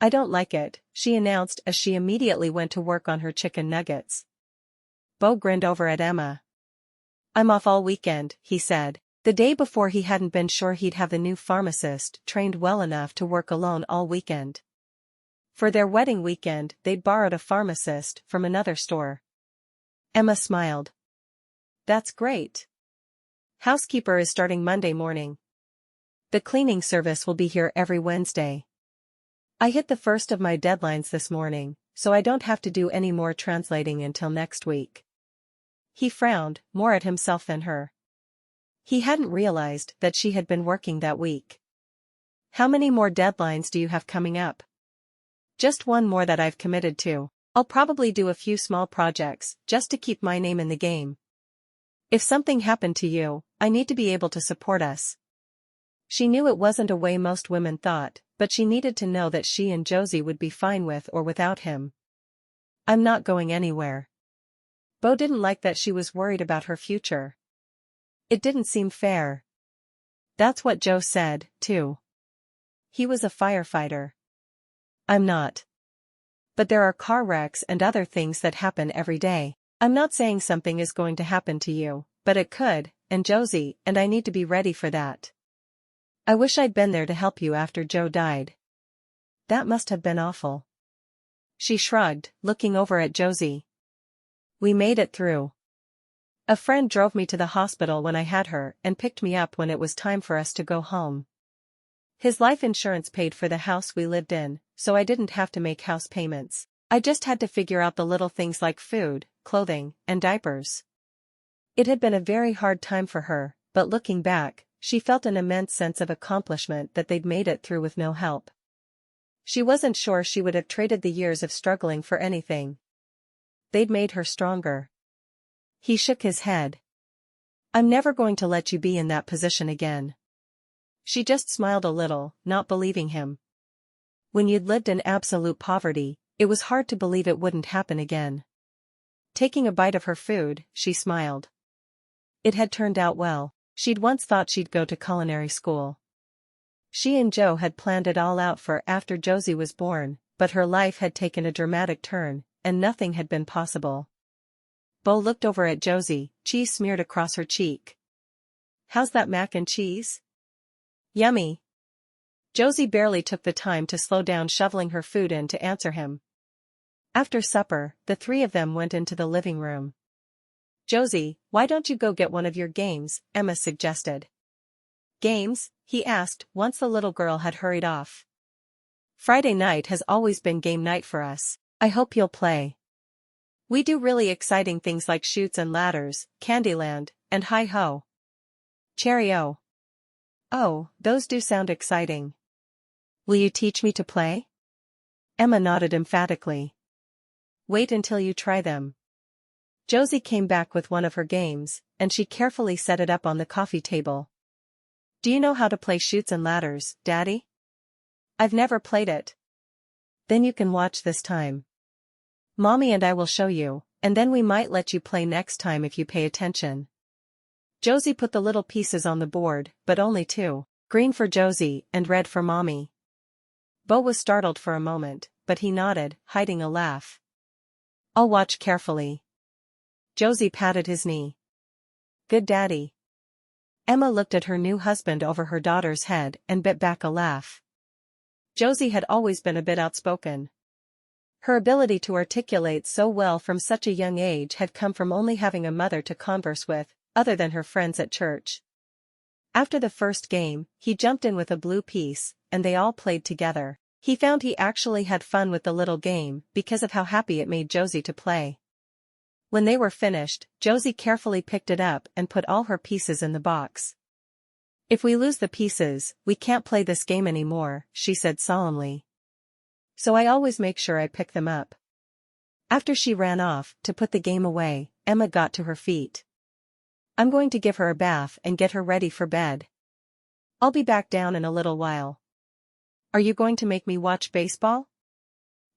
I don't like it, she announced as she immediately went to work on her chicken nuggets. Beau grinned over at Emma. I'm off all weekend, he said. The day before he hadn't been sure he'd have the new pharmacist trained well enough to work alone all weekend. For their wedding weekend, they'd borrowed a pharmacist from another store. Emma smiled. That's great. Housekeeper is starting Monday morning. The cleaning service will be here every Wednesday. I hit the first of my deadlines this morning, so I don't have to do any more translating until next week. He frowned, more at himself than her. He hadn't realized that she had been working that week. How many more deadlines do you have coming up? Just one more that I've committed to. I'll probably do a few small projects, just to keep my name in the game. If something happened to you, I need to be able to support us. She knew it wasn't a way most women thought, but she needed to know that she and Josie would be fine with or without him. I'm not going anywhere. Beau didn't like that she was worried about her future. It didn't seem fair. That's what Joe said, too. He was a firefighter. I'm not. But there are car wrecks and other things that happen every day. I'm not saying something is going to happen to you, but it could, and Josie, and I need to be ready for that. I wish I'd been there to help you after Joe died. That must have been awful. She shrugged, looking over at Josie. We made it through. A friend drove me to the hospital when I had her and picked me up when it was time for us to go home. His life insurance paid for the house we lived in, so I didn't have to make house payments. I just had to figure out the little things like food, clothing, and diapers. It had been a very hard time for her, but looking back, she felt an immense sense of accomplishment that they'd made it through with no help. She wasn't sure she would have traded the years of struggling for anything. They'd made her stronger. He shook his head. I'm never going to let you be in that position again. She just smiled a little, not believing him. When you'd lived in absolute poverty, it was hard to believe it wouldn't happen again. Taking a bite of her food, she smiled. It had turned out well. She'd once thought she'd go to culinary school. She and Joe had planned it all out for after Josie was born, but her life had taken a dramatic turn, and nothing had been possible. Beau looked over at Josie, cheese smeared across her cheek. How's that mac and cheese? Yummy. Josie barely took the time to slow down shoveling her food in to answer him. After supper, the three of them went into the living room. Josie, why don't you go get one of your games? Emma suggested. Games? He asked, once the little girl had hurried off. Friday night has always been game night for us. I hope you'll play. We do really exciting things like chutes and ladders, Candyland, and hi-ho. Cheerio. Oh, those do sound exciting. Will you teach me to play? Emma nodded emphatically. Wait until you try them. Josie came back with one of her games, and she carefully set it up on the coffee table. Do you know how to play chutes and ladders, Daddy? I've never played it. Then you can watch this time. Mommy and I will show you, and then we might let you play next time if you pay attention. Josie put the little pieces on the board, but only two, green for Josie and red for Mommy. Beau was startled for a moment, but he nodded, hiding a laugh. I'll watch carefully. Josie patted his knee. Good daddy. Emma looked at her new husband over her daughter's head and bit back a laugh. Josie had always been a bit outspoken. Her ability to articulate so well from such a young age had come from only having a mother to converse with, other than her friends at church. After the first game, he jumped in with a blue piece, and they all played together. He found he actually had fun with the little game because of how happy it made Josie to play. When they were finished, Josie carefully picked it up and put all her pieces in the box. If we lose the pieces, we can't play this game anymore, she said solemnly. So I always make sure I pick them up. After she ran off to put the game away, Emma got to her feet. I'm going to give her a bath and get her ready for bed. I'll be back down in a little while. Are you going to make me watch baseball?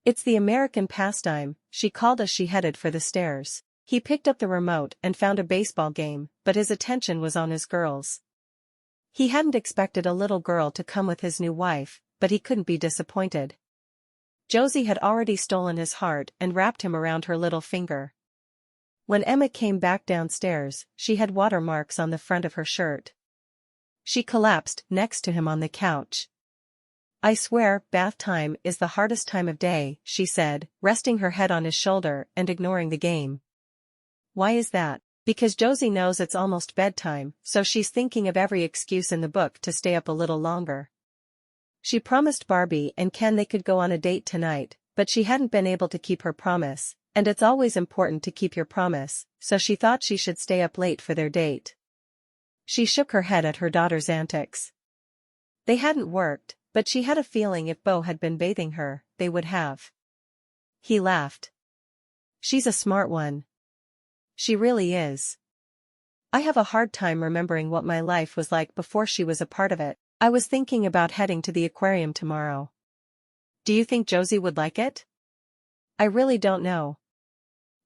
It's the American pastime, she called as she headed for the stairs. He picked up the remote and found a baseball game, but his attention was on his girls. He hadn't expected a little girl to come with his new wife, but he couldn't be disappointed. Josie had already stolen his heart and wrapped him around her little finger. When Emma came back downstairs, she had watermarks on the front of her shirt. She collapsed next to him on the couch. I swear, bath time is the hardest time of day, she said, resting her head on his shoulder and ignoring the game. Why is that? Because Josie knows it's almost bedtime, so she's thinking of every excuse in the book to stay up a little longer. She promised Barbie and Ken they could go on a date tonight, but she hadn't been able to keep her promise, and it's always important to keep your promise, so she thought she should stay up late for their date. She shook her head at her daughter's antics. They hadn't worked, but she had a feeling if Beau had been bathing her, they would have. He laughed. She's a smart one. She really is. I have a hard time remembering what my life was like before she was a part of it. I was thinking about heading to the aquarium tomorrow. Do you think Josie would like it? I really don't know.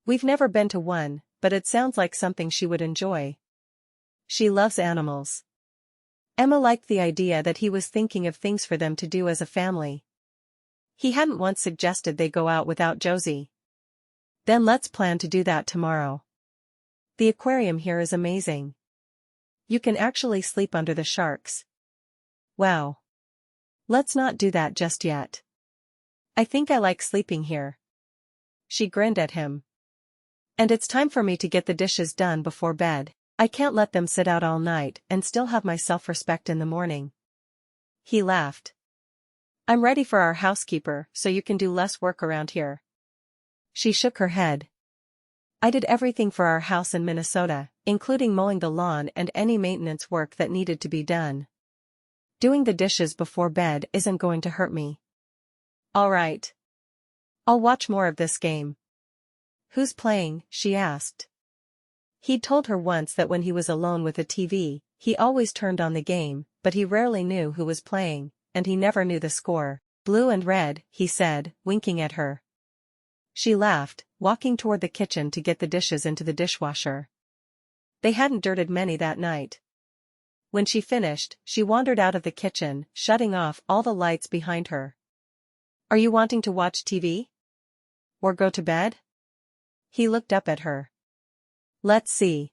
We've never been to one, but it sounds like something she would enjoy. She loves animals. Emma liked the idea that he was thinking of things for them to do as a family. He hadn't once suggested they go out without Josie. Then let's plan to do that tomorrow. The aquarium here is amazing. You can actually sleep under the sharks. Wow. Let's not do that just yet. I think I like sleeping here. She grinned at him. And it's time for me to get the dishes done before bed. I can't let them sit out all night and still have my self-respect in the morning. He laughed. I'm ready for our housekeeper so you can do less work around here. She shook her head. I did everything for our house in Minnesota, including mowing the lawn and any maintenance work that needed to be done. Doing the dishes before bed isn't going to hurt me. All right. I'll watch more of this game. Who's playing? She asked. He'd told her once that when he was alone with a TV, he always turned on the game, but he rarely knew who was playing, and he never knew the score. Blue and red, he said, winking at her. She laughed, walking toward the kitchen to get the dishes into the dishwasher. They hadn't dirted many that night. When she finished, she wandered out of the kitchen, shutting off all the lights behind her. Are you wanting to watch TV? Or go to bed? He looked up at her. Let's see.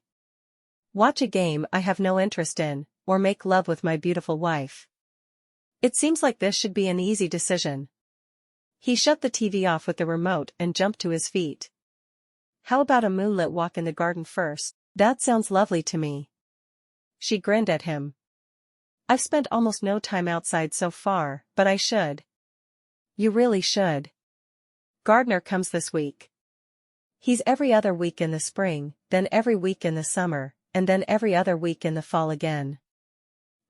Watch a game I have no interest in, or make love with my beautiful wife. It seems like this should be an easy decision. He shut the TV off with the remote and jumped to his feet. How about a moonlit walk in the garden first? That sounds lovely to me. She grinned at him. I've spent almost no time outside so far, but I should. You really should. Gardner comes this week. He's every other week in the spring, then every week in the summer, and then every other week in the fall again.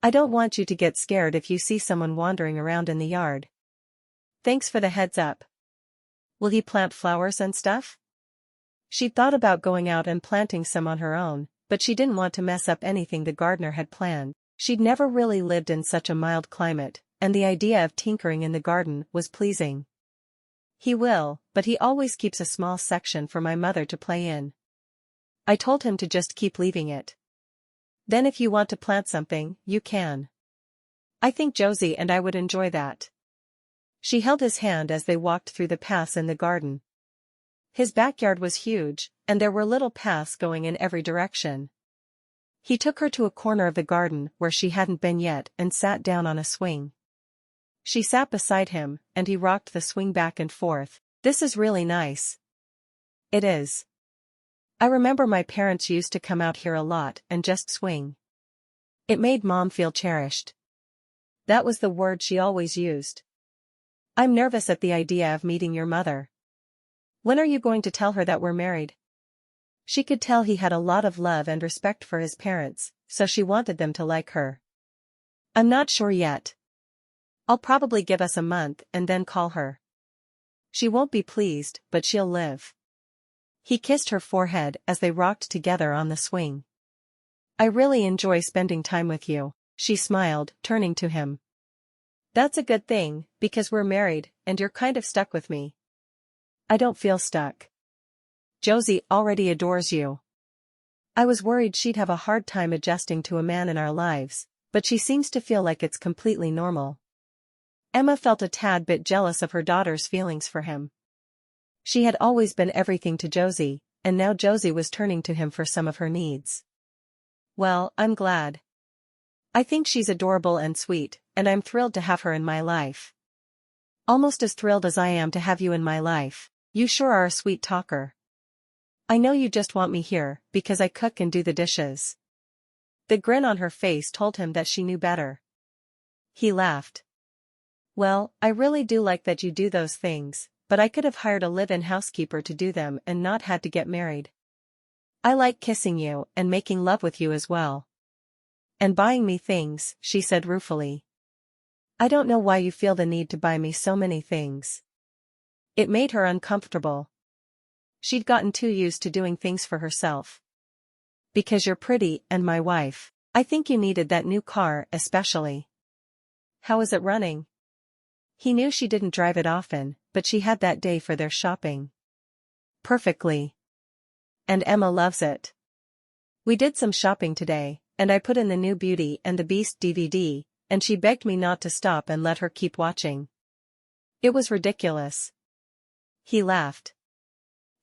I don't want you to get scared if you see someone wandering around in the yard. Thanks for the heads up. Will he plant flowers and stuff? She'd thought about going out and planting some on her own, but she didn't want to mess up anything the gardener had planned. She'd never really lived in such a mild climate, and the idea of tinkering in the garden was pleasing. He will, but he always keeps a small section for my mother to play in. I told him to just keep leaving it. Then if you want to plant something, you can. I think Josie and I would enjoy that. She held his hand as they walked through the paths in the garden. His backyard was huge, and there were little paths going in every direction. He took her to a corner of the garden where she hadn't been yet and sat down on a swing. She sat beside him, and he rocked the swing back and forth. This is really nice. It is. I remember my parents used to come out here a lot and just swing. It made Mom feel cherished. That was the word she always used. I'm nervous at the idea of meeting your mother. When are you going to tell her that we're married? She could tell he had a lot of love and respect for his parents, so she wanted them to like her. I'm not sure yet. I'll probably give us a month and then call her. She won't be pleased, but she'll live. He kissed her forehead as they rocked together on the swing. I really enjoy spending time with you, she smiled, turning to him. That's a good thing, because we're married, and you're kind of stuck with me. I don't feel stuck. Josie already adores you. I was worried she'd have a hard time adjusting to a man in our lives, but she seems to feel like it's completely normal. Emma felt a tad bit jealous of her daughter's feelings for him. She had always been everything to Josie, and now Josie was turning to him for some of her needs. Well, I'm glad. I think she's adorable and sweet, and I'm thrilled to have her in my life. Almost as thrilled as I am to have you in my life. You sure are a sweet talker. I know you just want me here, because I cook and do the dishes. The grin on her face told him that she knew better. He laughed. Well, I really do like that you do those things, but I could have hired a live-in housekeeper to do them and not had to get married. I like kissing you and making love with you as well. And buying me things, she said ruefully. I don't know why you feel the need to buy me so many things. It made her uncomfortable. She'd gotten too used to doing things for herself. Because you're pretty and my wife. I think you needed that new car especially. How is it running? He knew she didn't drive it often, but she had that day for their shopping. Perfectly. And Emma loves it. We did some shopping today, and I put in the new Beauty and the Beast DVD, and she begged me not to stop and let her keep watching. It was ridiculous. He laughed.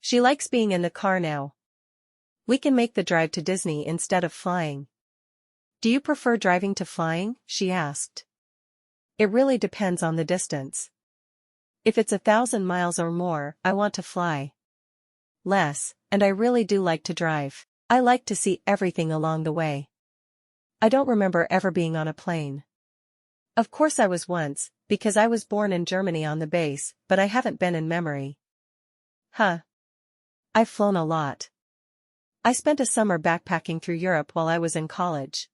She likes being in the car now. We can make the drive to Disney instead of flying. Do you prefer driving to flying? She asked. It really depends on the distance. If it's 1,000 miles or more, I want to fly. Less, and I really do like to drive. I like to see everything along the way. I don't remember ever being on a plane. Of course I was once, because I was born in Germany on the base, but I haven't been in memory. Huh. I've flown a lot. I spent a summer backpacking through Europe while I was in college.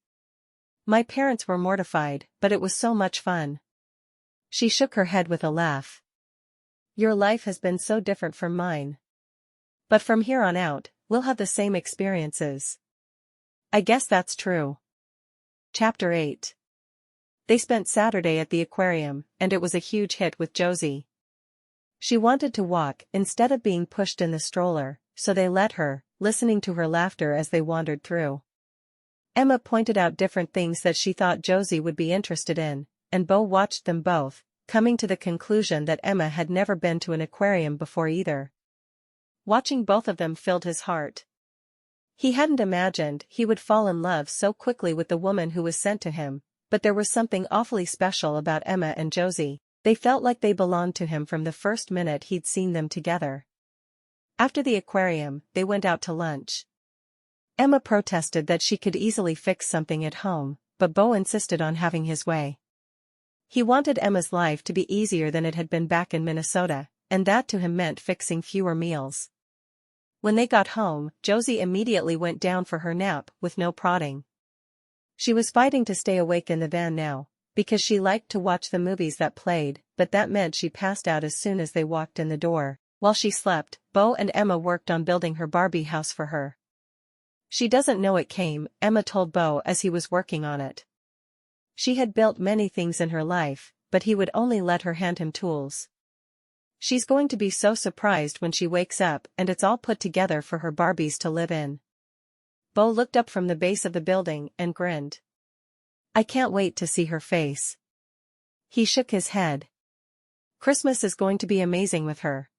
My parents were mortified, but it was so much fun. She shook her head with a laugh. Your life has been so different from mine. But from here on out, we'll have the same experiences. I guess that's true. Chapter 8. They spent Saturday at the aquarium, and it was a huge hit with Josie. She wanted to walk instead of being pushed in the stroller, so they let her, listening to her laughter as they wandered through. Emma pointed out different things that she thought Josie would be interested in, and Beau watched them both, coming to the conclusion that Emma had never been to an aquarium before either. Watching both of them filled his heart. He hadn't imagined he would fall in love so quickly with the woman who was sent to him, but there was something awfully special about Emma and Josie. They felt like they belonged to him from the first minute he'd seen them together. After the aquarium, they went out to lunch. Emma protested that she could easily fix something at home, but Beau insisted on having his way. He wanted Emma's life to be easier than it had been back in Minnesota, and that to him meant fixing fewer meals. When they got home, Josie immediately went down for her nap with no prodding. She was fighting to stay awake in the van now, because she liked to watch the movies that played, but that meant she passed out as soon as they walked in the door. While she slept, Beau and Emma worked on building her Barbie house for her. She doesn't know it came, Emma told Beau as he was working on it. She had built many things in her life, but he would only let her hand him tools. She's going to be so surprised when she wakes up and it's all put together for her Barbies to live in. Beau looked up from the base of the building and grinned. I can't wait to see her face. He shook his head. Christmas is going to be amazing with her.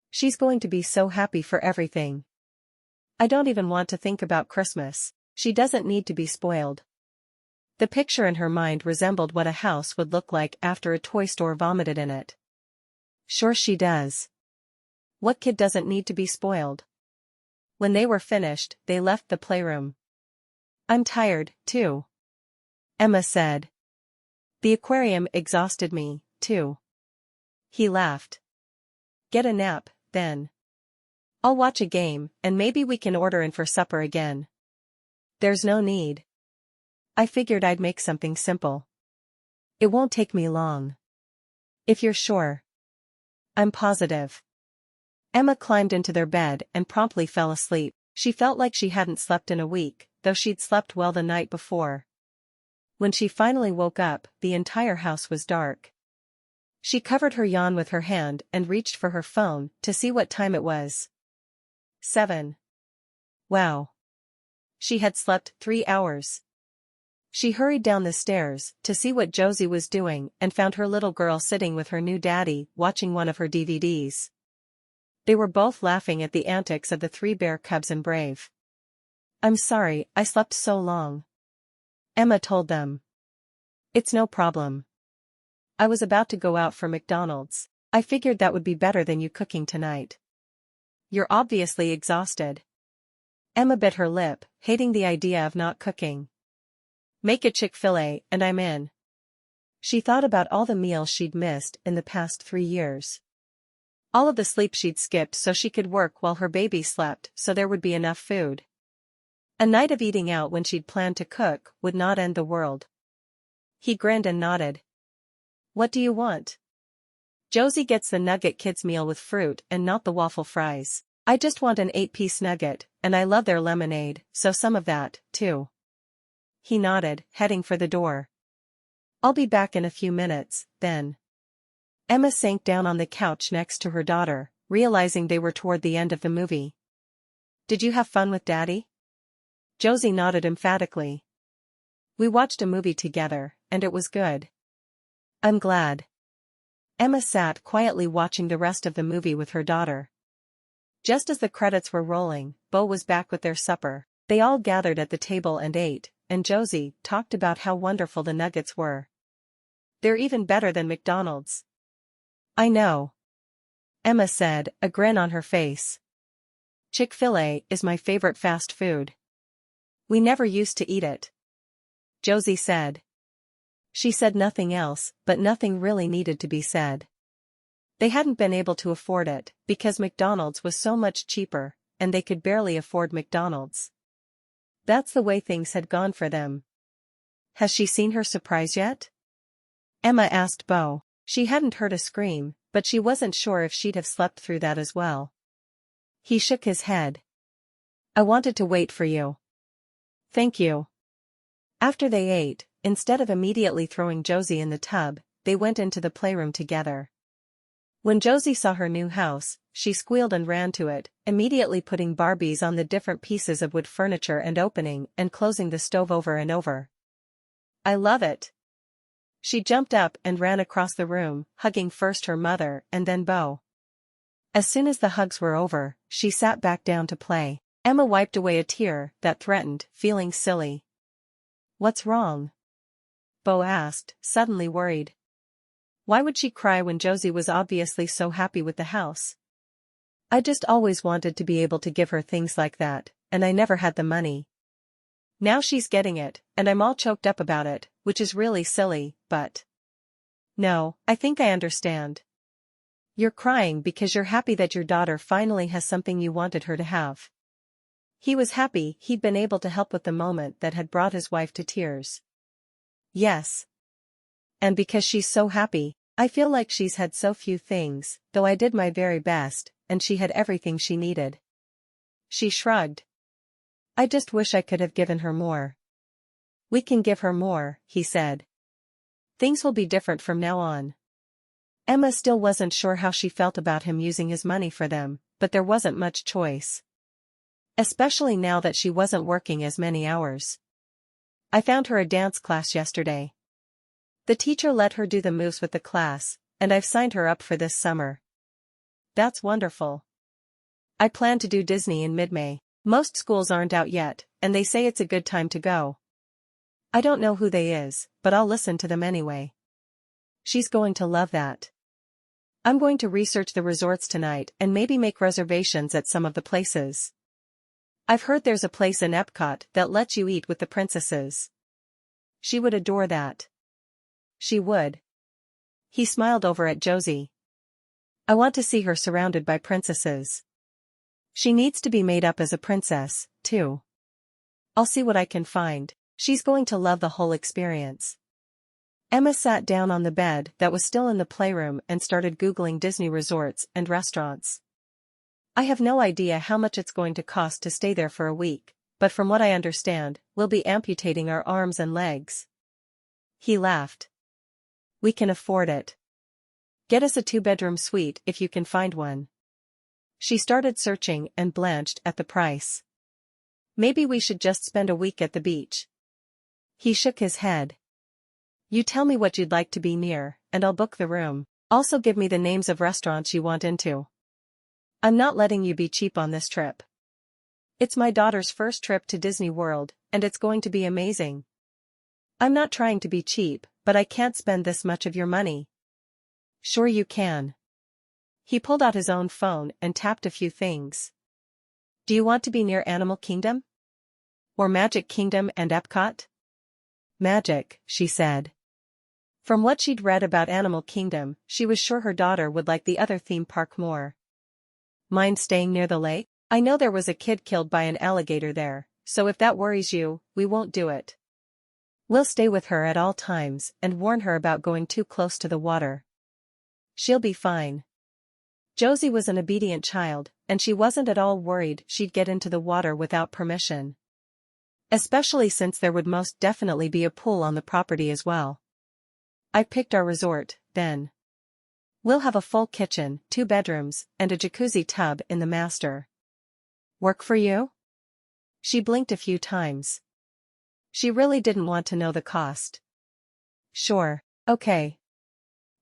She's going to be so happy for everything. I don't even want to think about Christmas. She doesn't need to be spoiled. The picture in her mind resembled what a house would look like after a toy store vomited in it. Sure she does. What kid doesn't need to be spoiled? When they were finished, they left the playroom. I'm tired, too. Emma said. The aquarium exhausted me, too. He laughed. Get a nap, then. I'll watch a game, and maybe we can order in for supper again. There's no need. I figured I'd make something simple. It won't take me long. If you're sure. I'm positive. Emma climbed into their bed and promptly fell asleep. She felt like she hadn't slept in a week, though she'd slept well the night before. When she finally woke up, the entire house was dark. She covered her yawn with her hand and reached for her phone to see what time it was. 7. Wow. She had slept 3 hours. She hurried down the stairs to see what Josie was doing and found her little girl sitting with her new daddy, watching one of her DVDs. They were both laughing at the antics of the 3 bear cubs and Brave. I'm sorry, I slept so long. Emma told them. It's no problem. I was about to go out for McDonald's. I figured that would be better than you cooking tonight. You're obviously exhausted. Emma bit her lip, hating the idea of not cooking. Make a Chick-fil-A, and I'm in. She thought about all the meals she'd missed in the past 3 years. All of the sleep she'd skipped so she could work while her baby slept so there would be enough food. A night of eating out when she'd planned to cook would not end the world. He grinned and nodded. What do you want? Josie gets the Nugget Kids meal with fruit and not the waffle fries. I just want an 8-piece nugget, and I love their lemonade, so some of that, too. He nodded, heading for the door. I'll be back in a few minutes, then. Emma sank down on the couch next to her daughter, realizing they were toward the end of the movie. Did you have fun with Daddy? Josie nodded emphatically. We watched a movie together, and it was good. I'm glad. Emma sat quietly watching the rest of the movie with her daughter. Just as the credits were rolling, Beau was back with their supper. They all gathered at the table and ate, and Josie talked about how wonderful the nuggets were. They're even better than McDonald's. I know. Emma said, a grin on her face. Chick-fil-A is my favorite fast food. We never used to eat it. Josie said. She said nothing else, but nothing really needed to be said. They hadn't been able to afford it, because McDonald's was so much cheaper, and they could barely afford McDonald's. That's the way things had gone for them. Has she seen her surprise yet? Emma asked Beau. She hadn't heard a scream, but she wasn't sure if she'd have slept through that as well. He shook his head. I wanted to wait for you. Thank you. After they ate, instead of immediately throwing Josie in the tub, they went into the playroom together. When Josie saw her new house, she squealed and ran to it, immediately putting Barbies on the different pieces of wood furniture and opening and closing the stove over and over. I love it. She jumped up and ran across the room, hugging first her mother and then Beau. As soon as the hugs were over, she sat back down to play. Emma wiped away a tear that threatened, feeling silly. What's wrong? Beau asked, suddenly worried. Why would she cry when Josie was obviously so happy with the house? I just always wanted to be able to give her things like that, and I never had the money. Now she's getting it, and I'm all choked up about it, which is really silly, but... No, I think I understand. You're crying because you're happy that your daughter finally has something you wanted her to have. He was happy he'd been able to help with the moment that had brought his wife to tears. Yes. And because she's so happy, I feel like she's had so few things, though I did my very best, and she had everything she needed. She shrugged. I just wish I could have given her more. We can give her more, he said. Things will be different from now on. Emma still wasn't sure how she felt about him using his money for them, but there wasn't much choice. Especially now that she wasn't working as many hours. I found her a dance class yesterday. The teacher let her do the moves with the class, and I've signed her up for this summer. That's wonderful. I plan to do Disney in mid-May. Most schools aren't out yet, and they say it's a good time to go. I don't know who they is, but I'll listen to them anyway. She's going to love that. I'm going to research the resorts tonight and maybe make reservations at some of the places. I've heard there's a place in Epcot that lets you eat with the princesses. She would adore that. She would. He smiled over at Josie. I want to see her surrounded by princesses. She needs to be made up as a princess, too. I'll see what I can find. She's going to love the whole experience. Emma sat down on the bed that was still in the playroom and started Googling Disney resorts and restaurants. I have no idea how much it's going to cost to stay there for a week, but from what I understand, we'll be amputating our arms and legs. He laughed. We can afford it. Get us a 2-bedroom suite if you can find one. She started searching and blanched at the price. Maybe we should just spend a week at the beach. He shook his head. You tell me what you'd like to be near, and I'll book the room. Also give me the names of restaurants you want into. I'm not letting you be cheap on this trip. It's my daughter's first trip to Disney World, and it's going to be amazing. I'm not trying to be cheap, but I can't spend this much of your money. Sure you can. He pulled out his own phone and tapped a few things. Do you want to be near Animal Kingdom? Or Magic Kingdom and Epcot? Magic, she said. From what she'd read about Animal Kingdom, she was sure her daughter would like the other theme park more. Mind staying near the lake? I know there was a kid killed by an alligator there, so if that worries you, we won't do it. We'll stay with her at all times and warn her about going too close to the water. She'll be fine. Josie was an obedient child, and she wasn't at all worried she'd get into the water without permission. Especially since there would most definitely be a pool on the property as well. I picked our resort, then. We'll have a full kitchen, 2 bedrooms, and a jacuzzi tub in the master. Work for you? She blinked a few times. She really didn't want to know the cost. Sure, okay.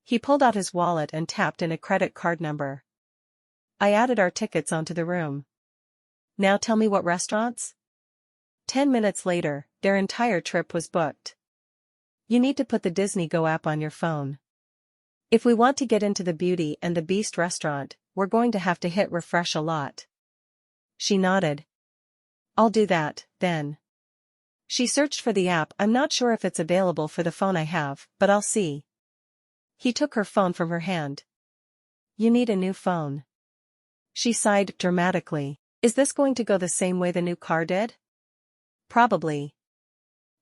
He pulled out his wallet and tapped in a credit card number. I added our tickets onto the room. Now tell me what restaurants? 10 minutes later, their entire trip was booked. You need to put the Disney Go app on your phone. If we want to get into the Beauty and the Beast restaurant, we're going to have to hit refresh a lot. She nodded. I'll do that, then. She searched for the app. I'm not sure if it's available for the phone I have, but I'll see. He took her phone from her hand. You need a new phone. She sighed dramatically. Is this going to go the same way the new car did? Probably.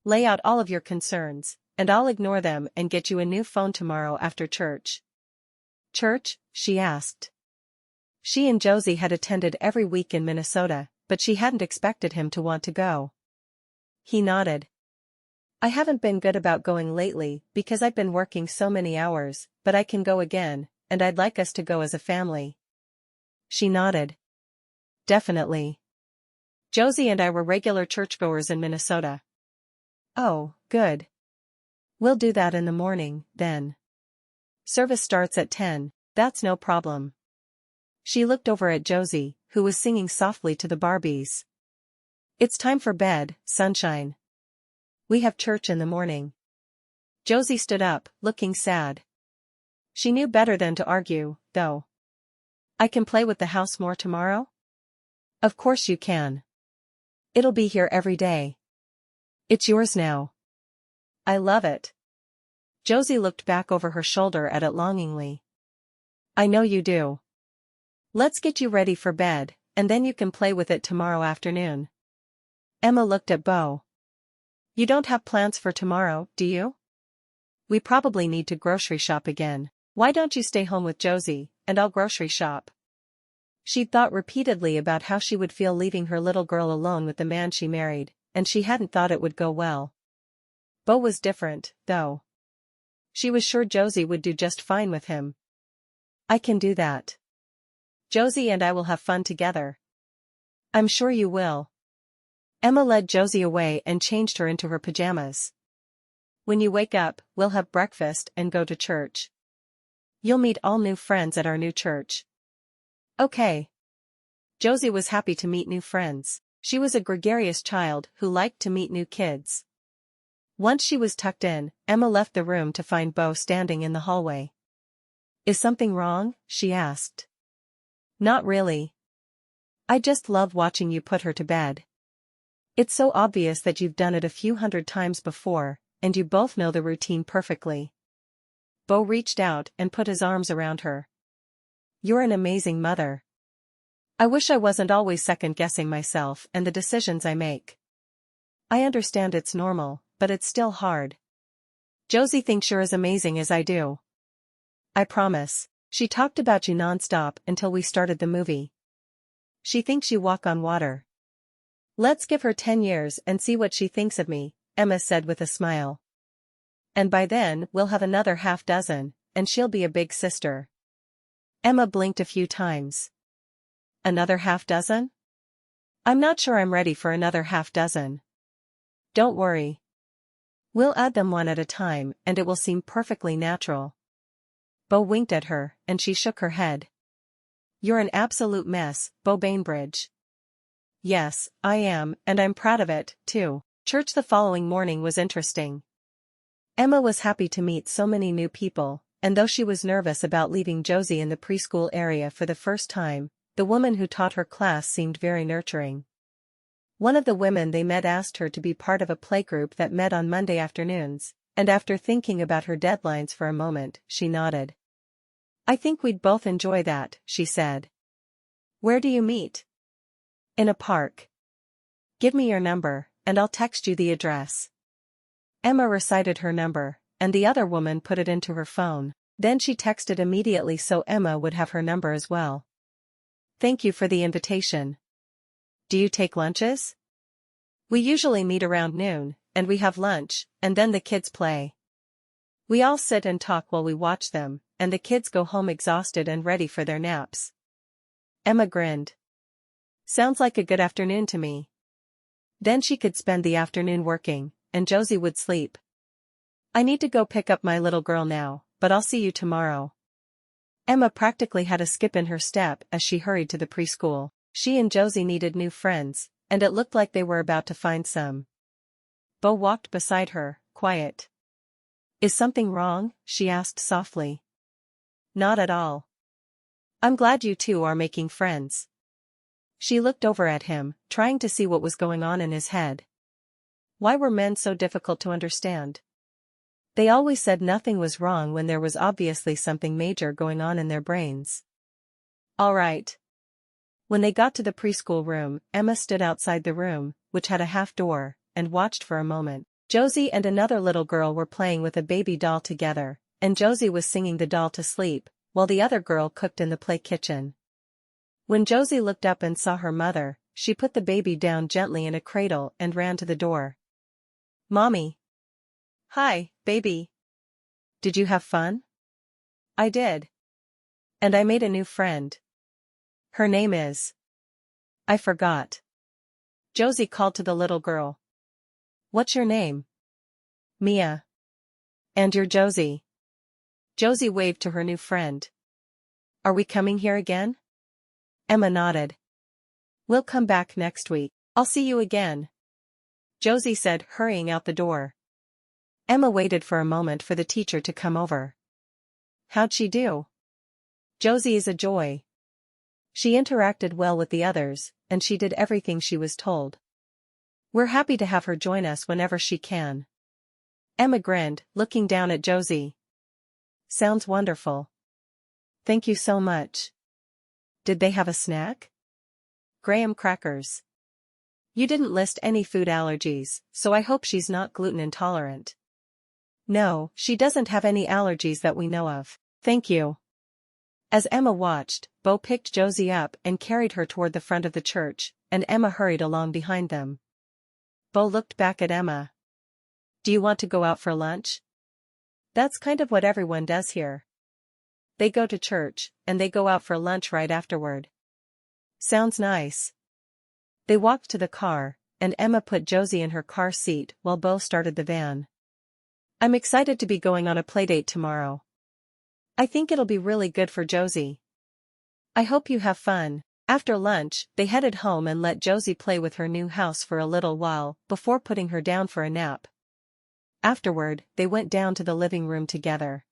Lay out all of your concerns, and I'll ignore them and get you a new phone tomorrow after church. Church? She asked. She and Josie had attended every week in Minnesota, but she hadn't expected him to want to go. He nodded. I haven't been good about going lately because I've been working so many hours, but I can go again, and I'd like us to go as a family. She nodded. Definitely. Josie and I were regular churchgoers in Minnesota. Oh, good. We'll do that in the morning, then. Service starts at 10, that's no problem. She looked over at Josie, who was singing softly to the Barbies. It's time for bed, sunshine. We have church in the morning. Josie stood up, looking sad. She knew better than to argue, though. I can play with the house more tomorrow? Of course you can. It'll be here every day. It's yours now. I love it. Josie looked back over her shoulder at it longingly. I know you do. Let's get you ready for bed, and then you can play with it tomorrow afternoon. Emma looked at Beau. You don't have plans for tomorrow, do you? We probably need to grocery shop again. Why don't you stay home with Josie, and I'll grocery shop? She'd thought repeatedly about how she would feel leaving her little girl alone with the man she married, and she hadn't thought it would go well. Beau was different, though. She was sure Josie would do just fine with him. I can do that. Josie and I will have fun together. I'm sure you will. Emma led Josie away and changed her into her pajamas. When you wake up, we'll have breakfast and go to church. You'll meet all new friends at our new church. Okay. Josie was happy to meet new friends. She was a gregarious child who liked to meet new kids. Once she was tucked in, Emma left the room to find Beau standing in the hallway. Is something wrong? She asked. Not really. I just love watching you put her to bed. It's so obvious that you've done it a few hundred times before, and you both know the routine perfectly. Beau reached out and put his arms around her. You're an amazing mother. I wish I wasn't always second-guessing myself and the decisions I make. I understand it's normal, but it's still hard. Josie thinks you're as amazing as I do. I promise. She talked about you non-stop until we started the movie. She thinks you walk on water. Let's give her 10 years and see what she thinks of me, Emma said with a smile. And by then we'll have another half dozen, and she'll be a big sister. Emma blinked a few times. Another half dozen? I'm not sure I'm ready for another half dozen. Don't worry. We'll add them one at a time and it will seem perfectly natural. Beau winked at her, and she shook her head. You're an absolute mess, Beau Bainbridge. Yes, I am, and I'm proud of it, too. Church the following morning was interesting. Emma was happy to meet so many new people, and though she was nervous about leaving Josie in the preschool area for the first time, the woman who taught her class seemed very nurturing. One of the women they met asked her to be part of a playgroup that met on Monday afternoons, and after thinking about her deadlines for a moment, she nodded. I think we'd both enjoy that, she said. Where do you meet? In a park. Give me your number, and I'll text you the address. Emma recited her number, and the other woman put it into her phone. Then she texted immediately so Emma would have her number as well. Thank you for the invitation. Do you take lunches? We usually meet around noon, and we have lunch, and then the kids play. We all sit and talk while we watch them, and the kids go home exhausted and ready for their naps. Emma grinned. Sounds like a good afternoon to me. Then she could spend the afternoon working, and Josie would sleep. I need to go pick up my little girl now, but I'll see you tomorrow. Emma practically had a skip in her step as she hurried to the preschool. She and Josie needed new friends, and it looked like they were about to find some. Beau walked beside her, quiet. Is something wrong? She asked softly. Not at all. I'm glad you two are making friends. She looked over at him, trying to see what was going on in his head. Why were men so difficult to understand? They always said nothing was wrong when there was obviously something major going on in their brains. All right. When they got to the preschool room, Emma stood outside the room, which had a half door, and watched for a moment. Josie and another little girl were playing with a baby doll together, and Josie was singing the doll to sleep, while the other girl cooked in the play kitchen. When Josie looked up and saw her mother, she put the baby down gently in a cradle and ran to the door. Mommy. Hi, baby. Did you have fun? I did. And I made a new friend. Her name is. I forgot. Josie called to the little girl. What's your name? Mia. And you're Josie. Josie waved to her new friend. Are we coming here again? Emma nodded. We'll come back next week. I'll see you again. Josie said, hurrying out the door. Emma waited for a moment for the teacher to come over. How'd she do? Josie is a joy. She interacted well with the others, and she did everything she was told. We're happy to have her join us whenever she can. Emma grinned, looking down at Josie. Sounds wonderful. Thank you so much. Did they have a snack? Graham crackers. You didn't list any food allergies, so I hope she's not gluten intolerant. No, she doesn't have any allergies that we know of. Thank you. As Emma watched, Beau picked Josie up and carried her toward the front of the church, and Emma hurried along behind them. Beau looked back at Emma. Do you want to go out for lunch? That's kind of what everyone does here. They go to church, and they go out for lunch right afterward. Sounds nice. They walked to the car, and Emma put Josie in her car seat while Beau started the van. I'm excited to be going on a playdate tomorrow. I think it'll be really good for Josie. I hope you have fun. After lunch, they headed home and let Josie play with her new house for a little while before putting her down for a nap. Afterward, they went down to the living room together.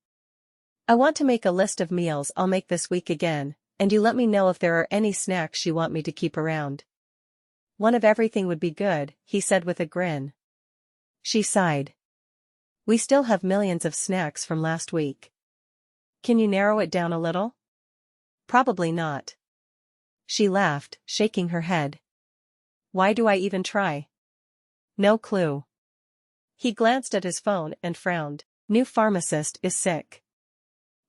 I want to make a list of meals I'll make this week again, and you let me know if there are any snacks you want me to keep around. One of everything would be good, he said with a grin. She sighed. We still have millions of snacks from last week. Can you narrow it down a little? Probably not. She laughed, shaking her head. Why do I even try? No clue. He glanced at his phone and frowned. New pharmacist is sick.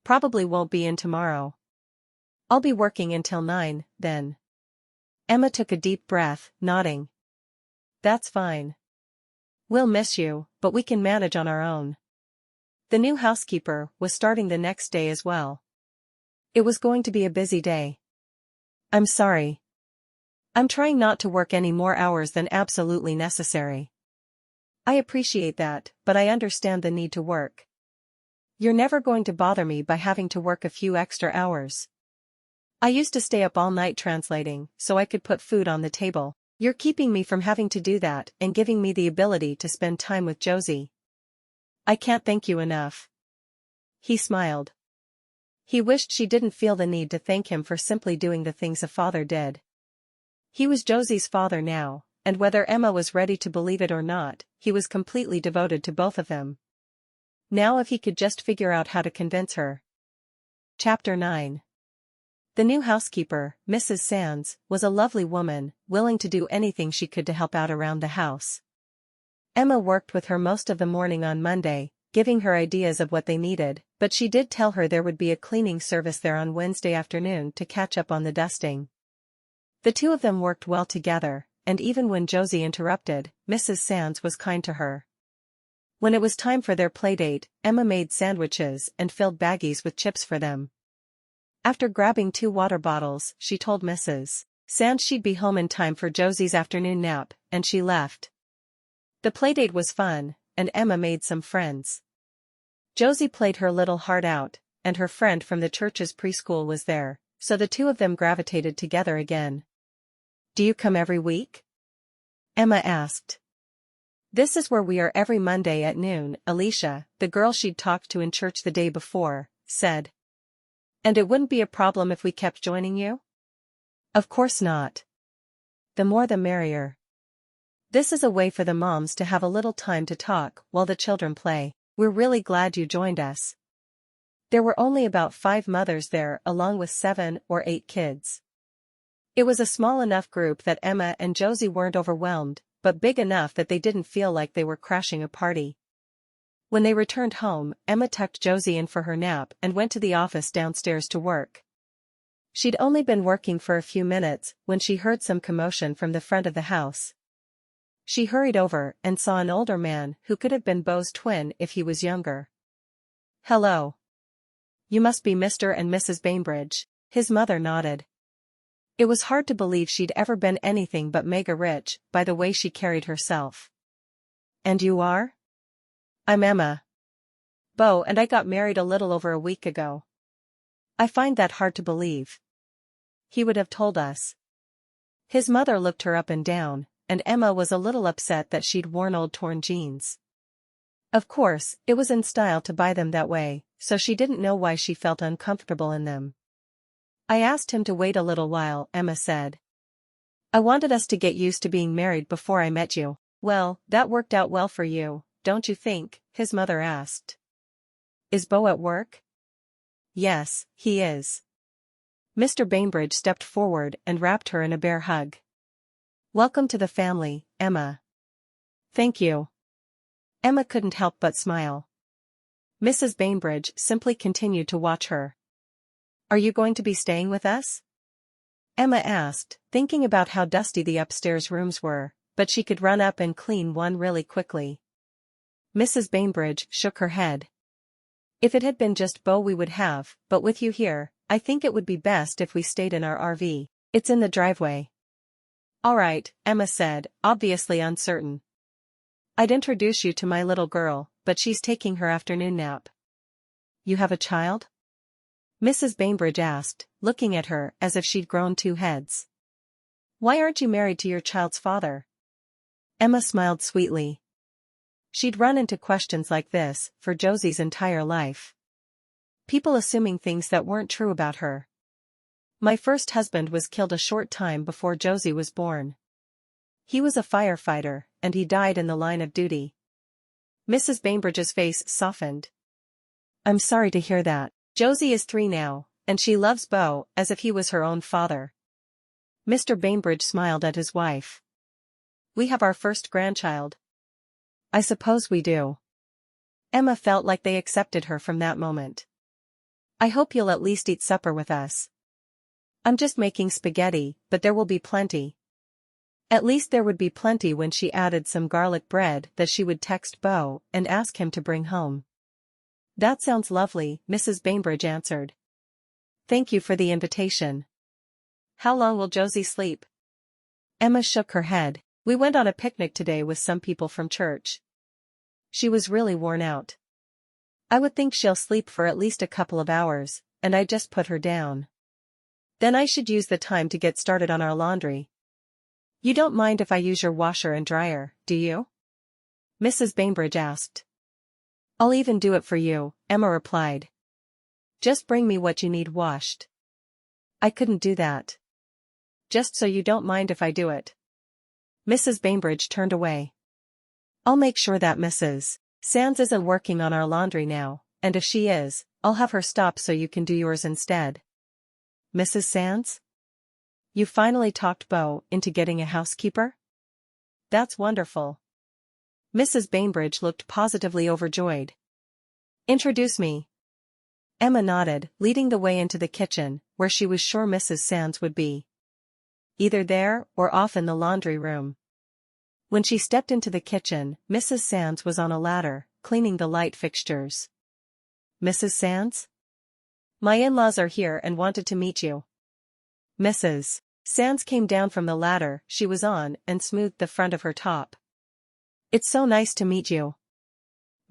Probably won't be in tomorrow. I'll be working until 9, then. Emma took a deep breath, nodding. That's fine. We'll miss you, but we can manage on our own. The new housekeeper was starting the next day as well. It was going to be a busy day. I'm sorry. I'm trying not to work any more hours than absolutely necessary. I appreciate that, but I understand the need to work. You're never going to bother me by having to work a few extra hours. I used to stay up all night translating, so I could put food on the table. You're keeping me from having to do that and giving me the ability to spend time with Josie. I can't thank you enough. He smiled. He wished she didn't feel the need to thank him for simply doing the things a father did. He was Josie's father now, and whether Emma was ready to believe it or not, he was completely devoted to both of them. Now if he could just figure out how to convince her. Chapter 9. The new housekeeper, Mrs. Sands, was a lovely woman, willing to do anything she could to help out around the house. Emma worked with her most of the morning on Monday, giving her ideas of what they needed, but she did tell her there would be a cleaning service there on Wednesday afternoon to catch up on the dusting. The two of them worked well together, and even when Josie interrupted, Mrs. Sands was kind to her. When it was time for their playdate, Emma made sandwiches and filled baggies with chips for them. After grabbing 2 water bottles, she told Mrs. Sands she'd be home in time for Josie's afternoon nap, and she left. The playdate was fun, and Emma made some friends. Josie played her little heart out, and her friend from the church's preschool was there, so the two of them gravitated together again. "Do you come every week?" Emma asked. "This is where we are every Monday at noon," Alicia, the girl she'd talked to in church the day before, said. "And it wouldn't be a problem if we kept joining you?" "Of course not. The more the merrier. This is a way for the moms to have a little time to talk while the children play. We're really glad you joined us." There were only about 5 mothers there along with 7 or 8 kids. It was a small enough group that Emma and Josie weren't overwhelmed, but big enough that they didn't feel like they were crashing a party. When they returned home, Emma tucked Josie in for her nap and went to the office downstairs to work. She'd only been working for a few minutes when she heard some commotion from the front of the house. She hurried over and saw an older man who could have been Beau's twin if he was younger. "Hello. You must be Mr. and Mrs. Bainbridge," his mother nodded. It was hard to believe she'd ever been anything but mega rich by the way she carried herself. "And you are?" "I'm Emma. Beau and I got married a little over a week ago." "I find that hard to believe. He would have told us." His mother looked her up and down, and Emma was a little upset that she'd worn old torn jeans. Of course, it was in style to buy them that way, so she didn't know why she felt uncomfortable in them. "I asked him to wait a little while," Emma said. "I wanted us to get used to being married before I met you." "Well, that worked out well for you, don't you think?" his mother asked. "Is Beau at work?" "Yes, he is." Mr. Bainbridge stepped forward and wrapped her in a bear hug. "Welcome to the family, Emma." "Thank you." Emma couldn't help but smile. Mrs. Bainbridge simply continued to watch her. "Are you going to be staying with us?" Emma asked, thinking about how dusty the upstairs rooms were, but she could run up and clean one really quickly. Mrs. Bainbridge shook her head. "If it had been just Beau we would have, but with you here, I think it would be best if we stayed in our RV. It's in the driveway." "All right," Emma said, obviously uncertain. "I'd introduce you to my little girl, but she's taking her afternoon nap." "You have a child?" Mrs. Bainbridge asked, looking at her as if she'd grown 2 heads. "Why aren't you married to your child's father?" Emma smiled sweetly. She'd run into questions like this for Josie's entire life. People assuming things that weren't true about her. "My first husband was killed a short time before Josie was born. He was a firefighter, and he died in the line of duty." Mrs. Bainbridge's face softened. "I'm sorry to hear that. Josie is 3 now, and she loves Beau as if he was her own father." Mr. Bainbridge smiled at his wife. "We have our first grandchild." "I suppose we do." Emma felt like they accepted her from that moment. "I hope you'll at least eat supper with us." "I'm just making spaghetti, but there will be plenty." At least there would be plenty when she added some garlic bread that she would text Beau and ask him to bring home. "That sounds lovely," Mrs. Bainbridge answered. "Thank you for the invitation." "How long will Josie sleep?" Emma shook her head. "We went on a picnic today with some people from church. She was really worn out. I would think she'll sleep for at least a couple of hours, and I just put her down. Then I should use the time to get started on our laundry." "You don't mind if I use your washer and dryer, do you?" Mrs. Bainbridge asked. "I'll even do it for you," Emma replied. "Just bring me what you need washed." "I couldn't do that." "Just so you don't mind if I do it." Mrs. Bainbridge turned away. "I'll make sure that Mrs. Sands isn't working on our laundry now, and if she is, I'll have her stop so you can do yours instead." "Mrs. Sands? You finally talked Beau into getting a housekeeper?" "That's wonderful." Mrs. Bainbridge looked positively overjoyed. "Introduce me." Emma nodded, leading the way into the kitchen, where she was sure Mrs. Sands would be. either there or off in the laundry room. When she stepped into the kitchen, Mrs. Sands was on a ladder, cleaning the light fixtures. "Mrs. Sands? My in-laws are here and wanted to meet you." Mrs. Sands came down from the ladder she was on and smoothed the front of her top. "It's so nice to meet you."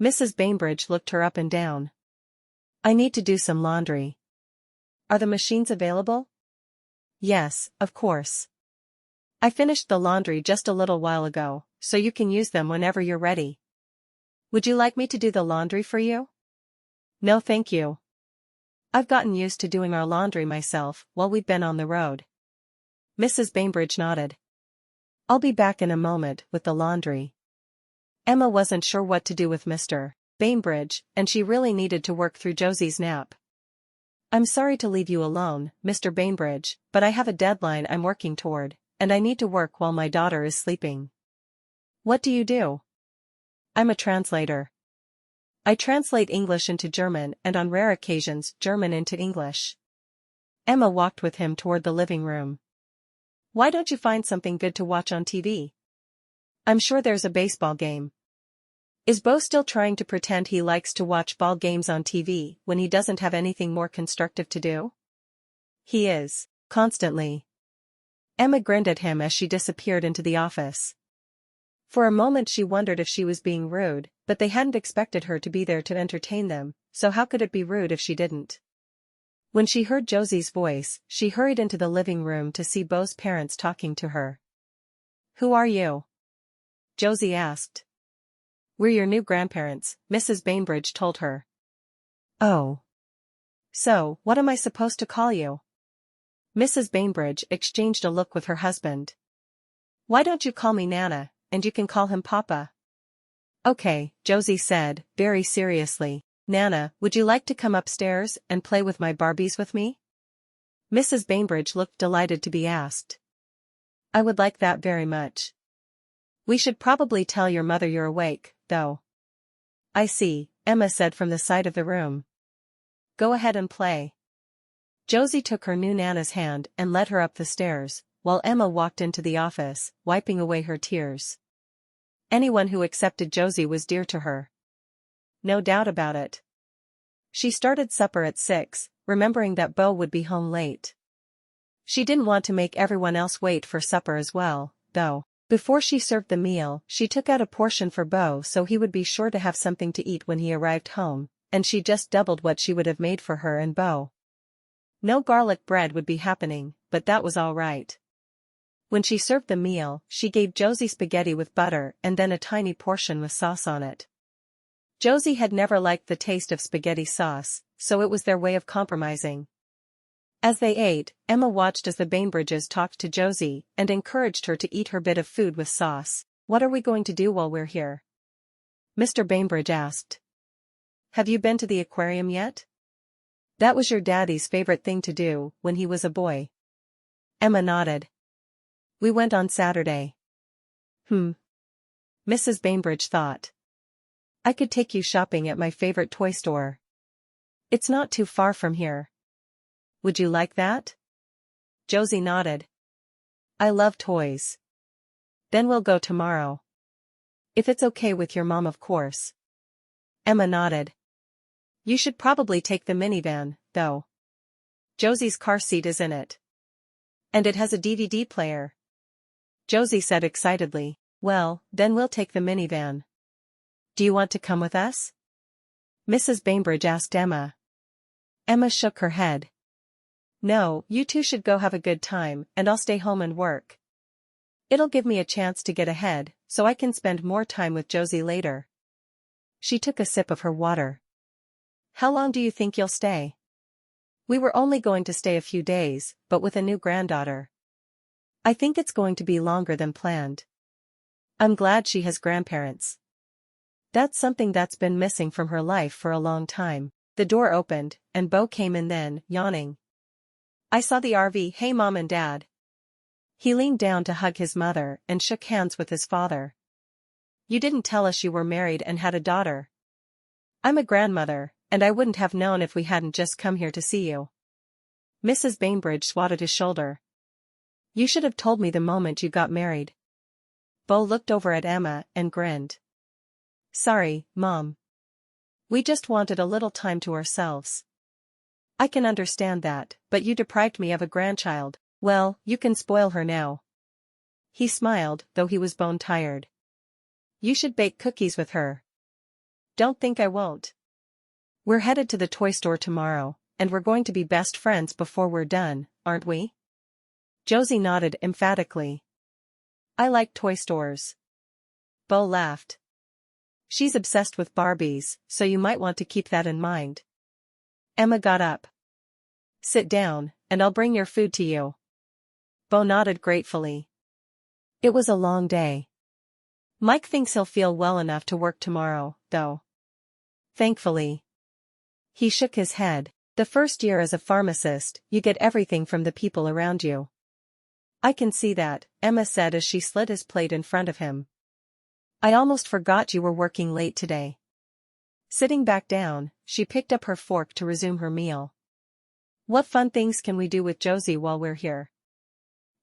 Mrs. Bainbridge looked her up and down. "I need to do some laundry." "Are the machines available?" "Yes, of course. I finished the laundry just a little while ago, so you can use them whenever you're ready." "Would you like me to do the laundry for you?" "No thank you. I've gotten used to doing our laundry myself while we've been on the road." Mrs. Bainbridge nodded. "I'll be back in a moment with the laundry." Emma wasn't sure what to do with Mr. Bainbridge, and she really needed to work through Josie's nap. "I'm sorry to leave you alone, Mr. Bainbridge, but I have a deadline I'm working toward, and I need to work while my daughter is sleeping." "What do you do?" "I'm a translator. I translate English into German and on rare occasions German into English." Emma walked with him toward the living room. "Why don't you find something good to watch on TV? I'm sure there's a baseball game." Is Beau still trying to pretend he likes to watch ball games on TV when he doesn't have anything more constructive to do? He is, constantly. Emma grinned at him as she disappeared into the office. For a moment she wondered if she was being rude, but they hadn't expected her to be there to entertain them, so how could it be rude if she didn't? When she heard Josie's voice, she hurried into the living room to see Beau's parents talking to her. "Who are you?" Josie asked. "We're your new grandparents," Mrs. Bainbridge told her. "Oh. So, what am I supposed to call you?" Mrs. Bainbridge exchanged a look with her husband. "Why don't you call me Nana, and you can call him Papa?" "Okay," Josie said, very seriously. "Nana, would you like to come upstairs and play with my Barbies with me?" Mrs. Bainbridge looked delighted to be asked. "I would like that very much. We should probably tell your mother you're awake, though." "I see," Emma said from the side of the room. "Go ahead and play." Josie took her new Nana's hand and led her up the stairs, while Emma walked into the office, wiping away her tears. Anyone who accepted Josie was dear to her. No doubt about it. She started supper at 6, remembering that Beau would be home late. She didn't want to make everyone else wait for supper as well, though. Before she served the meal, she took out a portion for Beau so he would be sure to have something to eat when he arrived home, and she just doubled what she would have made for her and Beau. No garlic bread would be happening, but that was all right. When she served the meal, she gave Josie spaghetti with butter and then a tiny portion with sauce on it. Josie had never liked the taste of spaghetti sauce, so it was their way of compromising. As they ate, Emma watched as the Bainbridges talked to Josie and encouraged her to eat her bit of food with sauce. "What are we going to do while we're here?" Mr. Bainbridge asked. "Have you been to the aquarium yet? That was your daddy's favorite thing to do when he was a boy." Emma nodded. "We went on Saturday." Mrs. Bainbridge thought. "I could take you shopping at my favorite toy store. It's not too far from here. Would you like that?" Josie nodded. "I love toys." "Then we'll go tomorrow. If it's okay with your mom, of course." Emma nodded. "You should probably take the minivan, though. Josie's car seat is in it. And it has a DVD player." Josie said excitedly. "Well, then we'll take the minivan. Do you want to come with us?" Mrs. Bainbridge asked Emma. Emma shook her head. "No, you two should go have a good time, and I'll stay home and work. It'll give me a chance to get ahead, so I can spend more time with Josie later." She took a sip of her water. "How long do you think you'll stay?" "We were only going to stay a few days, but with a new granddaughter, I think it's going to be longer than planned. I'm glad she has grandparents. That's something that's been missing from her life for a long time." The door opened, and Beau came in then, yawning. "I saw the RV, hey Mom and Dad." He leaned down to hug his mother and shook hands with his father. "You didn't tell us you were married and had a daughter." "I'm a grandmother, and I wouldn't have known if we hadn't just come here to see you." Mrs. Bainbridge swatted his shoulder. You should have told me the moment you got married. Beau looked over at Emma and grinned. Sorry, Mom. We just wanted a little time to ourselves. I can understand that, but you deprived me of a grandchild. Well, you can spoil her now. He smiled, though he was bone-tired. You should bake cookies with her. Don't think I won't. We're headed to the toy store tomorrow, and we're going to be best friends before we're done, aren't we? Josie nodded emphatically. I like toy stores. Beau laughed. She's obsessed with Barbies, so you might want to keep that in mind. Emma got up. Sit down, and I'll bring your food to you. Beau nodded gratefully. It was a long day. Mike thinks he'll feel well enough to work tomorrow, though. Thankfully. He shook his head. The first year as a pharmacist, you get everything from the people around you. I can see that, Emma said as she slid his plate in front of him. I almost forgot you were working late today. Sitting back down, she picked up her fork to resume her meal. What fun things can we do with Josie while we're here?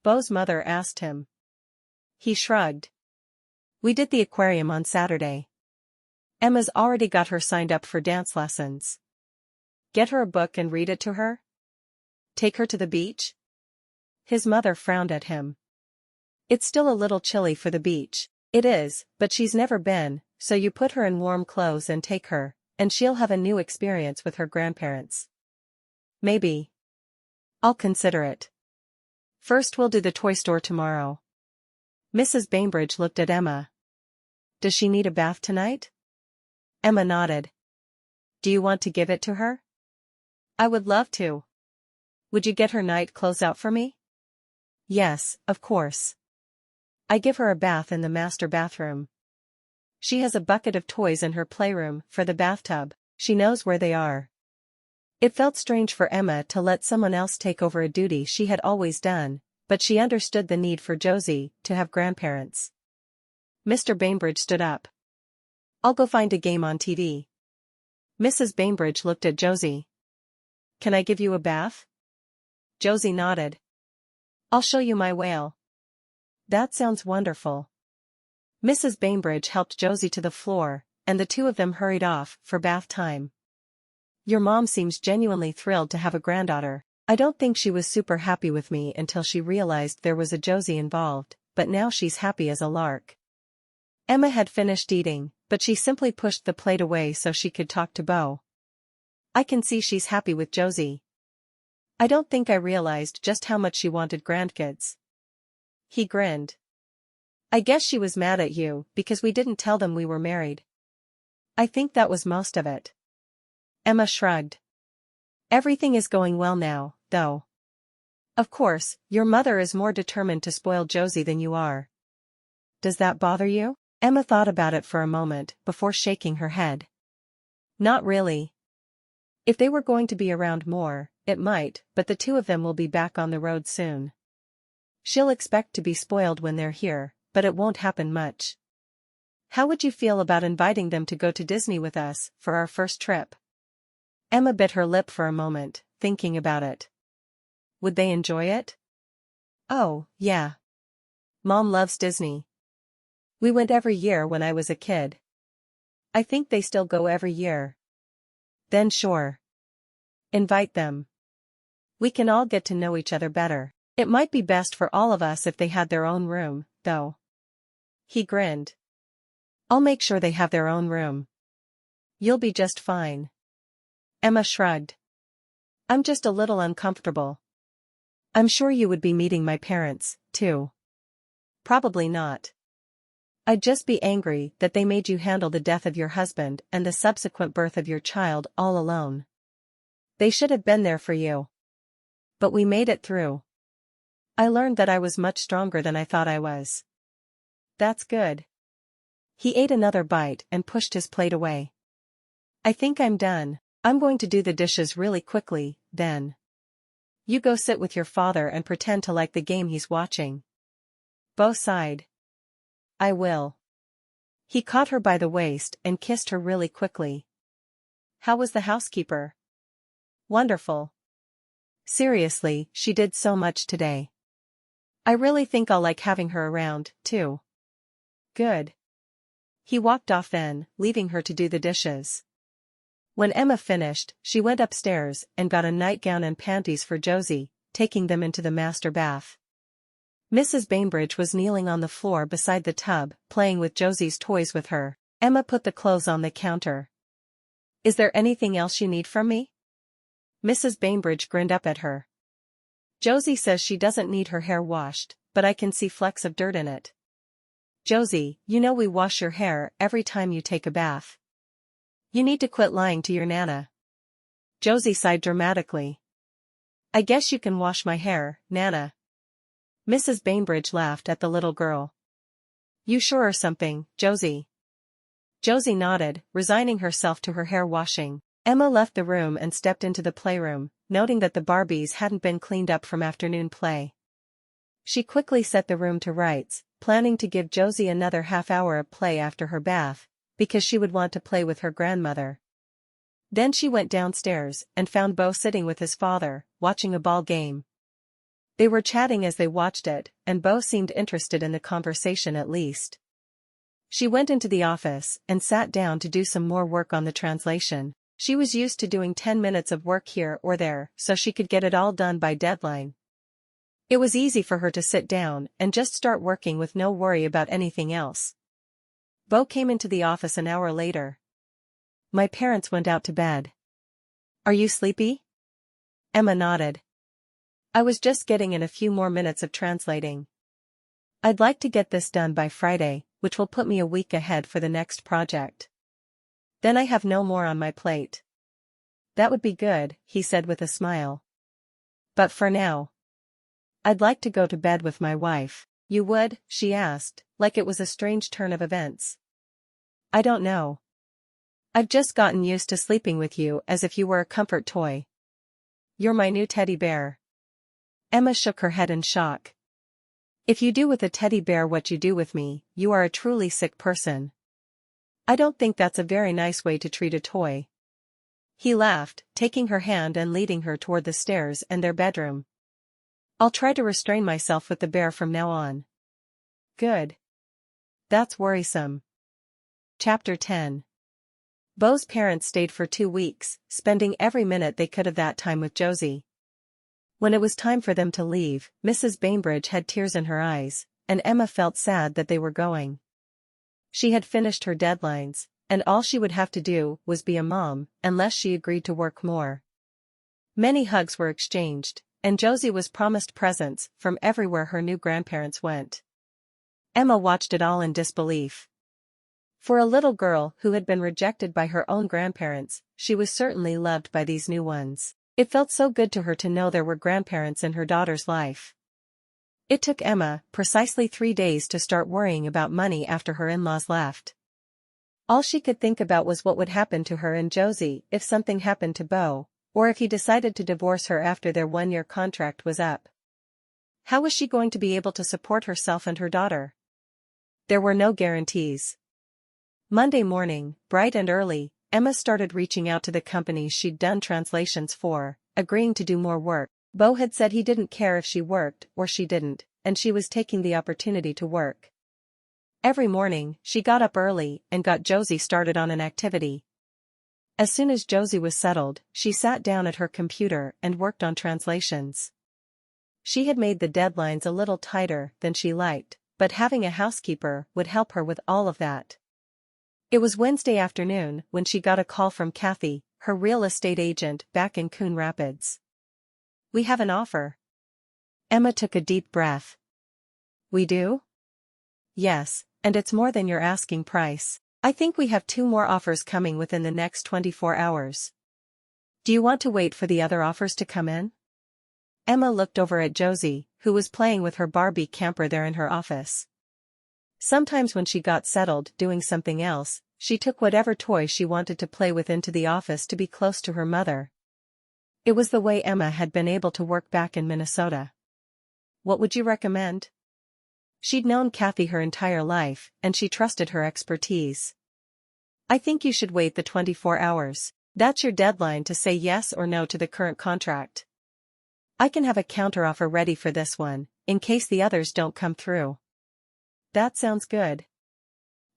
Beau's mother asked him. He shrugged. We did the aquarium on Saturday. Emma's already got her signed up for dance lessons. Get her a book and read it to her? Take her to the beach? His mother frowned at him. It's still a little chilly for the beach. It is, but she's never been, so you put her in warm clothes and take her, and she'll have a new experience with her grandparents. Maybe. I'll consider it. First we'll do the toy store tomorrow. Mrs. Bainbridge looked at Emma. Does she need a bath tonight? Emma nodded. Do you want to give it to her? I would love to. Would you get her night clothes out for me? Yes, of course. I give her a bath in the master bathroom. She has a bucket of toys in her playroom for the bathtub. She knows where they are. It felt strange for Emma to let someone else take over a duty she had always done, but she understood the need for Josie to have grandparents. Mr. Bainbridge stood up. I'll go find a game on TV. Mrs. Bainbridge looked at Josie. Can I give you a bath? Josie nodded. I'll show you my whale. That sounds wonderful. Mrs. Bainbridge helped Josie to the floor, and the two of them hurried off for bath time. Your mom seems genuinely thrilled to have a granddaughter. I don't think she was super happy with me until she realized there was a Josie involved, but now she's happy as a lark. Emma had finished eating, but she simply pushed the plate away so she could talk to Beau. I can see she's happy with Josie. I don't think I realized just how much she wanted grandkids. He grinned. I guess she was mad at you because we didn't tell them we were married. I think that was most of it. Emma shrugged. Everything is going well now, though. Of course, your mother is more determined to spoil Josie than you are. Does that bother you? Emma thought about it for a moment before shaking her head. Not really. If they were going to be around more, it might, but the two of them will be back on the road soon. She'll expect to be spoiled when they're here, but it won't happen much. How would you feel about inviting them to go to Disney with us for our first trip? Emma bit her lip for a moment, thinking about it. Would they enjoy it? Oh, yeah. Mom loves Disney. We went every year when I was a kid. I think they still go every year. Then sure. Invite them. We can all get to know each other better. It might be best for all of us if they had their own room, though. He grinned. I'll make sure they have their own room. You'll be just fine. Emma shrugged. I'm just a little uncomfortable. I'm sure you would be meeting my parents, too. Probably not. I'd just be angry that they made you handle the death of your husband and the subsequent birth of your child all alone. They should have been there for you. But we made it through. I learned that I was much stronger than I thought I was. That's good. He ate another bite and pushed his plate away. I think I'm done. I'm going to do the dishes really quickly, then. You go sit with your father and pretend to like the game he's watching. Beau sighed. I will. He caught her by the waist and kissed her really quickly. How was the housekeeper? Wonderful. Seriously, she did so much today. I really think I'll like having her around, too. Good. He walked off then, leaving her to do the dishes. When Emma finished, she went upstairs and got a nightgown and panties for Josie, taking them into the master bath. Mrs. Bainbridge was kneeling on the floor beside the tub, playing with Josie's toys with her. Emma put the clothes on the counter. Is there anything else you need from me? Mrs. Bainbridge grinned up at her. Josie says she doesn't need her hair washed, but I can see flecks of dirt in it. Josie, you know we wash your hair every time you take a bath. You need to quit lying to your Nana. Josie sighed dramatically. I guess you can wash my hair, Nana. Mrs. Bainbridge laughed at the little girl. You sure are something, Josie. Josie nodded, resigning herself to her hair washing. Emma left the room and stepped into the playroom, noting that the Barbies hadn't been cleaned up from afternoon play. She quickly set the room to rights, planning to give Josie another half-hour of play after her bath, because she would want to play with her grandmother. Then she went downstairs and found Beau sitting with his father, watching a ball game. They were chatting as they watched it, and Beau seemed interested in the conversation at least. She went into the office and sat down to do some more work on the translation. She was used to doing 10 minutes of work here or there, so she could get it all done by deadline. It was easy for her to sit down and just start working with no worry about anything else. Beau came into the office an hour later. My parents went out to bed. Are you sleepy? Emma nodded. I was just getting in a few more minutes of translating. I'd like to get this done by Friday, which will put me a week ahead for the next project. Then I have no more on my plate. That would be good, he said with a smile. But for now, I'd like to go to bed with my wife. You would? She asked, like it was a strange turn of events. I don't know. I've just gotten used to sleeping with you as if you were a comfort toy. You're my new teddy bear. Emma shook her head in shock. If you do with a teddy bear what you do with me, you are a truly sick person. I don't think that's a very nice way to treat a toy. He laughed, taking her hand and leading her toward the stairs and their bedroom. I'll try to restrain myself with the bear from now on. Good. That's worrisome. Chapter 10. Beau's parents stayed for 2 weeks, spending every minute they could of that time with Josie. When it was time for them to leave, Mrs. Bainbridge had tears in her eyes, and Emma felt sad that they were going. She had finished her deadlines, and all she would have to do was be a mom, unless she agreed to work more. Many hugs were exchanged, and Josie was promised presents from everywhere her new grandparents went. Emma watched it all in disbelief. For a little girl who had been rejected by her own grandparents, she was certainly loved by these new ones. It felt so good to her to know there were grandparents in her daughter's life. It took Emma precisely 3 days to start worrying about money after her in-laws left. All she could think about was what would happen to her and Josie if something happened to Beau, or if he decided to divorce her after their 1-year contract was up. How was she going to be able to support herself and her daughter? There were no guarantees. Monday morning, bright and early, Emma started reaching out to the companies she'd done translations for, agreeing to do more work. Beau had said he didn't care if she worked or she didn't, and she was taking the opportunity to work. Every morning, she got up early and got Josie started on an activity. As soon as Josie was settled, she sat down at her computer and worked on translations. She had made the deadlines a little tighter than she liked, but having a housekeeper would help her with all of that. It was Wednesday afternoon when she got a call from Kathy, her real estate agent back in Coon Rapids. We have an offer. Emma took a deep breath. We do? Yes, and it's more than your asking price. I think we have 2 more offers coming within the next 24 hours. Do you want to wait for the other offers to come in? Emma looked over at Josie, who was playing with her Barbie camper there in her office. Sometimes when she got settled doing something else, she took whatever toy she wanted to play with into the office to be close to her mother. It was the way Emma had been able to work back in Minnesota. What would you recommend? She'd known Kathy her entire life, and she trusted her expertise. I think you should wait the 24 hours. That's your deadline to say yes or no to the current contract. I can have a counteroffer ready for this one, in case the others don't come through. That sounds good.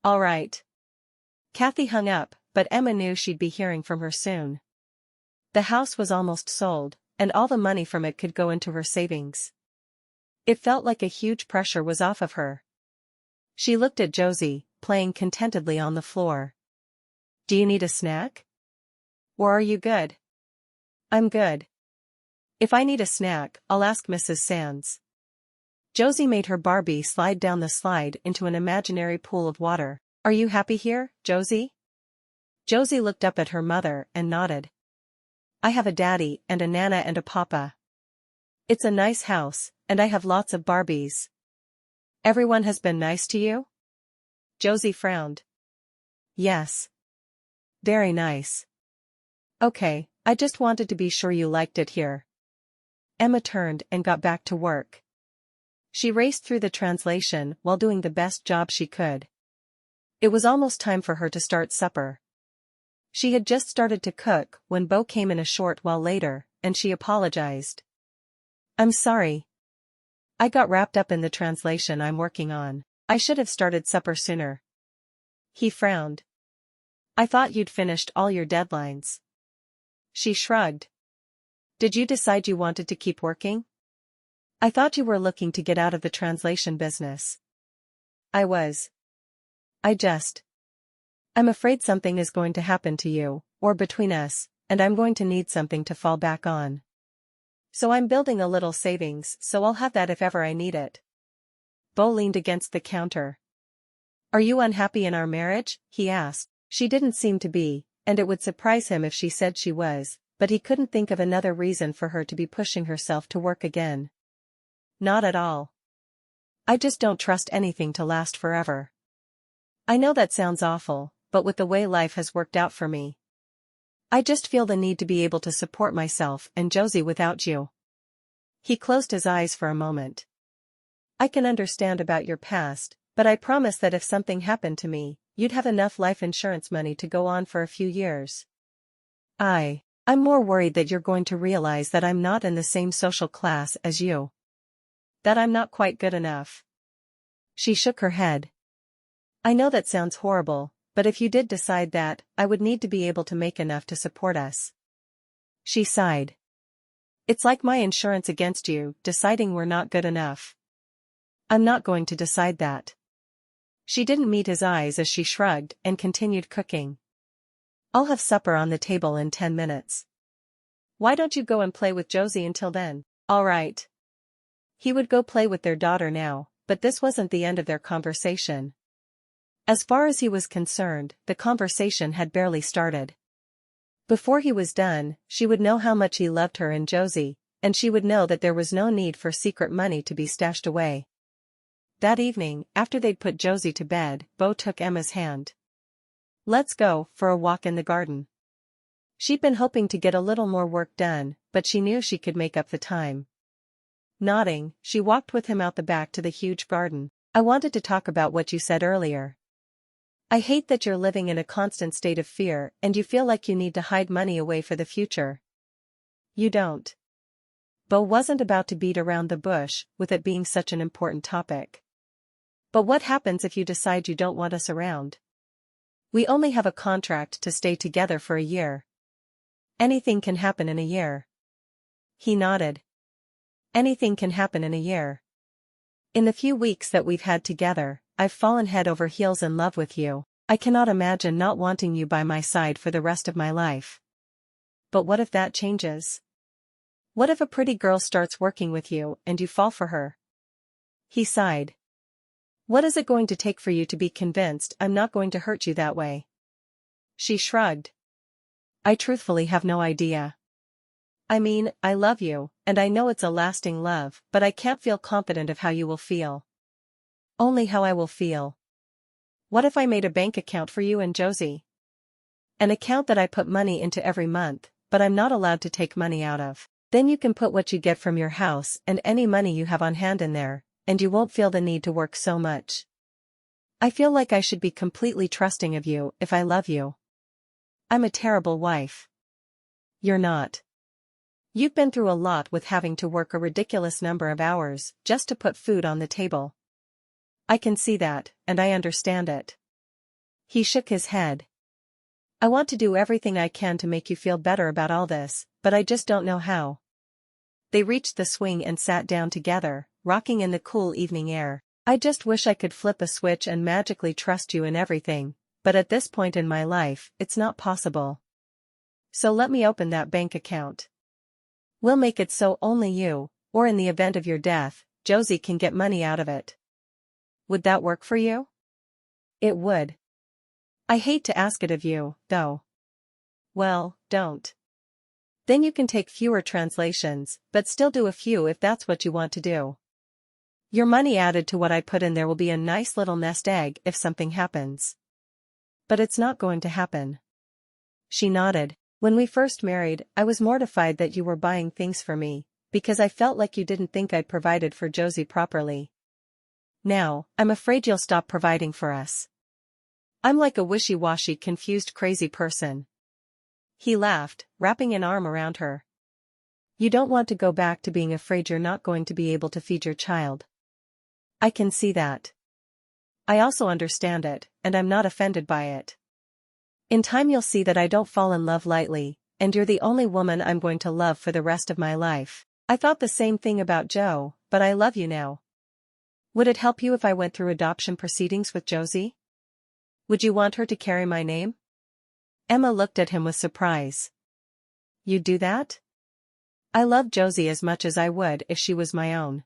All right. Kathy hung up, but Emma knew she'd be hearing from her soon. The house was almost sold, and all the money from it could go into her savings. It felt like a huge pressure was off of her. She looked at Josie, playing contentedly on the floor. Do you need a snack? Or are you good? I'm good. If I need a snack, I'll ask Mrs. Sands. Josie made her Barbie slide down the slide into an imaginary pool of water. Are you happy here, Josie? Josie looked up at her mother and nodded. I have a daddy and a nana and a papa. It's a nice house, and I have lots of Barbies. Everyone has been nice to you? Josie frowned. Yes. Very nice. Okay, I just wanted to be sure you liked it here. Emma turned and got back to work. She raced through the translation while doing the best job she could. It was almost time for her to start supper. She had just started to cook when Beau came in a short while later, and she apologized. I'm sorry. I got wrapped up in the translation I'm working on. I should have started supper sooner. He frowned. I thought you'd finished all your deadlines. She shrugged. Did you decide you wanted to keep working? I thought you were looking to get out of the translation business. I was. I'm afraid something is going to happen to you, or between us, and I'm going to need something to fall back on. So I'm building a little savings so I'll have that if ever I need it. Beau leaned against the counter. Are you unhappy in our marriage? He asked. She didn't seem to be, and it would surprise him if she said she was, but he couldn't think of another reason for her to be pushing herself to work again. Not at all. I just don't trust anything to last forever. I know that sounds awful, but with the way life has worked out for me, I just feel the need to be able to support myself and Josie without you. He closed his eyes for a moment. I can understand about your past, but I promise that if something happened to me, you'd have enough life insurance money to go on for a few years. I'm more worried that you're going to realize that I'm not in the same social class as you. That I'm not quite good enough. She shook her head. I know that sounds horrible, but if you did decide that, I would need to be able to make enough to support us. She sighed. It's like my insurance against you, deciding we're not good enough. I'm not going to decide that. She didn't meet his eyes as she shrugged and continued cooking. I'll have supper on the table in 10 minutes. Why don't you go and play with Josie until then? All right. He would go play with their daughter now, but this wasn't the end of their conversation. As far as he was concerned, the conversation had barely started. Before he was done, she would know how much he loved her and Josie, and she would know that there was no need for secret money to be stashed away. That evening, after they'd put Josie to bed, Beau took Emma's hand. Let's go for a walk in the garden. She'd been hoping to get a little more work done, but she knew she could make up the time. Nodding, she walked with him out the back to the huge garden. I wanted to talk about what you said earlier. I hate that you're living in a constant state of fear and you feel like you need to hide money away for the future. You don't. Beau wasn't about to beat around the bush, with it being such an important topic. But what happens if you decide you don't want us around? We only have a contract to stay together for a year. Anything can happen in a year. He nodded. Anything can happen in a year. In the few weeks that we've had together, I've fallen head over heels in love with you. I cannot imagine not wanting you by my side for the rest of my life. But what if that changes? What if a pretty girl starts working with you and you fall for her? He sighed. What is it going to take for you to be convinced I'm not going to hurt you that way? She shrugged. I truthfully have no idea. I mean, I love you, and I know it's a lasting love, but I can't feel confident of how you will feel. Only how I will feel. What if I made a bank account for you and Josie? An account that I put money into every month, but I'm not allowed to take money out of. Then you can put what you get from your house and any money you have on hand in there, and you won't feel the need to work so much. I feel like I should be completely trusting of you if I love you. I'm a terrible wife. You're not. You've been through a lot with having to work a ridiculous number of hours just to put food on the table. I can see that, and I understand it. He shook his head. I want to do everything I can to make you feel better about all this, but I just don't know how. They reached the swing and sat down together, rocking in the cool evening air. I just wish I could flip a switch and magically trust you in everything, but at this point in my life, it's not possible. So let me open that bank account. We'll make it so only you, or in the event of your death, Josie can get money out of it. Would that work for you? It would. I hate to ask it of you, though. Well, don't. Then you can take fewer translations, but still do a few if that's what you want to do. Your money added to what I put in there will be a nice little nest egg if something happens. But it's not going to happen. She nodded. When we first married, I was mortified that you were buying things for me, because I felt like you didn't think I'd provided for Josie properly. Now, I'm afraid you'll stop providing for us. I'm like a wishy-washy, confused, crazy person. He laughed, wrapping an arm around her. You don't want to go back to being afraid you're not going to be able to feed your child. I can see that. I also understand it, and I'm not offended by it. In time you'll see that I don't fall in love lightly, and you're the only woman I'm going to love for the rest of my life. I thought the same thing about Joe, but I love you now. Would it help you if I went through adoption proceedings with Josie? Would you want her to carry my name? Emma looked at him with surprise. You'd do that? I love Josie as much as I would if she was my own.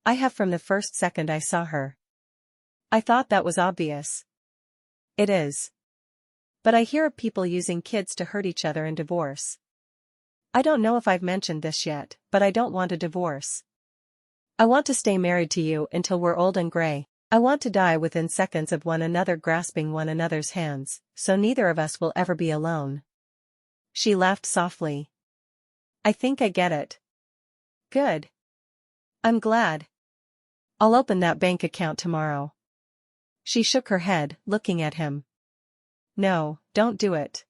I have from the first second I saw her. I thought that was obvious. It is. But I hear of people using kids to hurt each other in divorce. I don't know if I've mentioned this yet, but I don't want a divorce. I want to stay married to you until we're old and gray. I want to die within seconds of one another grasping one another's hands, so neither of us will ever be alone. She laughed softly. I think I get it. Good. I'm glad. I'll open that bank account tomorrow. She shook her head, looking at him. No, don't do it.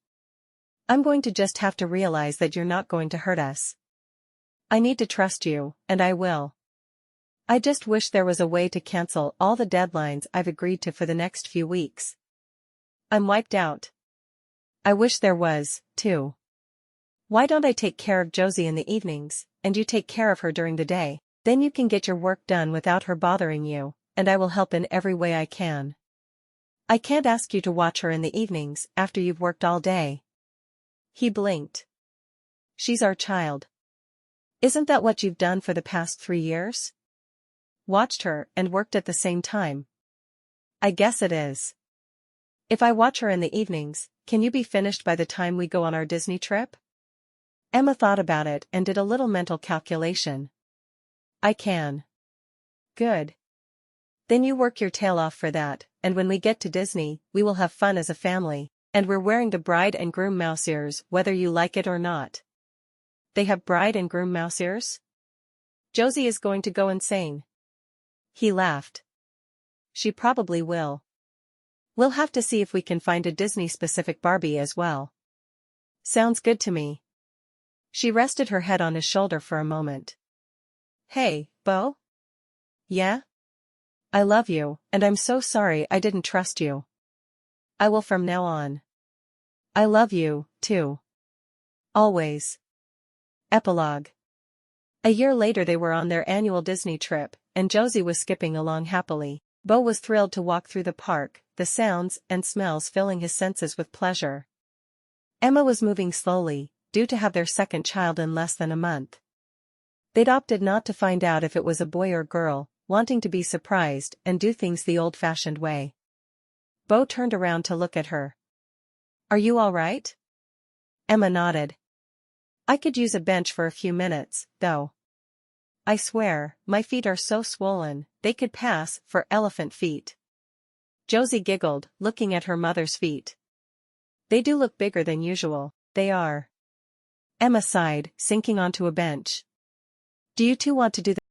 I'm going to just have to realize that you're not going to hurt us. I need to trust you, and I will. I just wish there was a way to cancel all the deadlines I've agreed to for the next few weeks. I'm wiped out. I wish there was, too. Why don't I take care of Josie in the evenings, and you take care of her during the day? Then you can get your work done without her bothering you, and I will help in every way I can. I can't ask you to watch her in the evenings after you've worked all day. He blinked. She's our child. Isn't that what you've done for the past 3 years? Watched her and worked at the same time. I guess it is. If I watch her in the evenings, can you be finished by the time we go on our Disney trip? Emma thought about it and did a little mental calculation. I can. Good. Then you work your tail off for that, and when we get to Disney, we will have fun as a family, and we're wearing the bride and groom mouse ears whether you like it or not. They have bride and groom mouse ears? Josie is going to go insane. He laughed. She probably will. We'll have to see if we can find a Disney-specific Barbie as well. Sounds good to me. She rested her head on his shoulder for a moment. Hey, Beau? Yeah? I love you, and I'm so sorry I didn't trust you. I will from now on. I love you, too. Always. Epilogue. A year later they were on their annual Disney trip, and Josie was skipping along happily. Beau was thrilled to walk through the park, the sounds and smells filling his senses with pleasure. Emma was moving slowly, due to have their second child in less than a month. They'd opted not to find out if it was a boy or girl, wanting to be surprised and do things the old-fashioned way. Beau turned around to look at her. Are you all right? Emma nodded. I could use a bench for a few minutes, though. I swear, my feet are so swollen, they could pass for elephant feet. Josie giggled, looking at her mother's feet. They do look bigger than usual, they are. Emma sighed, sinking onto a bench. Do you two want to do